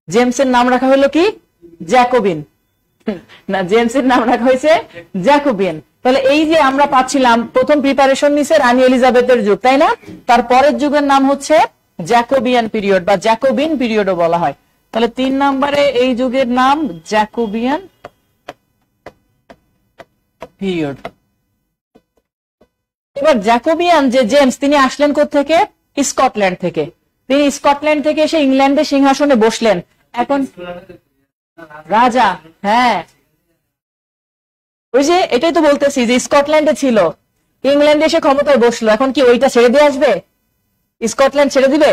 জেমসের নাম রাখা হইলো কি? জ্যাকোবিন। না, জেমসের নাম রাখা হয়েছে জ্যাকোবিন। তাহলে এই যে আমরা পাচ্ছিলাম, প্রথম প্রিপারেশন নিছে রানী এলিজাবেথের যুগ, তাই না? তারপরের যুগের নাম হচ্ছে জ্যাকোবিয়ান পিরিয়ড বা জ্যাকোবিন পিরিয়ডও বলা হয়। তাহলে 3 নম্বরে এই যুগের নাম জ্যাকোবিয়ান পিরিয়ড। এবার জ্যাকোবিয়ান যে জেমস, তিনি আসলেন কোত্থেকে? স্কটল্যান্ড থেকে। তিনি স্কটল্যান্ড থেকে এসে ইংল্যান্ডের সিংহাসনে বসলেন। এখন রাজা, হ্যাঁ, ওই যে এটাই তো বলতেছি যে স্কটল্যান্ডে ছিল, ইংল্যান্ডে এসে ক্ষমতায় বসলো, এখন কি ওইটা ছেড়ে দিয়ে আসবে? স্কটল্যান্ড ছেড়ে দিবে?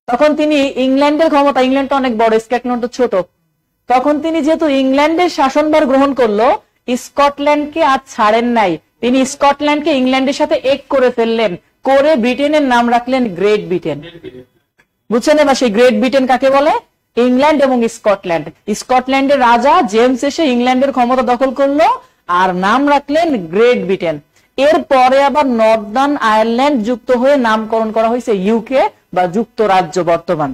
তখন তিনি ইংল্যান্ডের ক্ষমতা, ইংল্যান্ড তো অনেক বড়, স্কটল্যান্ড তো ছোট, তখন তিনি যেহেতু ইংল্যান্ডের শাসনভার গ্রহণ করলো, স্কটল্যান্ডকে আর ছাড়েন নাই। তিনি স্কটল্যান্ডকে ইংল্যান্ডের সাথে এক করে ফেললেন, করে ব্রিটেনের নাম রাখলেন গ্রেট ব্রিটেন। বুঝছেন? এবার সেই গ্রেট ব্রিটেন কাকে বলে? ইংল্যান্ড এবং স্কটল্যান্ড। স্কটল্যান্ডের রাজা জেমস এসে ইংল্যান্ডের ক্ষমতা দখল করলো আর নাম রাখলেন গ্রেট ব্রিটেন। এরপরে আবার নর্দার্ন আয়ারল্যান্ড যুক্ত হয়ে নামকরণ করা হয়েছে ইউকে বা যুক্তরাজ্য বর্তমান।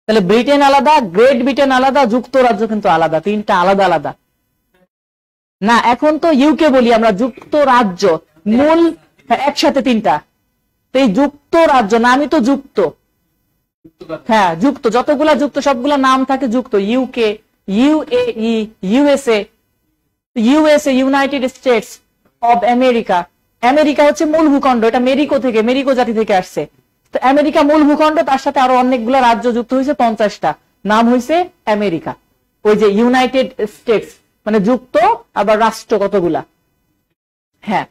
তাহলে ব্রিটেন আলাদা, গ্রেট ব্রিটেন আলাদা, যুক্তরাজ্য কিন্তু আলাদা, তিনটা আলাদা আলাদা না। এখন তো ইউকে বলি আমরা, যুক্তরাজ্য মূল একসাথে তিনটা। তো এই যুক্তরাজ্য নামই তো যুক্ত, হ্যাঁ যুক্ত, যতগুলা যুক্ত সবগুলা নাম থাকে যুক্ত। UK, UAE, USA, USA United states of America. America হচ্ছে মূল ভূখণ্ড, এটা মেরিকো থেকে, মেরিকো জাতি থেকে আসছে। তো আমেরিকা মূল ভূখণ্ড, তার সাথে আরো অনেকগুলা রাজ্য যুক্ত হয়েছে, 50টা, নাম হয়েছে আমেরিকা। ওই যে ইউনাইটেড স্টেটস মানে যুক্ত, আবার রাষ্ট্র কতগুলা। হ্যাঁ,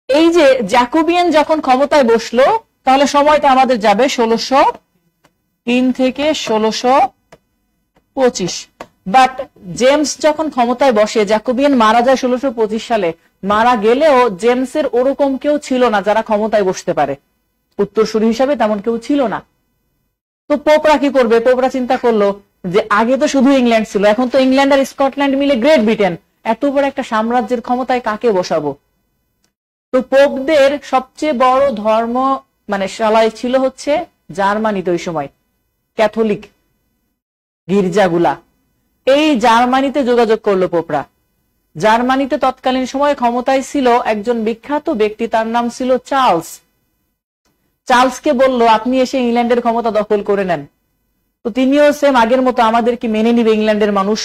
এই যে জ্যাকোবিয়ান যখন ক্ষমতায় বসলো, তাহলে সময়টা আমাদের যাবে 1603 থেকে 1625। বাট জেমস যখন ক্ষমতায় বসে, জ্যাকোবিয়ান মারা যায় 1625 সালে। মারা গেলেও জেমসের ওরকম কেউ ছিল না যারা ক্ষমতায় বসতে পারে, উত্তরসূরি হিসাবে তেমন কেউ ছিল না। তো পোপরা কি করবে? পোপরা চিন্তা করলো যে আগে তো শুধু ইংল্যান্ড ছিল, এখন তো ইংল্যান্ড আর স্কটল্যান্ড মিলে গ্রেট ব্রিটেন, এত বড় একটা সাম্রাজ্যের ক্ষমতায় কাকে বসাবো? তো পোপদের সবচেয়ে বড় ধর্ম মানে শালায় ছিল হচ্ছে জার্মানিতে ওই সময় ক্যাথলিক গির্জাগুলা। এই জার্মানিতে যোগাযোগ করলো পোপরা। জার্মানিতে তৎকালীন সময় ক্ষমতায় ছিল একজন বিখ্যাত ব্যক্তি, তার নাম ছিল চার্লস। চার্লসকে বলল আপনি এসে ইংল্যান্ডের ক্ষমতা দখল করে নেন। তো তিনিও সেম আগের মতো আমাদের কি মেনে নিবে ইংল্যান্ডের মানুষ?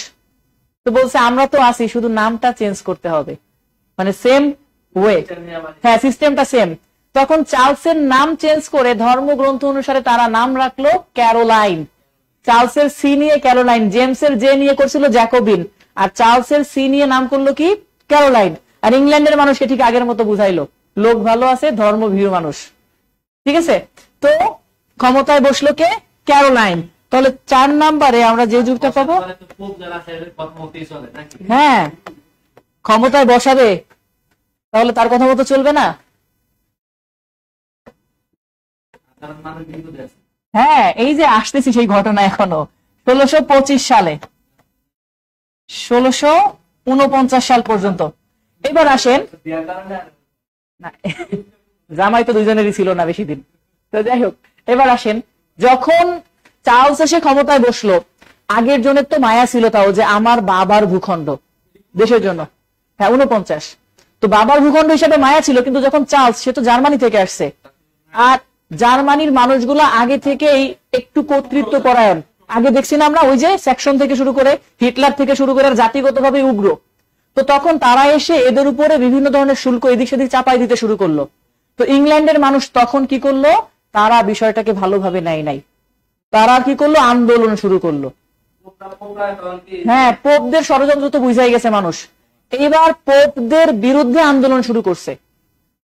তো বলছে আমরা তো আছি, শুধু নামটা চেঞ্জ করতে হবে, মানে সেম ওয়ে, হ্যাঁ সিস্টেমটা সেম। তখন চার্লসের নাম চেঞ্জ করে ধর্মগ্রন্থ অনুসারে তারা নাম রাখলো ক্যারোলাইন। চার্লসের সি নিয়ে ক্যারোলাইন, জেমসের জে নিয়ে করছিল জ্যাকোবিন, আর চার্লসের সি নিয়ে নাম করলো কি ক্যারোলাইন। আর ইংল্যান্ডের মানুষকে ঠিক আগের মতো বুঝাইলো, লোক ভালো আছে, ধর্ম ভীরু মানুষ। ঠিক আছে, তো ক্ষমতায় বসলো কে? ক্যারোলাইন। তাহলে 4 নম্বরে আমরা যে যুগটা পাবো, হ্যাঁ ক্ষমতায় বসাবে, তাহলে তার কথা মতো চলবে না। হ্যাঁ এই যে আসতেছি সেই ঘটনা এখনো 1625 সালে, 1649 সাল পর্যন্ত। এবার আসেন, জামাই তো দুইজনেরই ছিল না বেশি দিন। তো যাই হোক, এবার আসেন, যখন চার্লস এসে ক্ষমতায় বসলো, আগের জনের তো মায়া ছিল তাও যে আমার বাবার ভূখণ্ড দেশের জন্য, হ্যাঁ 49। তো বাবার ভূখণ্ড হিসেবে মায়া ছিল, কিন্তু যখন চার্লস, সে তো জার্মানি থেকে আসছে, আর জার্মানির মানুষগুলো আগে থেকেই একটু কর্তৃত্ব পরায়ণ। আগে দেখছি না আমরা ওই যে সেকশন থেকে শুরু করে হিটলার থেকে শুরু করে জাতিগতভাবে উগ্র। তো তখন তারা এসে এদের উপরে বিভিন্ন ধরনের শুল্ক এদিক সেদিক চাপাই দিতে শুরু করলো। তো ইংল্যান্ডের মানুষ তখন কি করলো? তারা বিষয়টাকে ভালোভাবে নেয় নাই, তারা কি করলো? আন্দোলন শুরু করলো। হ্যাঁ পোপদের ষড়যন্ত্র তো বুঝাই গেছে মানুষ, এবার পোপদের বিরুদ্ধে আন্দোলন শুরু করছে।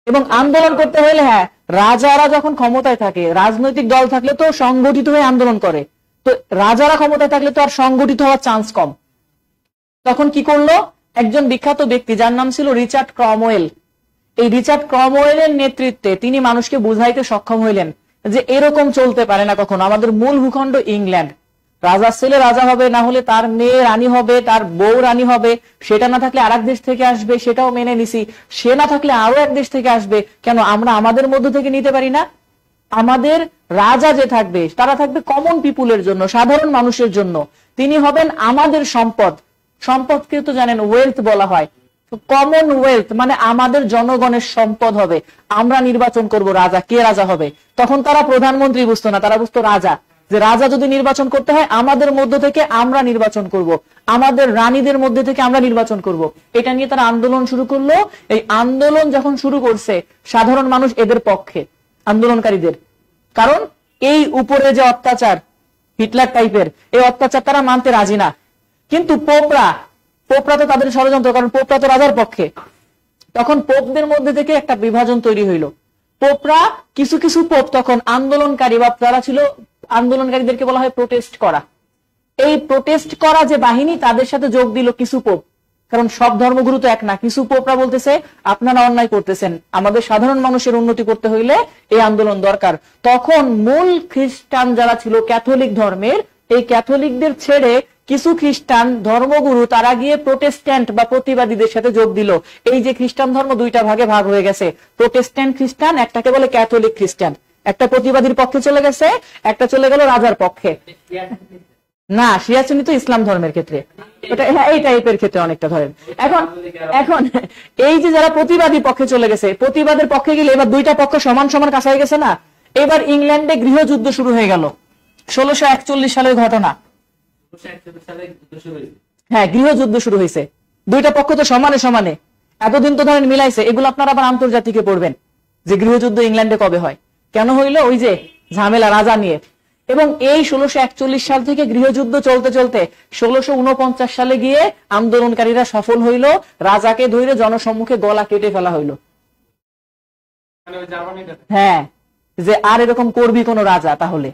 এবং আন্দোলন করতে হলে, হ্যাঁ রাজারা যখন ক্ষমতায় থাকে, রাজনৈতিক দল থাকলে তো সংগঠিত হয়ে আন্দোলন করে, তো রাজারা ক্ষমতায় থাকলে তো আর সংগঠিত হওয়ার চান্স কম। তখন কি করলো? একজন বিখ্যাত ব্যক্তি যার নাম ছিল রিচার্ড ক্রমওয়েল, এই রিচার্ড ক্রমওয়েলের নেতৃত্বে তিনি মানুষকে বুঝাইতে সক্ষম হইলেন যে এরকম চলতে পারে না কখনো, আমাদের মূল ভূখণ্ড ইংল্যান্ড, রাজার ছেলে রাজা হবে, না হলে তার মেয়ে রানী হবে, তার বউ রানী হবে, সেটা না থাকলে আরেক দেশ থেকে আসবে, সেটাও মেনে নিছি, সে না থাকলে আরো এক দেশ থেকে আসবে, কেন আমরা আমাদের মধ্য থেকে নিতে পারি না? আমাদের রাজা যে থাকবে তারা থাকবে কমন পিপুলের জন্য, সাধারণ মানুষের জন্য, তিনি হবেন আমাদের সম্পদ। সম্পদকে তো জানেন ওয়েলথ বলা হয়, কমন ওয়েলথ মানে আমাদের জনগণের সম্পদ হবে। আমরা নির্বাচন করব রাজা, কে রাজা হবে। তখন তারা প্রধানমন্ত্রী বুঝতো না, তারা বুঝতো রাজা, যে রাজা যদি নির্বাচন করতে হয় আমাদের মধ্য থেকে আমরা নির্বাচন করব, আমাদের রানীদের মধ্যে থেকে আমরা নির্বাচন করব। এটা নিয়ে তারা আন্দোলন শুরু করলো। এই আন্দোলন যখন শুরু করছে, সাধারণ মানুষ এদের পক্ষে, আন্দোলনকারীদের, কারণ এই উপরে যে অত্যাচার হিটলার টাইপের, এই অত্যাচার তারা মানতে রাজি না। কিন্তু পোপরা তো তাদের ষড়যন্ত্র, কারণ পোপরা তো রাজার পক্ষে। তখন পোপদের মধ্যে থেকে একটা বিভাজন তৈরি হইল। পোপরা কিছু কিছু পোপ তখন আন্দোলনকারী, বা যারা ছিল আন্দোলনকারীদেরকে বলা হয় প্রোটেস্ট করা, এই প্রোটেস্ট করা যে বাহিনী তাদের সাথে যোগ দিল কিছু পোপ, কারণ সব ধর্মগুরু তো এক না। কিছু পোপরা বলতেছে আপনারা অন্যায় করতেছেন, আমাদের সাধারণ মানুষের উন্নতি করতে হইলে এই আন্দোলন দরকার। তখন মূল খ্রিস্টান যারা ছিল ক্যাথলিক ধর্মের, এই ক্যাথলিকদের ছেড়ে কিছু খ্রিস্টান ধর্মগুরু তারা গিয়ে প্রোটেস্ট্যান্ট বা প্রতিবাদীদের সাথে যোগ দিল। এই যে খ্রিস্টান ধর্ম দুইটা ভাগে ভাগ হয়ে গেছে, প্রোটেস্ট্যান্ট খ্রিস্টান, একটাকে বলে ক্যাথলিক খ্রিস্টান, একটা প্রতিবাদীর পক্ষে চলে গেছে, একটা চলে গেল রাজার পক্ষে। না শিয়াসুনি তো ইসলাম ধর্মের ক্ষেত্রে, এটা এই টাইপের ক্ষেত্রে অনেকটা ধরেন। এখন এখন এই যে যারা প্রতিবাদী পক্ষে চলে গেছে, প্রতিবাদের পক্ষে গেলে এবার দুইটা পক্ষ সমান সমান কাছাই গেছে না। এবার ইংল্যান্ডে গৃহযুদ্ধ শুরু হয়ে গেল, 1641 সালের ঘটনা। হ্যাঁ গৃহযুদ্ধ শুরু হয়েছে, দুইটা পক্ষ তো সমানে সমানে, এতদিন তো ধরেন মিলাইছে। এগুলো আপনারা আবার আন্তর্জাতিকে পড়বেন যে গৃহযুদ্ধ ইংল্যান্ডে কবে হয়, কেন হইলো, ওই যে ঝামেলা রাজা নিয়ে। এবং এই 1641 সাল থেকে গৃহযুদ্ধ চলতে চলতে 1649 সালে গিয়ে আন্দোলনকারীরা সফল হইল, রাজাকে ধরে জনসম্মুখে গলা কেটে ফেলা হইল। হ্যাঁ যে আর এরকম করবি কোন রাজা তাহলে,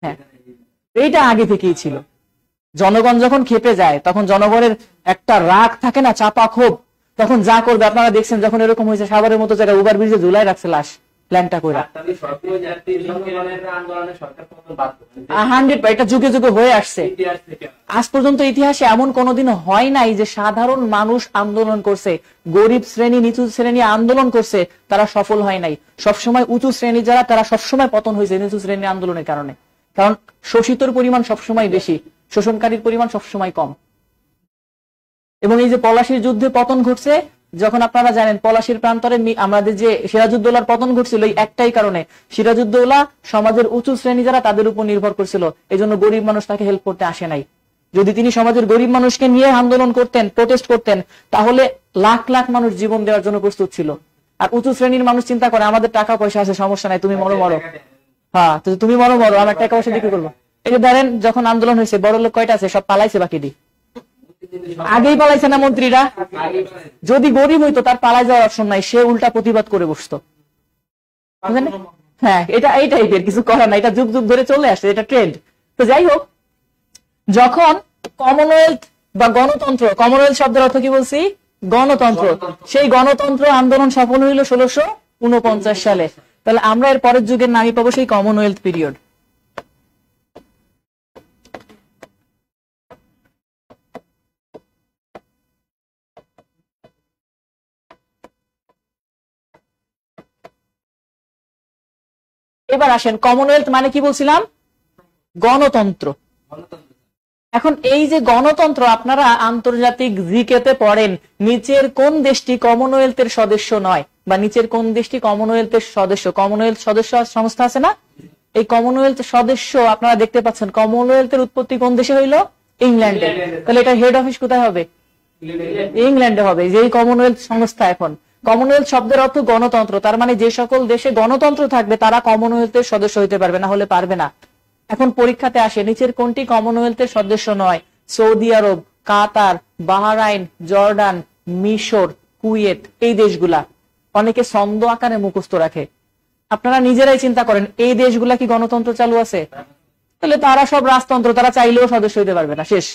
হ্যাঁ এইটা আগে থেকেই ছিল। জনগণ যখন খেপে যায় তখন জনগণের একটা রাগ থাকে না, চাপা ক্ষোভ, তখন যা করবে আপনারা দেখছেন যখন এরকম হয়েছে সাভারের মতো জায়গায় ওভার ব্রিজে ঝুলাই রাখছে লাশ প্ল্যানটা করে। 100 এটা যুগে যুগে হয়ে আসছে। আজ পর্যন্ত ইতিহাসে এমন কোনোদিন হয় নাই যে সাধারণ মানুষ আন্দোলন করছে, গরিব শ্রেণী নিচু শ্রেণী আন্দোলন করছে, তারা সফল হয় নাই। সবসময় উঁচু শ্রেণী যারা তারা সবসময় পতন হয়েছে নিচু শ্রেণী আন্দোলনের কারণে। কারণ শোষিতর পরিমাণ সবসময় বেশি, শোষণকারীর পরিমাণ সবসময় কম। এবং এই যে পলাশির যুদ্ধে পতন ঘটছে, যখন আপনারা জানেন পলাশির প্রান্তরে আমাদের যে সিরাজউদ্দৌলার পতন ঘটছিল এই একটাই কারণে, সিরাজউদ্দৌলা সমাজের উঁচু শ্রেণী যারা তাদের উপর নির্ভর করছিল, এই জন্য গরিব মানুষ তাকে হেল্প করতে আসে নাই। যদি তিনি সমাজের গরিব মানুষকে নিয়ে আন্দোলন করতেন, প্রোটেস্ট করতেন, তাহলে লাখ লাখ মানুষ জীবন দেওয়ার জন্য প্রস্তুত ছিল। আর উঁচু শ্রেণীর মানুষ চিন্তা করে আমাদের টাকা পয়সা আছে, সমস্যা নাই, তুমি মরো মরো, হ্যাঁ তুমি মরো মরো, আমার টাকা পয়সা দিয়ে কি করবো। এই যে ধরেন যখন আন্দোলন হয়েছে বড় লোক কয়টা আছে, সব পালাইছে, বাকি দি আগেই পালাইছে না মন্ত্রীরা। যদি গরিব হইতো তার পালাই যাওয়ার অপশন নাই, সে উল্টা প্রতিবাদ করে বসতো। হ্যাঁ এটা এই টাইপের কিছু করার নাই, এটা যুগ যুগ ধরে চলে আসছে, এটা ট্রেন্ড। তো যাই হোক, যখন কমনওয়েলথ বা গণতন্ত্র, কমনওয়েলথ শব্দের অর্থ কি বলছি, গণতন্ত্র, সেই গণতন্ত্র আন্দোলন সফল হইল 1649 সালে। তাহলে আমরা এর পরের যুগের নামই পাবো সেই কমনওয়েলথ পিরিয়ড। এবার আসেন, কমনওয়েলথ মানে কি বলছিলাম, গণতন্ত্র। এখন এই যে গণতন্ত্র, আপনারা আন্তর্জাতিক জিকেতে পড়েন, নিচের কোন দেশটি কমনওয়েলথের সদস্য নয়, বা নিচের কোন দেশটি কমনওয়েলথের সদস্য। কমনওয়েলথ সদস্য সংস্থা আছে না, এই কমনওয়েলথ সদস্য আপনারা দেখতে পাচ্ছেন। কমনওয়েলথের উৎপত্তি কোন দেশে হইল, ইংল্যান্ডে। তাহলে এটা হেড অফিস কোথায় হবে, ইংল্যান্ডে হবে, যেই কমনওয়েলথ সংস্থা। এখন কমনওয়েলথ শব্দের অর্থ গণতন্ত্র, তার মানে যে সকল দেশে গণতন্ত্র থাকবে তারা কমনওয়েলথের সদস্য হইতে পারবে, না হলে পারবে না। এখন পরীক্ষাতে আসে নিচের কোনটি কমনওয়েলথের সদস্য নয়। সৌদি আরব, কাতার, বাহরাইন, জর্ডান, মিশর, কুয়েত, এই দেশগুলা। অনেকে ছন্দ আকারে মুখস্থ রাখে, আপনারা নিজেরাই চিন্তা করেন এই দেশগুলা কি গণতন্ত্র চালু আছে, তাহলে তারা সব রাজতন্ত্র, তারা চাইলেও সদস্য হইতে পারবে না, শেষ।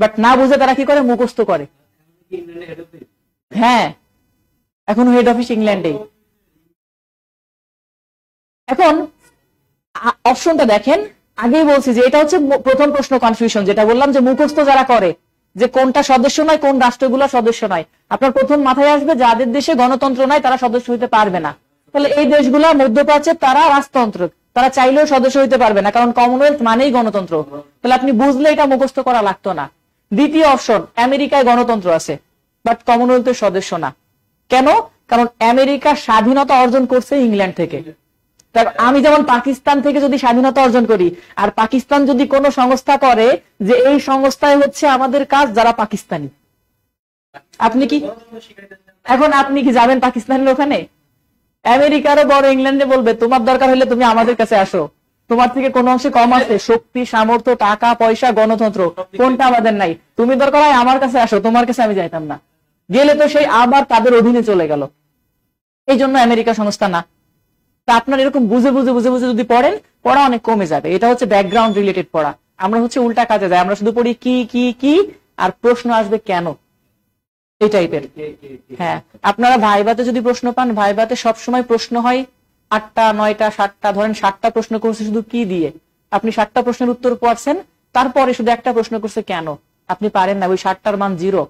বাট না বুঝে তারা কি করে, মুখস্থ করে। হ্যাঁ, এখন হেড অফিস ইংল্যান্ডে। এখন অপশনটা দেখেন, আগেই বলছি যে এটা হচ্ছে প্রথম প্রশ্ন কনফিউশন, যেটা বললাম যে মুখস্থ যারা করে যে কোনটা সদস্য নয়, কোন রাষ্ট্রগুলো সদস্য নয়, আপনার প্রথম মাথায় আসবে যাদের দেশে গণতন্ত্র নাই তারা সদস্য হইতে পারবে না। তাহলে এই দেশগুলো মধ্যপ্রাচ্যে, তারা রাজতন্ত্র, তারা চাইলেও সদস্য হইতে পারবে না, কারণ কমনওয়েলথ মানেই গণতন্ত্র। তাহলে আপনি বুঝলে এটা মুখস্থ করা লাগতো না। দ্বিতীয় অপশন, আমেরিকায় গণতন্ত্র আছে বাট কমনওয়েলথের সদস্য না। কেন? কারণ আমেরিকা স্বাধীনতা অর্জন করছে ইংল্যান্ড থেকে। আমি যেমন পাকিস্তান থেকে যদি স্বাধীনতা অর্জন করি, আর পাকিস্তান যদি কোনো সংস্থা করে যে এই সংস্থায় হচ্ছে আমাদের কাজ, যারা পাকিস্তানি, আপনি কি এখন আপনি কি যাবেন পাকিস্তানের ওখানে? আমেরিকারও বড় ইংল্যান্ডে বলবে তোমার দরকার হলে তুমি আমাদের কাছে আসো, তোমার থেকে কোন অংশে কম আছে, শক্তি, সামর্থ্য, টাকা পয়সা, গণতন্ত্র, কোনটা আমাদের নাই, তুমি দরকার হয় আমার কাছে আসো, তোমার কাছে আমি যাইতাম না। গেলে তো সেই আবার তাদের অধীনে চলে গেল। এই জন্য আমেরিকা সংস্থা না। তা আপনার এরকম বুঝে বুঝে বুঝে বুঝে যদি পড়েন, পড়া অনেক কমে যাবে। এটা হচ্ছে ব্যাকগ্রাউন্ড রিলেটেড পড়া। আমরা হচ্ছে উল্টা কাজে যাই, আমরা শুধু পড়ি কি কি কি, আর প্রশ্ন আসবে কেন, এই টাইপের। হ্যাঁ, আপনারা ভাইভাতে যদি প্রশ্ন পান, ভাইভাতে সবসময় প্রশ্ন হয় 8টা 9টা 7টা, ধরেন 7টা প্রশ্ন করছে শুধু কি দিয়ে, আপনি 7টা প্রশ্নের উত্তর পারছেন, তারপরে শুধু একটা প্রশ্ন করছে কেন, আপনি পারেন না, ওই 7টার মান 0।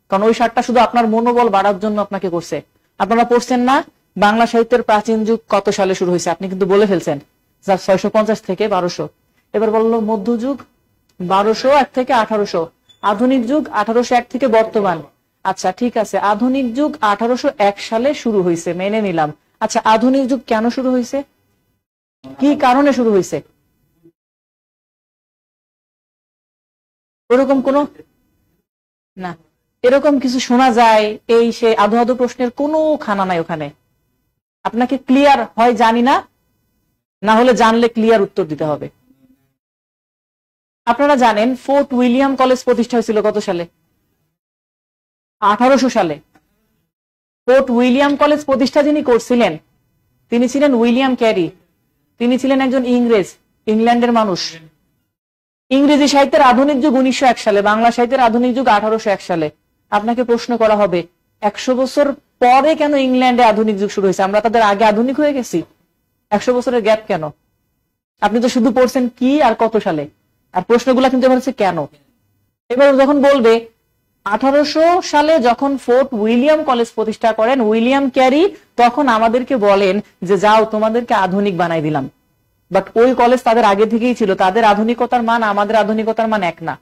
কারণ ওই 7টা শুধু আপনার মনোবল বাড়ার জন্য আপনাকে করছে। আপনারা পড়ছেন না বাংলা সাহিত্যের প্রাচীন যুগ কত সালে শুরু হয়েছে, আপনি কিন্তু বলে ফেলছেন 650 থেকে 1200। এবার বললো মধ্যযুগ 1201 থেকে 1800, আধুনিক যুগ 1801 থেকে বর্তমান। আচ্ছা ঠিক আছে, আধুনিক যুগ 1801 সালে শুরু হয়েছে, মেনে নিলাম। আচ্ছা, আধুনিক যুগ কেন শুরু হয়েছে, কি কারণে শুরু হয়েছে? ওরকম কোন না, এরকম কিছু শোনা যায়, এই সে আধো আধো প্রশ্নের কোনো খানা নাই ওখানে। আপনাকে ক্লিয়ার হয় জানি না, না হলে জানলে ক্লিয়ার উত্তর দিতে হবে। আপনারা জানেন ফোর্ট উইলিয়াম কলেজ প্রতিষ্ঠা হয়েছিল কত সালে? 1800 সালে। ফোর্ট উইলিয়াম কলেজ প্রতিষ্ঠা যিনি করছিলেন তিনি ছিলেন উইলিয়াম ক্যারি। তিনি ছিলেন একজন ইংরেজ, ইংল্যান্ডের মানুষ। ইংরেজি সাহিত্যের আধুনিক যুগ 1901 সালে, বাংলা সাহিত্যের আধুনিক যুগ 1801 সালে। আপনাকে প্রশ্ন করা হবে 100 বছর পরে কেন ইংল্যান্ডে আধুনিক যুগ শুরু হয়েছে? আমরা তাদের আগে আধুনিক হয়ে গেছি? 100 বছরের গ্যাপ কেন? আপনি তো শুধু পড়ছেন কি আর কত সালে, আর প্রশ্নগুলো কিন্তু এবার হচ্ছে কেন। এবার যখন বলবে 1800 সালে যখন ফোর্ট উইলিয়াম কলেজ প্রতিষ্ঠা করেন উইলিয়াম ক্যারি, তখন আমাদেরকে বলেন যে যাও তোমাদেরকে আধুনিক বানাই দিলাম। বাট ওই কলেজ তাদের আগে থেকেই ছিল, তাদের আধুনিকতার মান আমাদের আধুনিকতার মান এক না।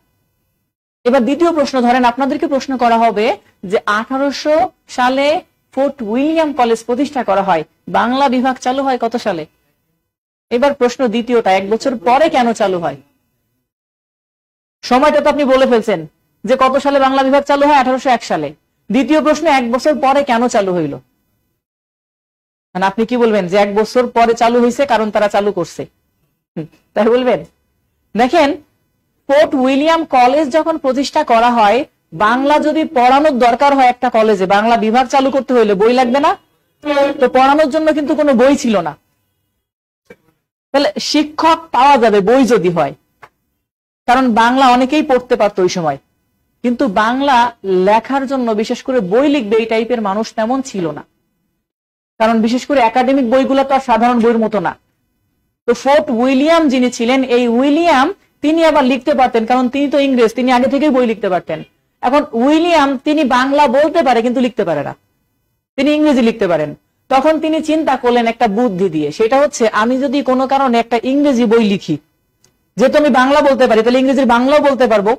এবার দ্বিতীয় প্রশ্ন ধরেন, আপনাদেরকে প্রশ্ন করা হবে যে 1800 সালে ফোর্ট উইলিয়াম কলেজ প্রতিষ্ঠা করা হয়, বাংলা বিভাগ চালু হয় কত সালে? এবার প্রশ্ন দ্বিতীয়টা, 1 বছর পরে কেন চালু হয়? সময়টা তো আপনি বলে ফেলছেন যে কত সালে বাংলা বিভাগ চালু হয়, 1801 সালে। দ্বিতীয় প্রশ্ন, 1 বছর পরে কেন চালু হইল? মানে আপনি কি বলবেন যে 1 বছর পরে চালু হয়েছে কারণ তারা চালু করছে, তাই বলবেন? দেখেন, ফোর্ট উইলিয়াম কলেজ যখন প্রতিষ্ঠা করা হয়, বাংলা যদি পড়ানোর দরকার হয় একটা কলেজে, বাংলা বিভাগ চালু করতে হইলে বই লাগবে না? তো পড়ানোর জন্য কিন্তু কোনো বই ছিল না। তাহলে শিক্ষক পাওয়া যাবে বই যদি হয়, কারণ বাংলা অনেকেই পড়তে পারতো ওই সময়, কিন্তু বাংলা লেখার জন্য বিশেষ করে বই লিখবে এই টাইপের মানুষ তেমন ছিল না, কারণ বিশেষ করে একাডেমিক বইগুলো তো আর সাধারণ বইয়ের মতো না। তো ফোর্ট উইলিয়াম যিনি ছিলেন, এই উইলিয়াম তিনি আবার লিখতে পারতেন, কারণ তিনি তো ইংরেজ, তিনি আগে থেকেই বই লিখতে পারতেন। এখন উইলিয়াম তিনি বাংলা বলতে পারে কিন্তু লিখতে পারে না, তিনি ইংরেজি লিখতে পারেন। তখন তিনি চিন্তা করলেন একটা বুদ্ধি দিয়ে, সেটা হচ্ছে আমি যদি কোনো কারণে একটা ইংরেজি বই লিখি, যেহেতু আমি বাংলা বলতে পারি তাহলে ইংরেজির বাংলাও বলতে পারবো,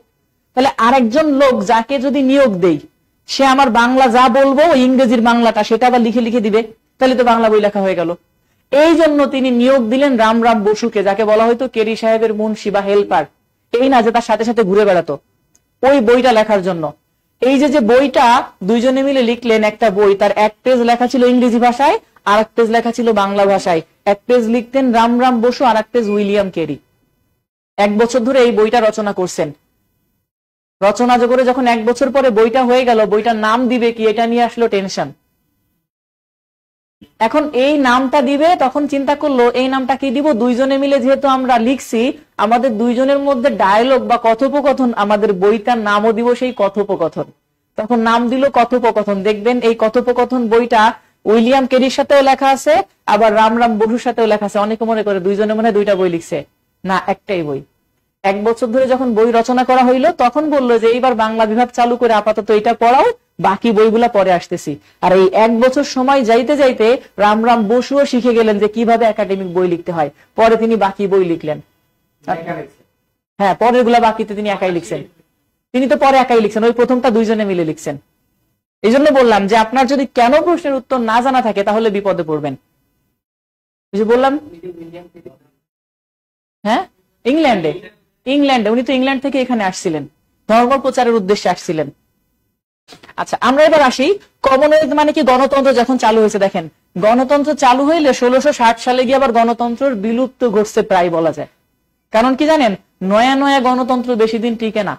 তাহলে আরেকজন লোক যাকে যদি নিয়োগ দেই, সে আমার বাংলা যা বলবো ইংরেজির বাংলাটা সেটা আবার লিখে লিখে দিবে, তাহলে তো বাংলা বই লেখা হয়ে গেল। এই জন্য তিনি নিয়োগ দিলেন রামরাম বসুকে, যাকে বলা হয়তো কেরি সাহেবের মুন্সি বা হেল্পার, এই না যে তার সাথে সাথে ঘুরে বেড়াতো, ওই বইটা লেখার জন্য। এই যে বইটা দুইজনে মিলে লিখলেন, একটা বই, তার 1 পেজ লেখা ছিল ইংরেজি ভাষায়, আর 1 পেজ লেখা ছিল বাংলা ভাষায়। 1 পেজ লিখতেন রামরাম বসু, আর 1 পেজ উইলিয়াম কেরি। 1 বছর ধরে এই বইটা রচনা করছেন। রচনা করে যখন 1 বছর পরে বইটা হয়ে গেল, বইটার নাম দিবে কি, এটা নিয়ে আসলো টেনশন। এখন এই নামটা দিবে, তখন চিন্তা করলো এই নামটা কি দিব, দুইজনে মিলে যেহেতু আমরা লিখছি, আমাদের দুইজনের মধ্যে ডায়লগ বা কথোপকথন, আমাদের বইটার নামও দিব সেই কথোপকথন। তখন নাম দিল কথোপকথন। দেখবেন এই কথোপকথন বইটা উইলিয়াম কেরির সাথেও লেখা আছে, আবার রামরাম বসুর সাথেও লেখা আছে। অনেকে মনে করে দুইজনে মনে হয় 2টা বই লিখছে, না, একটাই বই। 1 বছর ধরে যখন বই রচনা করা হইলো, তখন বললো যে এইবার বাংলা বিভাগ চালু করে আপাতত এটা পড়াও, বাকি বইগুলা পরে আসতেছি। আর এই 1 বছর সময় যাইতে যাইতে রামরাম বসুও শিখে গেলেন যে কিভাবে একাডেমিক বই লিখতে হয়। পরে তিনি বাকি বই লিখলেন। হ্যাঁ, পরের গুলা বাকিতে তিনি একাই লিখছেন। তিনি তো পরে একাই লিখছেন, ওই প্রথমটা দুইজনে মিলে লিখছেন। এই জন্য বললাম যে আপনার যদি কেন প্রশ্নের উত্তর না জানা থাকে তাহলে বিপদে পড়বেন। বললাম হ্যাঁ, ইংল্যান্ডে উনি তো ইংল্যান্ড থেকে এখানে আসছিলেন, ধর্ম প্রচারের উদ্দেশ্যে আসছিলেন। আচ্ছা, আমরা এবার আসি কমনওয়েলথ মানে কি, গণতন্ত্র যখন চালু হয়েছে। দেখেন, গণতন্ত্র চালু হইলে 1660 সালে গিয়ে আবার গণতন্ত্রের বিলুপ্ত ঘটছে প্রায় বলা যায়। কারণ কি জানেন, নয়া নয়া গণতন্ত্র বেশি দিন টিকে না।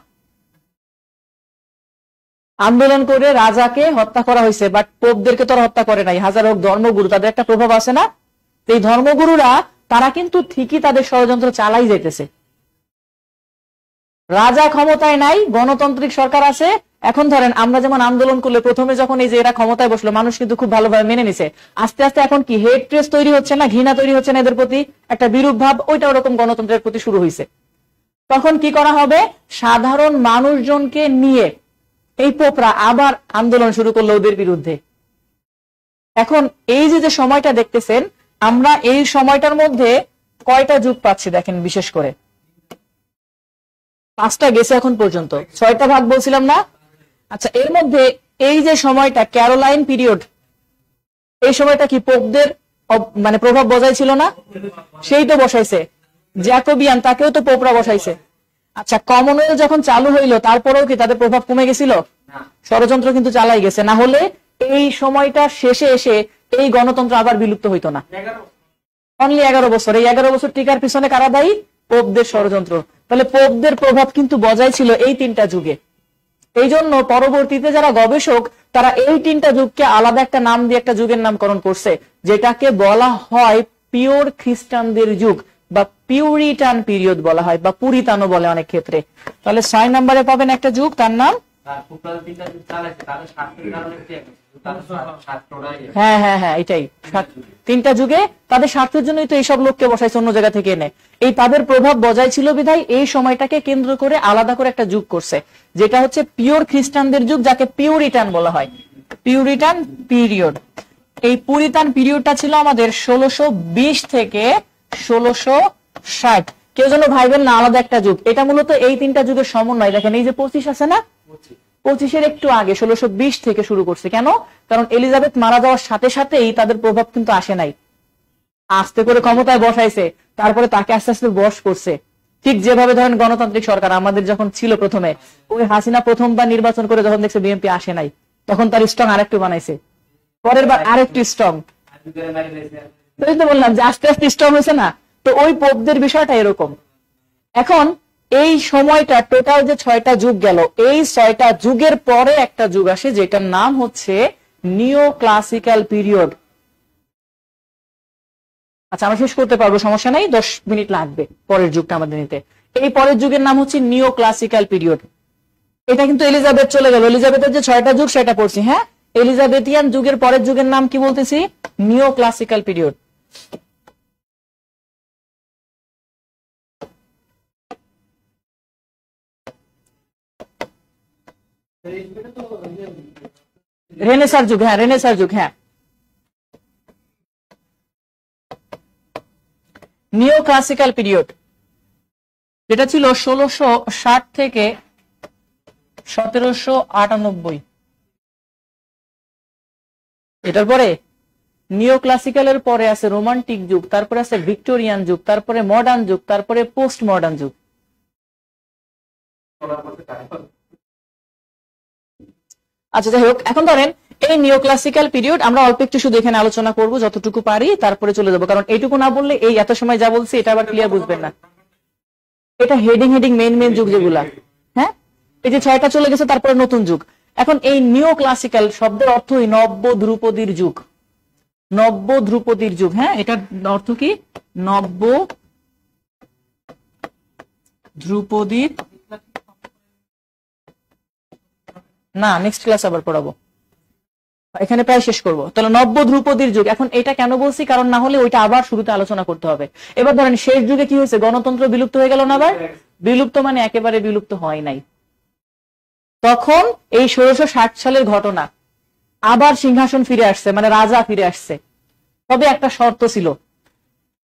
আন্দোলন করে রাজাকে হত্যা করা হয়েছে, বাট পোপদেরকে তো হত্যা করে নাই। হাজার হোক ধর্মগুরু, তাদের একটা প্রভাব আছে না? এই ধর্মগুরুরা তারা কিন্তু ঠিকই তাদের ষড়যন্ত্র চালাই যাইতেছে। রাজা ক্ষমতায় নাই, গণতান্ত্রিক সরকার আছে। এখন ধরেন আমরা যেমন আন্দোলন করলে প্রথমে যখন এই যে এরা ক্ষমতায় বসলো, মানুষ কিন্তু খুব ভালোভাবে মেনে নিছে। আস্তে আস্তে এখন কি হেট ট্রেস তৈরি হচ্ছে না, ঘৃণা তৈরি হচ্ছে না এদের প্রতি, একটা বিরূপ ভাব, ওইটা ওরকম গণতন্ত্রের প্রতি শুরু হয়েছে। তখন কি করা হবে, সাধারণ মানুষজনকে নিয়ে এই পোপরা আবার আন্দোলন শুরু করলো ওদের বিরুদ্ধে। এখন এই যে সময়টা দেখতেছেন, আমরা এই সময়টার মধ্যে কয়টা যুগ পাচ্ছি দেখেন, বিশেষ করে 5টা গেছে এখন পর্যন্ত, 6টা ভাগ বলছিলাম না? আচ্ছা, এর মধ্যে এই যে সময়টা ক্যারোলাইন পিরিয়ড, এই সময়টা কি পোপদের মানে প্রভাব বজায় ছিল না? সেই তো বসাইছে। জ্যাকোবিয়ান, তাকেও তো পোপরা বসাইছে। আচ্ছা, কমনওয়েলথ যখন চালু হইলো তারপরেও কি তাদের প্রভাব কমে গেছিল? ষড়যন্ত্র কিন্তু চালাই গেছে, না হলে এই সময়টা শেষে এসে এই গণতন্ত্র আবার বিলুপ্ত হইতো না। অনলি 11 বছর, এই 11 বছর টিকার পিছনে কারা দায়ী? পোপদের ষড়যন্ত্র। তাহলে পোপদের প্রভাব কিন্তু বজায় ছিল এই 3টা যুগে। এই জন্য পরবর্তীতে যারা গবেষক, তারা এই 3টা যুগকে আলাদা একটা নাম দিয়ে একটা যুগের নামকরণ করছে, যেটাকে বলা হয় পিওর খ্রিস্টানদের যুগ। বা পিউরিটান পিরিয়ড বলা হয়, বা পুরিতানও বলে অনেক ক্ষেত্রে। তাহলে 6 নম্বরে পাবেন একটা যুগ, তার নাম হ্যাঁ হ্যাঁ হ্যাঁ এটাই, তিনটা যুগে তাদের স্বার্থের জন্যই তো এইসব লোককে বসাইছে অন্য জায়গা থেকে এনে। এই তাদের প্রভাব বজায় ছিল বিধায় এই সময়টাকে কেন্দ্র করে আলাদা করে একটা যুগ করছে, যেটা হচ্ছে পিওর খ্রিস্টানদের যুগ, যাকে পিউরিটান বলা হয়, পিউরিটান পিরিয়ড। এই পুরিতান পিরিয়ডটা ছিল আমাদের 1620 থেকে 1660। কেউ যেন ভাইবেন না আলাদা একটা যুগ, এটা মূলত এই তিনটা যুগের সমন্বয়। দেখেন এই যে 25 আছে না, 25-এর একটু আগে 1620 থেকে শুরু করছে। কেন? কারণ এলিজাবেথ মারা যাওয়ার সাথে সাথেই তাদের প্রভাব কিন্তু আসে নাই, আস্তে করে ক্ষমতায় বসাইছে, তারপরে তাকে আস্তে আস্তে বশ করছে। ঠিক যেভাবে ধরেন গণতান্ত্রিক সরকার আমাদের যখন ছিল প্রথমে, ওই হাসিনা প্রথমবার নির্বাচন করে যখন দেখছে বিএনপি আসে নাই, তখন তার স্ট্রং আরেকটু বানাইছে, পরের বার আরেকটু স্ট্রং, বললাম যে আস্তে আস্তে স্ট্রং হয়েছে না। তো ওই পোপদের বিষয়টা এরকম। এখন এই সময়টা টোটাল যে 6টা যুগ গেল, এই 6টা যুগের পরে একটা যুগ আসে যেটার নাম হচ্ছে নিও ক্লাসিক্যাল পিরিয়ড। আচ্ছা আমরা শেষ করতে পারবো, সমস্যা নাই, 10 মিনিট লাগবে পরের যুগটা আমাদের নিতে। এই পরের যুগের নাম হচ্ছে নিও ক্লাসিক্যাল পিরিয়ড। এটা কিন্তু এলিজাবেথ চলে গেল, এলিজাবেথের যে 6টা যুগ সেটা পড়ছি। হ্যাঁ, এলিজাবেথিয়ান যুগের পরের যুগের নাম কি বলতেছি? নিও ক্লাসিক্যাল পিরিয়ড। রেনেসার যুগ, হ্যাঁ রেনেসার যুগ, হ্যাঁ নিও ক্লাসিক্যাল পিরিয়ড, যেটা ছিল 1660 থেকে 1798। এটার পরে নিও ক্লাসিক্যালের পরে আছে রোমান্টিক যুগ, তারপরে আছে ভিক্টোরিয়ান যুগ, তারপরে মডার্ন যুগ, তারপরে পোস্ট মডার্ন যুগ। আচ্ছা যাই হোক, এখন ধরেন এই নিও ক্লাসিক্যাল পিরিয়ড আমরা অল্প একটু শুধু এখানে আলোচনা করব যতটুকু পারি, তারপরে চলে যাবো, কারণ এইটুকু না বললে এই এত সময় যা বলছি এটা আবার ক্লিয়ার বুঝবেন না। এটা হেডিং হেডিং মেইন মেইন যুগ যেগুলা, হ্যাঁ এই যে 6টা চলে গেছে, তারপরে নতুন যুগ। এখন এই নিও ক্লাসিক্যাল শব্দের অর্থই নব্য ধ্রুপদীর যুগ, নব্য ধ্রুপদীর যুগ। হ্যাঁ, এটার অর্থ কি? নব্য ধ্রুপদীর, না নেক্সট ক্লাস আবার পড়াবো, এখানে প্রায় শেষ করবো। তাহলে নব্য ধ্রুপদীর যুগ। এখন এটা কেন বলছি? কারণ না হলে ওইটা আবার শুরুতে আলোচনা করতে হবে। এবার ধরেন শেষ যুগে কি হয়েছে? গণতন্ত্র বিলুপ্ত হয়ে গেল না? আবার বিলুপ্ত মানে একেবারে বিলুপ্ত হয় নাই। তখন এই 1660 সালের ঘটনা, আবার সিংহাসন ফিরে আসছে, মানে রাজা ফিরে আসছে। তবে একটা শর্ত ছিল,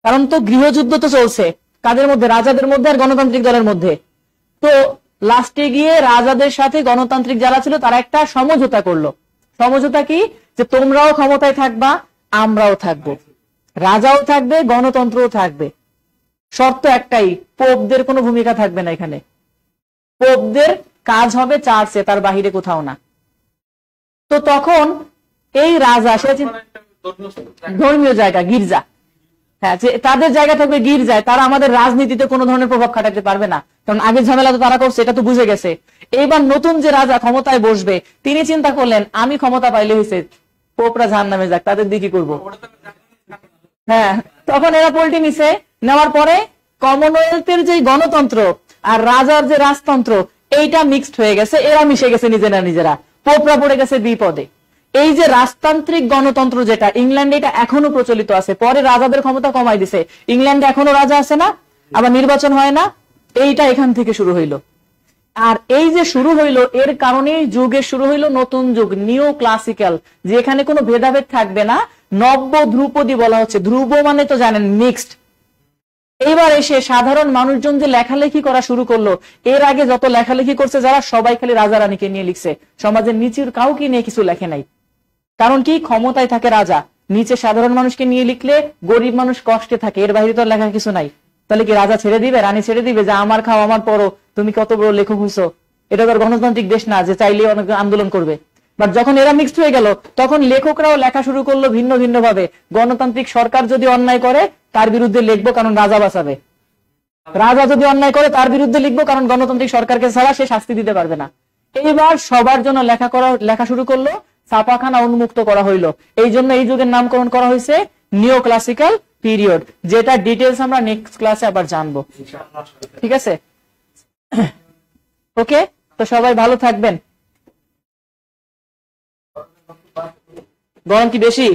কারণ তো গৃহযুদ্ধ তো চলছে কাদের মধ্যে? রাজাদের মধ্যে আর গণতান্ত্রিক দলের মধ্যে। তো লাস্টে গিয়ে রাজাদের সাথে গণতান্ত্রিক যারা ছিল তারা একটা সমঝোতা করলো। সমঝোতা কি? যে তোমরাও ক্ষমতায় থাকবা, আমরাও থাকবো, রাজাও থাকবে, গণতন্ত্রও থাকবে। শর্ত একটাই, পোপদের কোনো ভূমিকা থাকবে না এখানে। পোপদের কাজ হবে চার্চে, তার বাহিরে কোথাও না। তো তখন এই রাজা, সে ধর্মীয় জায়গা গির্জা, হ্যাঁ যে তাদের জায়গা থাকবে গির্জায়, তারা আমাদের রাজনীতিতে কোনো ধরনের প্রভাব খাটাতে পারবে না, কারণ আগের ঝামেলা তো তারা করছে, এটা তো বুঝে গেছে। এইবার নতুন যে রাজা ক্ষমতায় বসবে, তিনি চিন্তা করলেন আমি ক্ষমতা পাইলে হয়েছে, পোপরা জাহান্নামে যাক, তাদের দিয়ে কি করবো? হ্যাঁ, তখন এরা পল্টি নিছে। নেওয়ার পরে কমনওয়েলথের যে গণতন্ত্র আর রাজার যে রাজতন্ত্র, এইটা মিক্সড হয়ে গেছে, এরা মিশে গেছে নিজেরা নিজেরা, পোপরা পড়ে গেছে বিপদে। এই যে রাজতান্ত্রিক গণতন্ত্র যেটা ইংল্যান্ডে, এটা এখনো প্রচলিত আছে। পরে রাজাদের ক্ষমতা কমাই দিছে, ইংল্যান্ডে এখনো রাজা আছে না, আবার নির্বাচন হয় না, এইটা এখান থেকে শুরু হইলো। আর এই যে শুরু হইলো, এর কারণে যুগের শুরু হইলো নতুন যুগ, নিও ক্লাসিক্যাল, যেখানে কোনো ভেদাভেদ থাকবে না। নব্য ধ্রুপদী বলা হচ্ছে, ধ্রুব মানে তো জানেন মিক্সড। এইবার এসে সাধারণ মানুষজন যে লেখালেখি করা শুরু করলো, এর আগে যত লেখালেখি করছে যারা, সবাই খালি রাজা রানীকে নিয়ে লিখছে, সমাজের নিচের কাউকে নিয়ে কিছু লেখে নাই। কারণ কি? ক্ষমতায় থাকে রাজা, নিচে সাধারণ মানুষকে নিয়ে লিখলে গরিব মানুষ কষ্টে থাকে, এর বাইরে তো লেখার কিছু নাই। তাহলে কি রাজা ছেড়ে দিবে, রানী ছেড়ে দিবে যে আমার খাও আমার পড়ো, তুমি কত বড় লেখক হইছো? এটা তো গণতান্ত্রিক দেশ না যে চাইলে অনেক আন্দোলন করবে। বাট যখন এরা মিক্সড হয়ে গেল, তখন লেখকরাও লেখা শুরু করলো ভিন্ন ভিন্ন ভাবে। গণতান্ত্রিক সরকার যদি অন্যায় করে তার বিরুদ্ধে লিখবো, কারণ রাজা বাঁচাবে। রাজা যদি অন্যায় করে তার বিরুদ্ধে লিখবো, কারণ গণতান্ত্রিক সরকারকে ছাড়া সে শাস্তি দিতে পারবে না। এইবার সবার জন্য লেখা শুরু করলো, ছাপাখানা উন্মুক্ত করা হইলো। এই জন্য এই যুগের নামকরণ করা হয়েছে নিও ক্লাসিক্যাল পিরিয়ড, যেটা ডিটেলস আমরা নেক্সট ক্লাসে আবার জানবো। ঠিক আছে, ওকে, তো সবাই ভালো থাকবেন। গরম কি বেশি?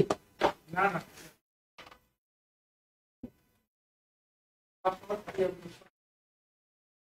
না